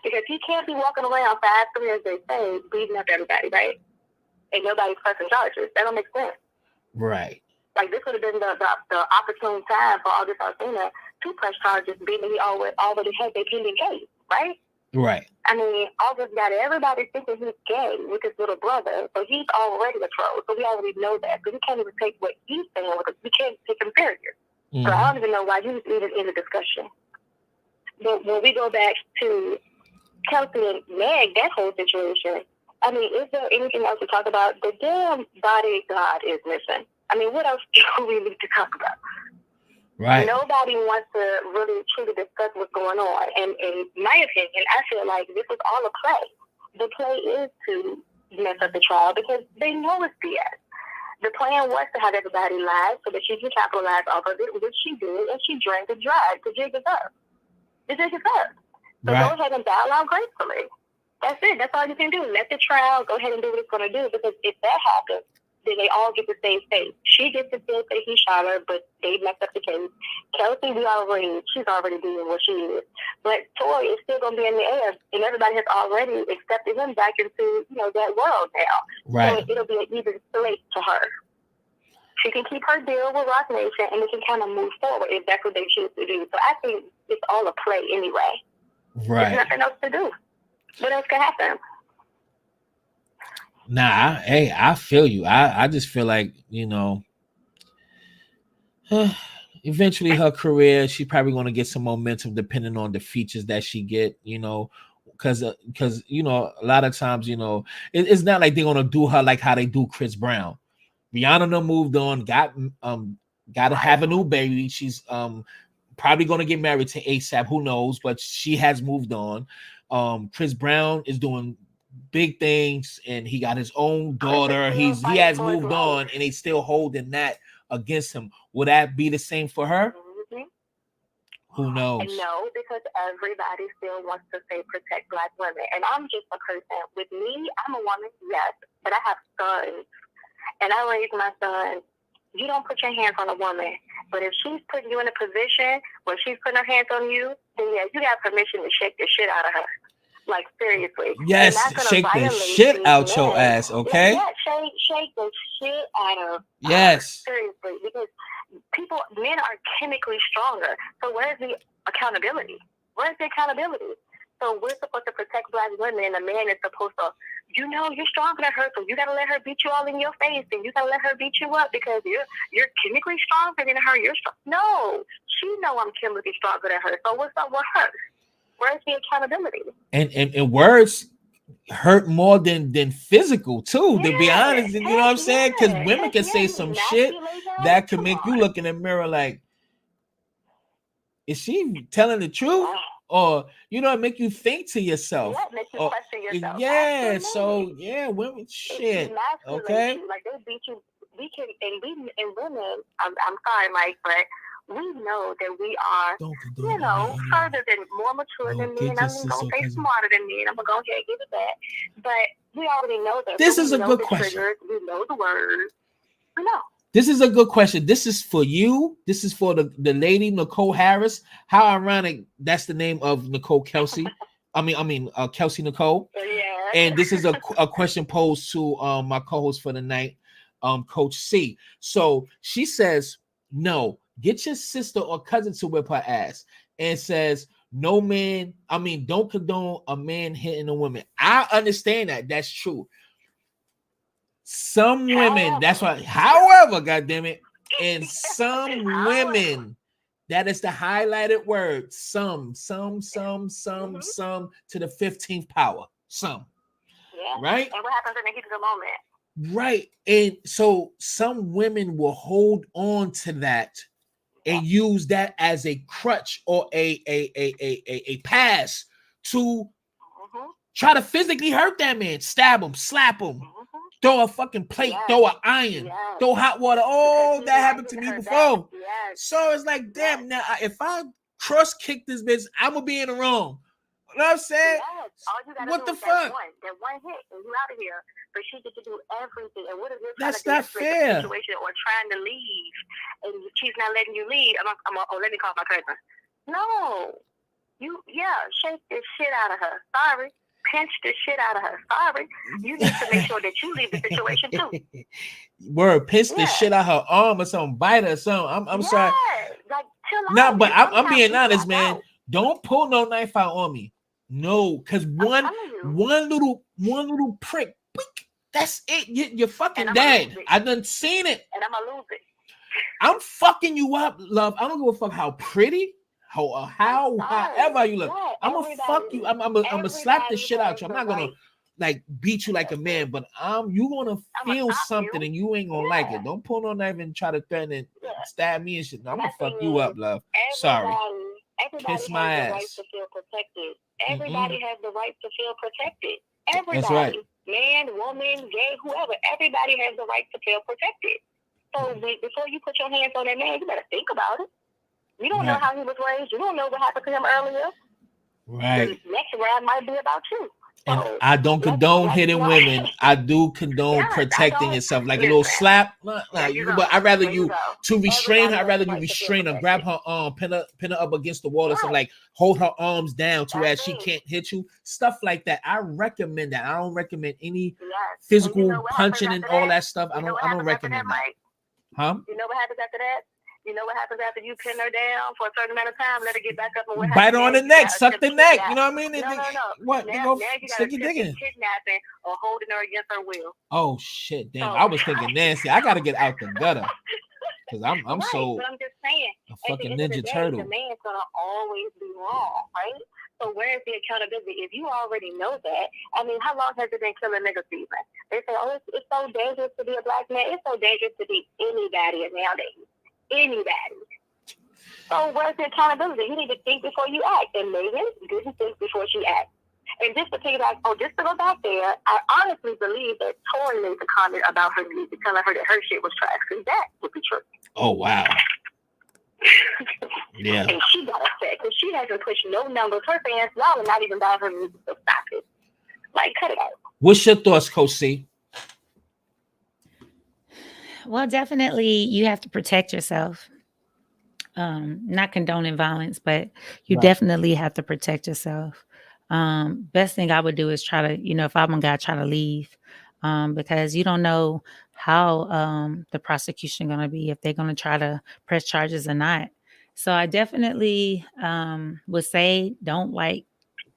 Because he can't be walking around 5'3", as they say, beating up everybody, right? And nobody's pressing charges. That don't make sense. Right. Like, this would have been the opportune time for August Alsina to press charges, being that he already had their pending case, right? Right. I mean, August got everybody thinking he's gay with his little brother, so he's already a troll. So we already know that. So we can't even take what he's saying because we can't take him serious. Mm-hmm. So I don't even know why he's even in the discussion. But when we go back to Kelsey and Meg, that whole situation, I mean, is there anything else to talk about? The damn bodyguard is missing. I mean, what else do we need to talk about? Right. Nobody wants to really truly discuss what's going on. And in my opinion, I feel like this is all a play. The play is to mess up the trial because they know it's BS. The plan was to have everybody lie so that she can capitalize off of it, which she did, and she drank and drive. The jig is up. The jig is up. So right. Go ahead and dial out gracefully. That's it. That's all you can do. Let the trial go ahead and do what it's going to do, because if that happens, then they all get to stay safe. She gets to still say he shot her, but they messed up the case. Kelsey, she's already doing what she is. But Tory is still going to be in the air, and everybody has already accepted him back into, that world now. Right. So it'll be an even slate to her. She can keep her deal with Rock Nation, and they can kind of move forward if that's what they choose to do. So I think it's all a play anyway. Right. There's nothing else to do. What else can happen? Nah, I feel you. I just feel like, eventually her career, she's probably going to get some momentum depending on the features that she get, because a lot of times, it's not like they're going to do her like how they do Chris Brown. Rihanna done moved on, got to have a new baby. She's probably going to get married to ASAP, who knows, but she has moved on. Chris Brown is doing big things, and he got his own daughter. He has moved on, and they still holding that against him. Would that be the same for her? Mm-hmm. Who knows? No, because everybody still wants to say protect Black women. And I'm just a person. With me, I'm a woman, yes, but I have sons. And I raised my son. You don't put your hands on a woman. But if she's putting you in a position where she's putting her hands on you, then yeah, you got permission to shake the shit out of her. Like, seriously. Yes, shake the shit out your ass, okay? Yeah, shake the shit out of yes. Seriously. Because men are chemically stronger. So where's the accountability? Where's the accountability? So we're supposed to protect Black women, and a man is supposed to, you're stronger than her, so you got to let her beat you all in your face, and you got to let her beat you up because you're chemically stronger than her. You're strong. No, she know I'm chemically stronger than her. So what's up with her? Where's the accountability? And words hurt more than physical too. To be honest, you know what I'm saying? Because women can say some shit that can make you look in the mirror like, is she telling the truth? Or make you think to yourself. Yeah, make you question yourself. Yeah, absolutely. so women shit. Okay. Like they beat you. We can, and women. I'm sorry, Mike, but we know that we are, further than, more mature than men. I'm gonna say smarter than men. I'm gonna go ahead and give it that. But we already know that. This is a good question. Triggers, we know the words. We know. This is a good question. This is for you. This is for the lady, Nicole Harris. How ironic that's the name of Nicole Kelsey. Kelsey Nicole. Yeah. And this is a question posed to my co-host for the night, Coach C. So she says, no, get your sister or cousin to whip her ass. And says, no man, don't condone a man hitting a woman. I understand that. That's true. Some women, that's why, however, goddammit, and some women, that is the highlighted word, some to the 15th power, some. Yeah. Right? And what happens in the heat of the moment? Right. And so some women will hold on to that and use that as a crutch or a pass to try to physically hurt that man, stab him, slap him. Throw a fucking plate, throw an iron, throw hot water. Oh, that happened to me before. So it's like, damn, now if I cross kick this bitch, I'm gonna be in the wrong. You know what I'm saying? What the fuck? That one hit and you out of here. But she gets to do everything. And what if you're that's not fair. situation or trying to leave and she's not letting you lead, let me call my cousin. No. Shake the shit out of her. Sorry. Pinch the shit out of her. Sorry. You need to make sure that you leave the situation too. Word, pinch the shit out her arm or something, bite her or something. I'm sorry. Like, chill No, out. but I'm being honest, man. Don't pull no knife out on me. No, because one little prick, that's it. You're fucking dead. I done seen it. And I'm gonna lose it. I'm fucking you up, love. I don't give a fuck how pretty, however you look. I'm gonna fuck you. I'm gonna slap the shit out you. I'm not gonna like beat you like a man, but you gonna feel something and you ain't gonna like it. Don't pull no knife and try to threaten and stab me and shit. No, I'm gonna fuck you up, love. Sorry. Kiss my ass. Right to feel protected. Everybody has the right to feel protected. Everybody. That's right. Man, woman, gay, whoever. Everybody has the right to feel protected. So before you put your hands on that man, you better think about it. You don't know how he was raised. You don't know what happened to him earlier. Right. The next round might be about you. And I don't condone hitting women. I do condone protecting yourself, like a little slap. But I'd rather you to restrain her. I'd rather you restrain her, grab her arm, pin her up against the wall, or something, like hold her arms down to where she can't hit you. Stuff like that. I recommend that. I don't recommend any physical punching and all that stuff. I don't recommend that. Huh? You know what happens after that? You know what happens after you pin her down for a certain amount of time, let her get back up and bite her on the neck, suck the neck. You know what I mean? No. What? Now you got to kidnapping or holding her against her will. Oh shit! Damn, I was thinking Nancy. I got to get out the gutter because I'm so. But I'm just saying, a fucking Ninja Turtle. The man's gonna always be wrong, right? So where's the accountability? If you already know that, I mean, how long has it been killing nigga season? They say, oh, it's so dangerous to be a black man. It's so dangerous to be anybody nowadays. Anybody. So where's the accountability? You need to think before you act. And Megan didn't think before she acted. And just to just to go back there, I honestly believe that Tory made the comment about her music, telling her that her shit was trash. Because that would be true. Oh wow. Yeah. And she got upset because she hasn't pushed no numbers. Her fans, y'all are not even buying her music, so stop it. Like, cut it out. What's your thoughts, Coach C? Well, definitely you have to protect yourself. Not condoning violence, but you definitely have to protect yourself. Best thing I would do is try to, if I'm a guy, try to leave. Because you don't know how the prosecution going to be, if they're going to try to press charges or not. So I definitely would say don't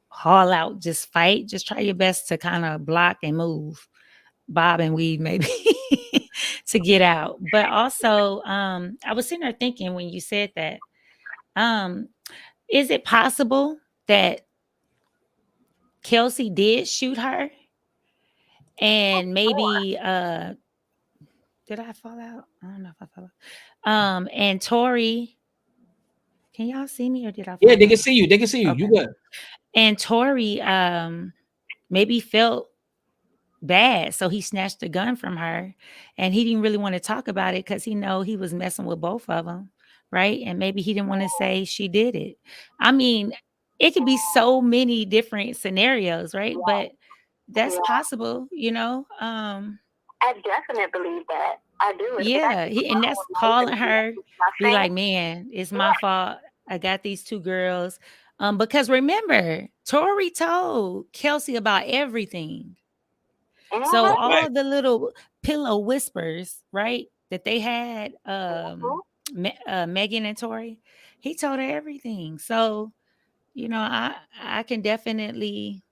haul out, just fight. Just try your best to kind of block and move, bob and weave maybe to get out. But also I was sitting there thinking when you said that, is it possible that Kelsey did shoot her? And maybe did I fall out? I don't know if I fell out. And Tory, can y'all see me or did I fall they out? can see you. They can see you. Okay. You good. And Tory maybe felt bad, so he snatched the gun from her, and he didn't really want to talk about it because he was messing with both of them, right? And maybe he didn't want to say she did it. I mean, it could be so many different scenarios, right? But that's possible, I definitely believe that. I do. Yeah, and that's calling her, be like, man, it's my fault. I got these two girls. Because remember, Tory told Kelsey about everything. So all the little pillow whispers, right, that they had, Megan and Tory, he told her everything. So, I can definitely,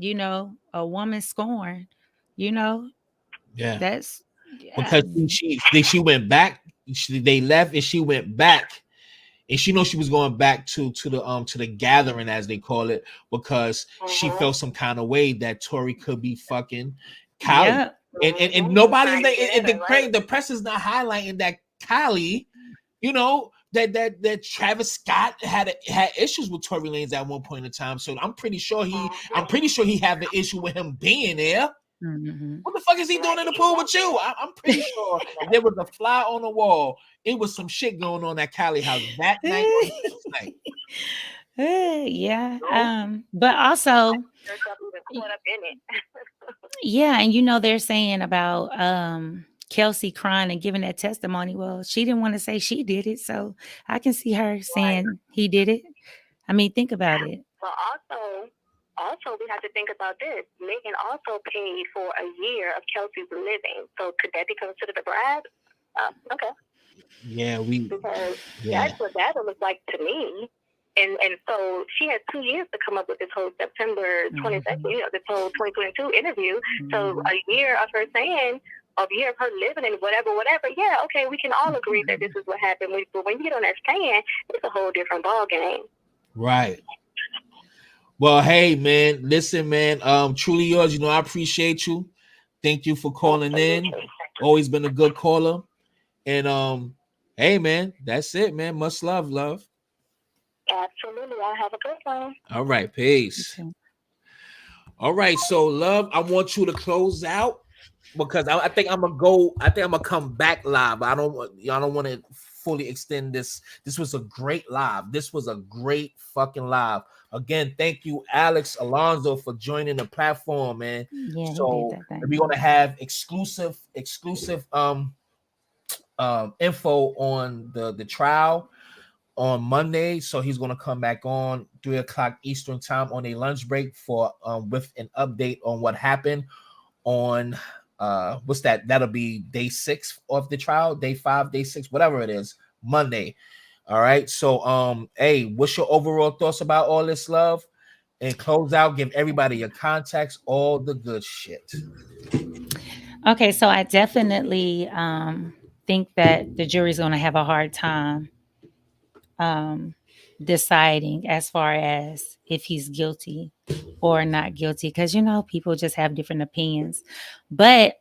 a woman scorn, Yeah. that's because she went back. They left and she went back, and she knows she was going back to the gathering, as they call it, because she felt some kind of way that Tory could be fucking Kylie. And nobody's the press is not highlighting that Kylie, that Travis Scott had issues with Tory Lanez at one point in time. So I'm pretty sure he had an issue with him being there. Mm-hmm. What the fuck is he doing in the pool with you? I'm pretty sure if there was a fly on the wall, it was some shit going on at Kylie house that night. Yeah. But also, yeah, and they're saying about Kelsey crying and giving that testimony. Well, she didn't want to say she did it, so I can see her saying he did it. I mean, think about it. But also we have to think about this. Megan also paid for a year of Kelsey's living. So could that be considered a bribe? Okay. Yeah, because that's what that looks like to me. And so she has 2 years to come up with this whole September 22nd, this whole 2022 interview. So a year of her saying, a year of her living and whatever. Yeah, okay, we can all agree that this is what happened. But when you get on that stand, it's a whole different ball game. Right. Well, hey, man, listen, man. Truly yours. I appreciate you. Thank you for calling in. Always been a good caller. And hey, man, that's it, man. Much love. Absolutely. I'll have a good one. All right, peace. All right, so love, I want you to close out because I think I'm gonna come back live. I don't want to fully extend this. This was a great live. This was a great fucking live. Again, thank you, Alex Alonzo, for joining the platform, man. Yeah, so he did that. we're gonna have exclusive info on the trial on Monday. So he's gonna come back on 3:00 Eastern time on a lunch break for with an update on what happened on what's that? That'll be day 6 of the trial, day 5, day 6, whatever it is, Monday. All right. So hey, what's your overall thoughts about all this, love? And close out, give everybody your contacts, all the good shit. Okay, so I definitely think that the jury's going to have a hard time deciding as far as if he's guilty or not guilty, because people just have different opinions. But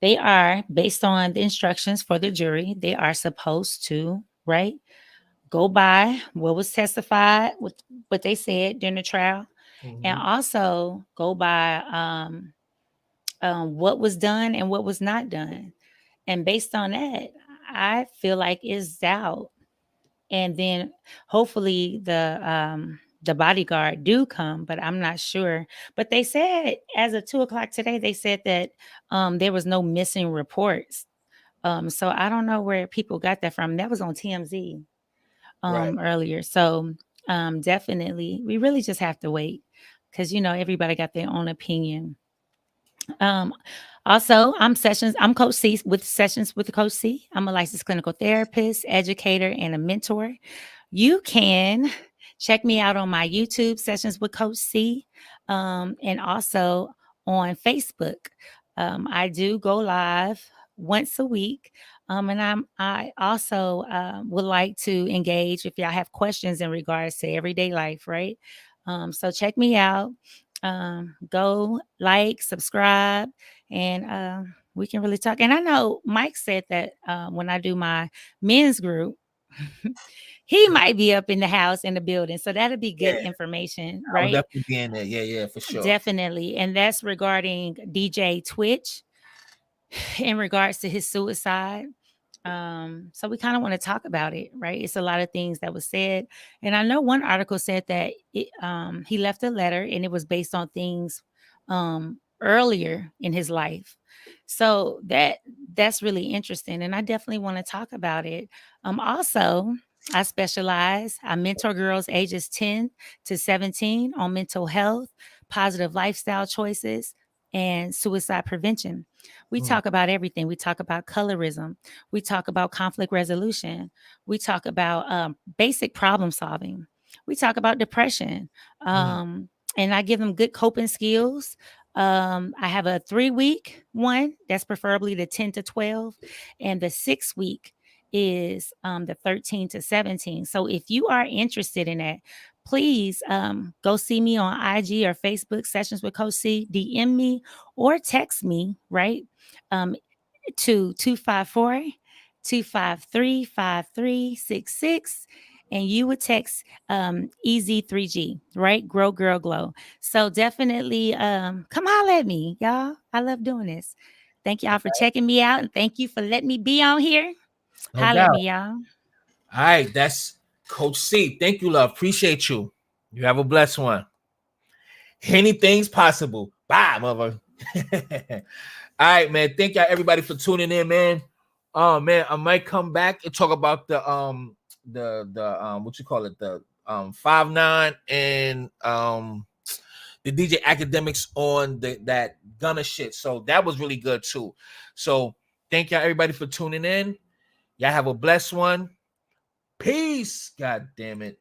they are, based on the instructions for the jury, they are supposed to, right, go by what was testified, what they said during the trial, and also go by what was done and what was not done. And based on that, I feel like it's doubt. And then hopefully the bodyguard do come, but I'm not sure. But they said as of 2:00 today, they said that there was no missing reports. So I don't know where people got that from. That was on TMZ earlier. So definitely, we really just have to wait because everybody got their own opinion. Also, I'm Coach C with Sessions with Coach C. I'm a licensed clinical therapist, educator, and a mentor. You can check me out on my YouTube, Sessions with Coach C, and also on Facebook. I do go live once a week. And I also would like to engage if y'all have questions in regards to everyday life, right? So check me out. Go like, subscribe, and we can really talk. And I know Mike said that when I do my men's group, he might be up in the house in the building. So that'll be good information, right? I'll definitely be in there. Yeah, for sure. Definitely. And that's regarding DJ Twitch in regards to his suicide. So we kind of want to talk about it, right? It's a lot of things that was said. And I know one article said that he left a letter and it was based on things earlier in his life. So that's really interesting. And I definitely want to talk about it. Also, I mentor girls ages 10 to 17 on mental health, positive lifestyle choices, and suicide prevention. We talk about everything. We talk about colorism. We talk about conflict resolution. We talk about basic problem solving. We talk about depression. And I give them good coping skills. I have a 3-week one that's preferably the 10 to 12. And the 6-week is the 13 to 17. So if you are interested in that, please go see me on IG or Facebook, Sessions with Coach C, DM me or text me, right, to 254-253-5366. And you would text EZ3G, right? Grow, Girl, Glow. So definitely come holler at me, y'all. I love doing this. Thank y'all for checking me out. And thank you for letting me be on here. Holler at me, y'all. All right, that's Coach C. Thank you, love. Appreciate you. You have a blessed one. Anything's possible. Bye, mother. All right, man. Thank y'all everybody for tuning in, man. Oh man, I might come back and talk about the what you call it, the 5'9" and the DJ Academics on that Gunna shit. So that was really good too. So thank y'all everybody for tuning in. Y'all have a blessed one. Peace. God damn it.